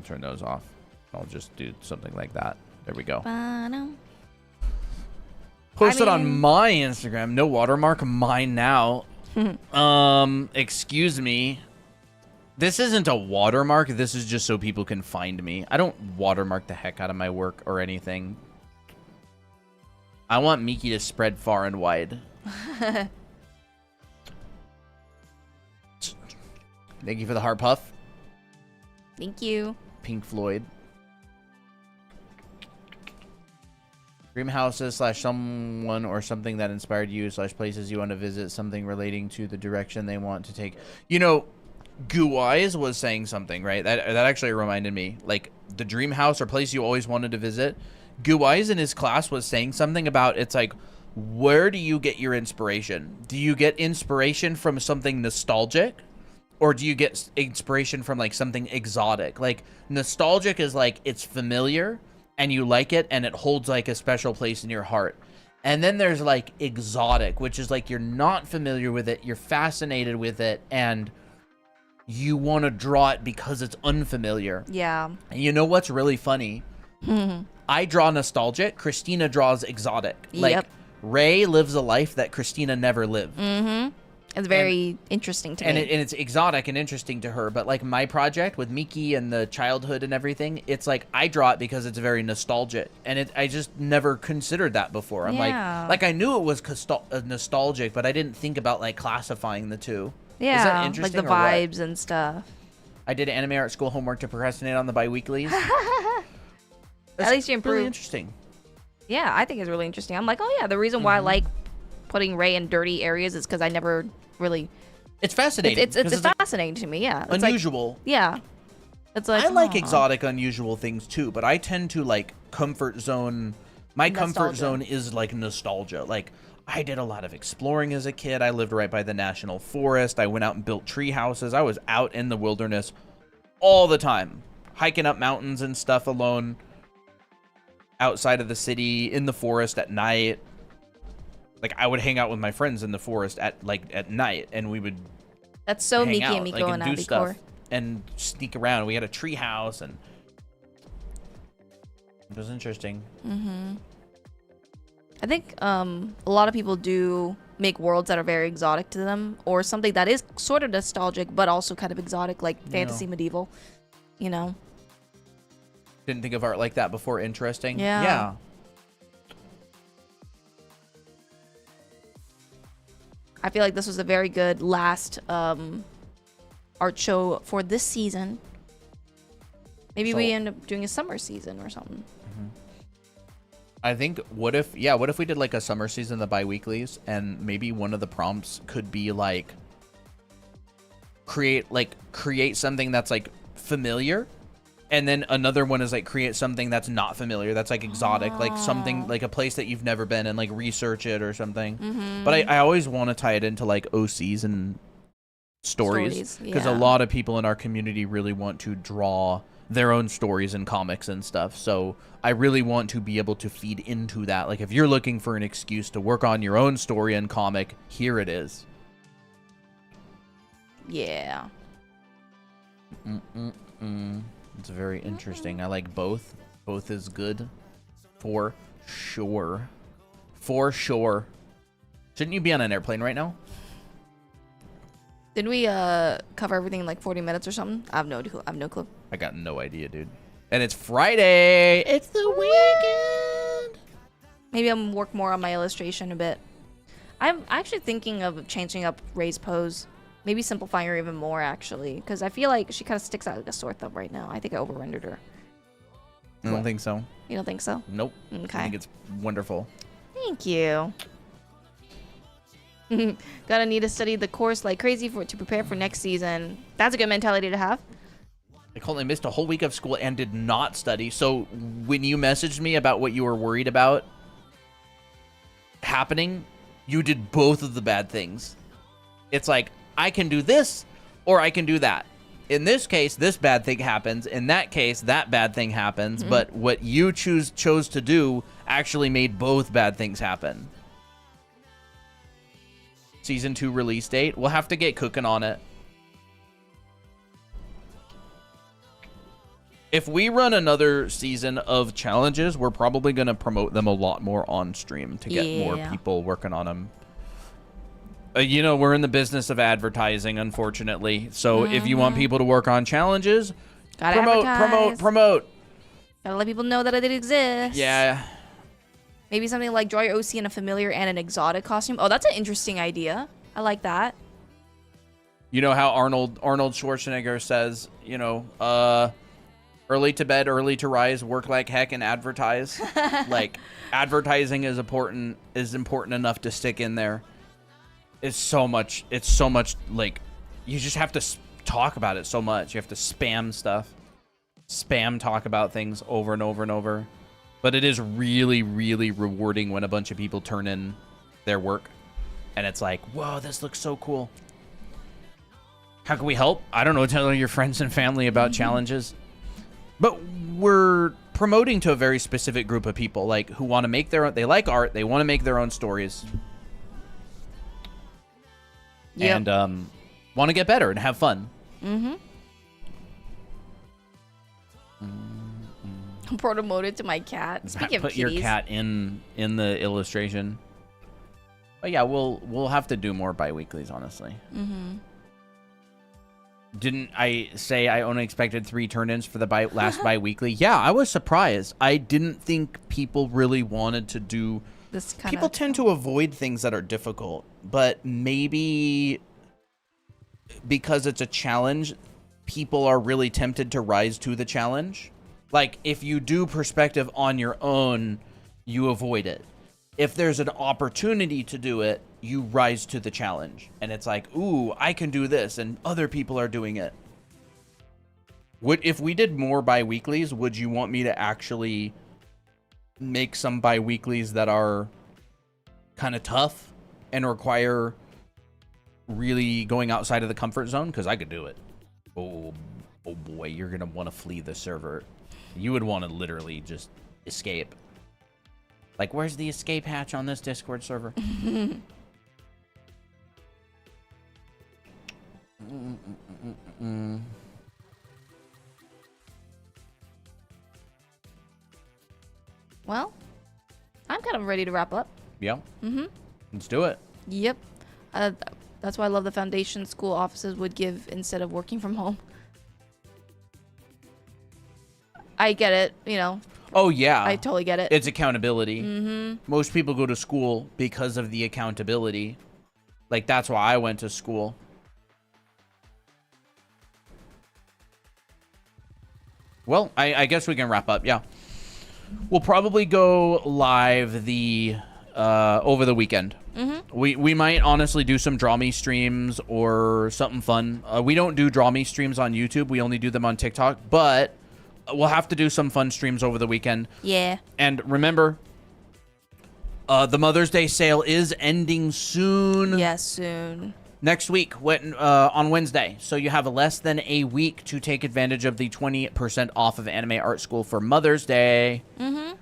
turn those off. I'll just do something like that. There we go. Post it on my Instagram. No watermark. Mine now. Excuse me. This isn't a watermark. This is just so people can find me. I don't watermark the heck out of my work or anything. I want Miki to spread far and wide. Thank you for the heart puff. Thank you. Pink Floyd. Dream houses / someone or something that inspired you / places you want to visit, something relating to the direction they want to take. You know, Goo Eyes was saying something, right? That actually reminded me. Like, the dream house or place you always wanted to visit. Goo Eyes in his class was saying something about, it's like, where do you get your inspiration? Do you get inspiration from something nostalgic? Or do you get inspiration from, like, something exotic? Like, nostalgic is, like, it's familiar, and you like it, and it holds, like, a special place in your heart. And then there's, like, exotic, which is, like, you're not familiar with it, you're fascinated with it, and you want to draw it because it's unfamiliar. Yeah. And you know what's really funny? I draw nostalgic, Christina draws exotic. Like, Yep. Ray lives a life that Christina never lived. It's very interesting to and me. and it's exotic and interesting to her. But like my project with Miki and the childhood and everything, it's like I draw it because it's very nostalgic, and I just never considered that before. I'm Yeah. like I knew it was nostalgic, but I didn't think about like classifying the two. Yeah, Is that like interesting the or what? vibes and stuff. I did anime art school homework to procrastinate on the bi-weeklies. At least you improved. Really interesting. Yeah, I think it's really interesting. I'm like, oh yeah, the reason why I like putting Ray in dirty areas is because I never really. It's fascinating. It's 'cause fascinating to me. Yeah, it's unusual. Like, yeah, it's like I like aw. exotic, unusual things too, but I tend to like comfort zone. My comfort Nostalgia. zone is like nostalgia. Like I did a lot of exploring as a kid. I lived right by the national forest. I went out and built tree houses. I was out in the wilderness all the time, hiking up mountains and stuff alone, outside of the city, in the forest at night. Like I would hang out with my friends in the forest at night, and we would That's so hang Miki out, and Miko like, and and do Abby stuff core. and sneak around. We had a tree house, and it was interesting. I think a lot of people do make worlds that are very exotic to them, or something that is sort of nostalgic but also kind of exotic, like fantasy medieval. You know. Didn't think of art like that before. Interesting. Yeah. Yeah. I feel like this was a very good last art show for this season. Maybe we So- end up doing a summer season or something. I think what if we did like a summer season of the bi-weeklies, and maybe one of the prompts could be like create something that's like familiar, and then another one is like create something that's not familiar, that's like exotic, like something like a place that you've never been, and like research it or something. But I always want to tie it into like OCs and stories, because yeah. a lot of people in our community really want to draw their own stories and comics and stuff. So I really want to be able to feed into that. Like if you're looking for an excuse to work on your own story and comic, here it is. Yeah. It's very interesting. I like both. Both is good. For sure. For sure. Shouldn't you be on an airplane right now? Didn't we cover everything in like 40 minutes or something? I have no clue. I got no idea, dude. And it's Friday. It's the weekend. Maybe I'll work more on my illustration a bit. I'm actually thinking of changing up Ray's pose. Maybe simplifying her even more, actually. Because I feel like she kind of sticks out like a sore thumb right now. I think I over-rendered her. I don't think so. You don't think so? Nope. Okay. I think it's wonderful. Thank you. Gonna need to study the course like crazy to prepare for next season. That's a good mentality to have. I only missed a whole week of school and did not study. So when you messaged me about what you were worried about happening, you did both of the bad things. It's like, I can do this or I can do that. In this case, this bad thing happens. In that case, that bad thing happens. But what you chose to do actually made both bad things happen. Season 2 release date. We'll have to get cooking on it. If we run another season of challenges, we're probably going to promote them a lot more on stream to get more people working on them. You know, we're in the business of advertising, unfortunately. So if you want people to work on challenges, Gotta promote. Gotta let people know that it exists. Yeah. Maybe something like draw your OC in a familiar and an exotic costume. Oh, that's an interesting idea. I like that. You know how Arnold Schwarzenegger says, you know, early to bed, early to rise, work like heck, and advertise. Like, advertising is important enough to stick in there. It's so much, like, you just have to talk about it so much. You have to spam stuff. Spam talk about things over and over and over. But it is really, really rewarding when a bunch of people turn in their work. And it's like, whoa, this looks so cool. How can we help? I don't know, tell your friends and family about challenges. But we're promoting to a very specific group of people, like, who want to make their own, they like art, they want to make their own stories. Yep. And want to get better and have fun. Promoted to my cat. Speaking of Put kitties. your cat in the illustration. But yeah, we'll have to do more bi-weeklies, honestly. Mm-hmm. Didn't I say I only expected 3 turn-ins for the last bi-weekly? Yeah, I was surprised. I didn't think people really wanted to do... This kind People tend to avoid things that are difficult, but maybe because it's a challenge, people are really tempted to rise to the challenge. Like, if you do perspective on your own, you avoid it. If there's an opportunity to do it, you rise to the challenge. And it's like, ooh, I can do this, and other people are doing it. If we did more bi-weeklies, would you want me to actually make some bi-weeklies that are kind of tough and require really going outside of the comfort zone? Because I could do it. Oh boy, you're going to want to flee the server. You would want to literally just escape. Like, where's the escape hatch on this Discord server? Well, I'm kind of ready to wrap up. Yeah. Mm-hmm. Let's do it. Yep. That's why I love the foundation school offices would give instead of working from home. I get it, you know. Oh, yeah. I totally get it. It's accountability. Mm-hmm. Most people go to school because of the accountability. Like, that's why I went to school. Well, I guess we can wrap up, yeah. We'll probably go live the over the weekend. Mm-hmm. We might honestly do some Draw Me streams or something fun. We don't do Draw Me streams on YouTube. We only do them on TikTok. But we'll have to do some fun streams over the weekend. Yeah. And remember, the Mother's Day sale is ending soon. Yes, soon. Next week, on Wednesday. So you have less than a week to take advantage of the 20% off of Anime Art School for Mother's Day. Mm-hmm.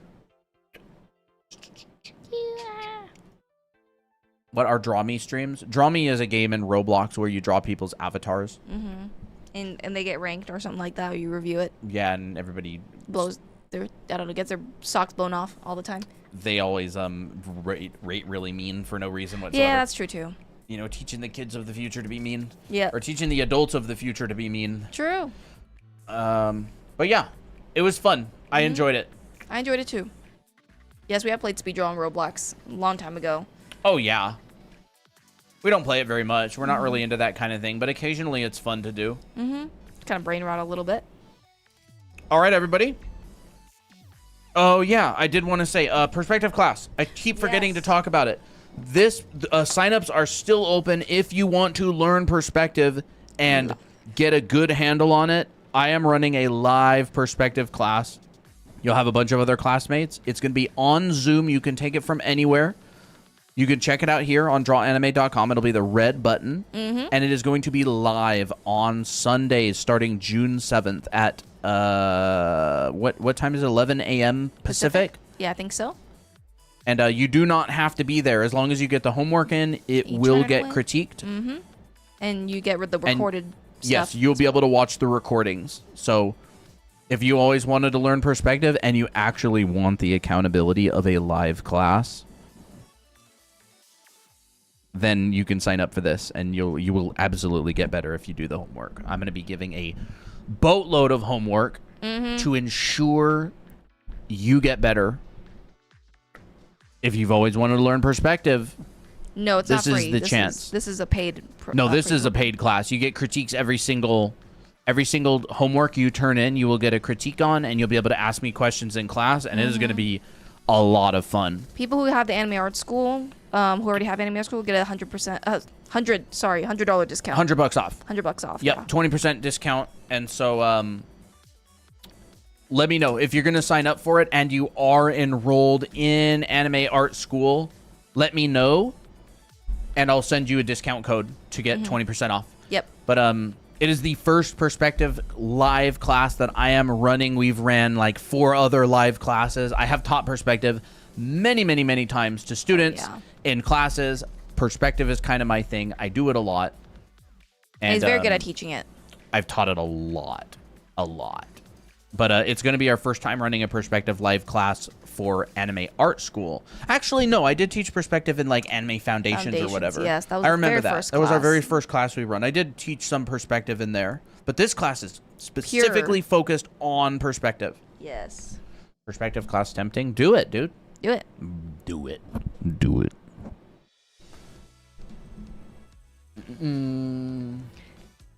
What are Draw Me streams? Draw Me is a game in Roblox where you draw people's avatars. Mm-hmm. And they get ranked or something like that, or you review it. Yeah, and everybody Blows their, I don't know, gets their socks blown off all the time. they always rate really mean for no reason whatsoever. Yeah, that's true too. You know, teaching the kids of the future to be mean. Yeah. Or teaching the adults of the future to be mean. True. But yeah, it was fun. I enjoyed it. I enjoyed it too. Yes, we have played Speed Draw on Roblox a long time ago. Oh, yeah. We don't play it very much. We're not really into that kind of thing, but occasionally it's fun to do. Mm-hmm. Kind of brain rot a little bit. All right, everybody. Oh, yeah. I did want to say, perspective class. I keep forgetting to talk about it. This signups are still open if you want to learn perspective and get a good handle on it. I am running a live perspective class. You'll have a bunch of other classmates. It's going to be on Zoom. You can take it from anywhere. You can check it out here on drawanime.com. It'll be the red button. Mm-hmm. And it is going to be live on Sundays starting June 7th at, what time is it? 11 a.m. Pacific? Yeah, I think so. And you do not have to be there. As long as you get the homework in, it You will turn it get away. critiqued. Mm-hmm. And you get the recorded stuff. Yes, you'll be able to watch the recordings. So if you always wanted to learn perspective and you actually want the accountability of a live class, then you can sign up for this, and you will absolutely get better if you do the homework. I'm going to be giving a boatload of homework to ensure you get better. If you've always wanted to learn perspective, No, it's this not is free. the chance. This is a paid. no, this is a paid class. You get critiques every single homework you turn in. You will get a critique on, and you'll be able to ask me questions in class, and it is going to be a lot of fun. People who have the anime art school, who already have anime art school, get a $100 discount. $100 off. $100 off. Yep, Yeah. 20% discount. And so let me know if you're going to sign up for it and you are enrolled in Anime Art School. Let me know, and I'll send you a discount code to get 20% off. Yep. But it is the first perspective live class that I am running. We've ran like 4 other live classes. I have taught perspective many, many, many times to students in classes. Perspective is kind of my thing. I do it a lot. And he's very good at teaching it. I've taught it a lot. But it's going to be our first time running a perspective live class for anime art school. Actually, no, I did teach perspective in like anime foundations or whatever. Yes, that was I the remember very that. first That was our class. very first class we run. I did teach some perspective in there, but this class is specifically focused on perspective. Yes. Perspective class tempting? Do it, dude. Do it. Do it. Do it.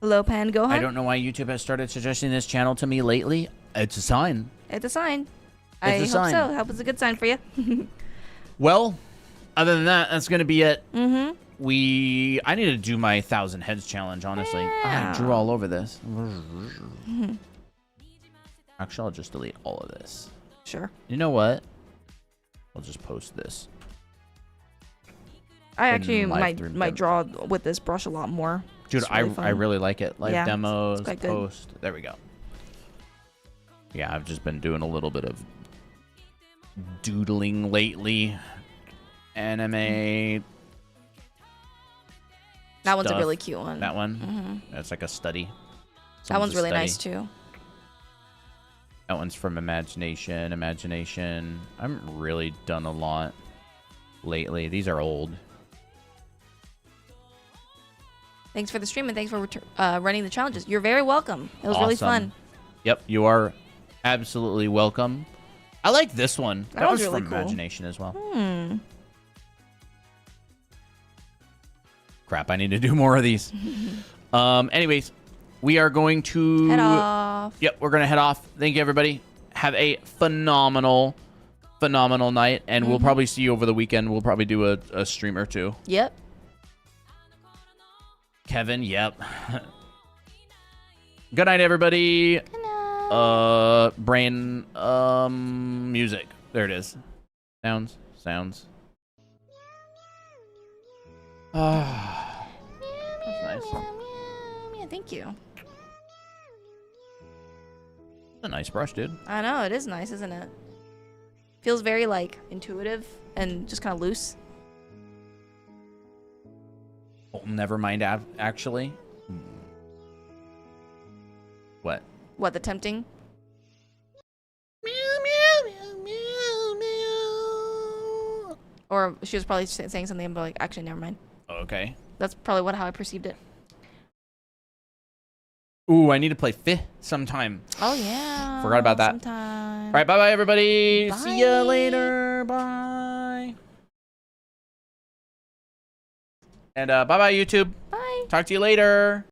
Hello, Pan. Go ahead. I don't know why YouTube has started suggesting this channel to me lately. It's a sign. It's a sign. It's a I hope sign. so. I hope it's a good sign for you. Well, other than that, that's going to be it. Mm-hmm. I need to do my 1,000 heads challenge, honestly. Yeah. I drew all over this. Actually, I'll just delete all of this. Sure. You know what? I'll just post this. I actually live stream might them. draw with this brush a lot more. Dude, It's really I fun. really like it. Live Yeah, demos, it's quite good. post. There we go. Yeah, I've just been doing a little bit of doodling lately. Anime. That one's a stuff. really cute one. That one? Mm-hmm. That's like a study. That one's Someone's a really study. nice too. That one's from Imagination. Imagination. I haven't really done a lot lately. These are old. Thanks for the stream and thanks for running the challenges. You're very welcome. It was really Awesome. fun. Yep, you are absolutely welcome. I like this one. That was was really from cool. Imagination as well. Hmm. Crap, I need to do more of these. Anyways, we are going to Head off. Yep, we're gonna head off. Thank you, everybody. Have a phenomenal night, and we'll probably see you over the weekend. We'll probably do a stream or two. Yep. Kevin, yep. Good night, everybody. Good night. Brain, music. There it is. Sounds. Ah, that's nice. Yeah, thank you. A nice brush, dude. I know, it is nice, isn't it? Feels very, like, intuitive and just kind of loose. Oh, never mind, actually. What? What, the tempting? Or she was probably saying something, but, like, actually, never mind. Okay. That's probably how I perceived it. Ooh, I need to play Fih sometime. Oh, yeah. Forgot about that. Sometime. All right, bye-bye, everybody. Bye. See ya later. Bye. And bye-bye, YouTube. Bye. Talk to you later.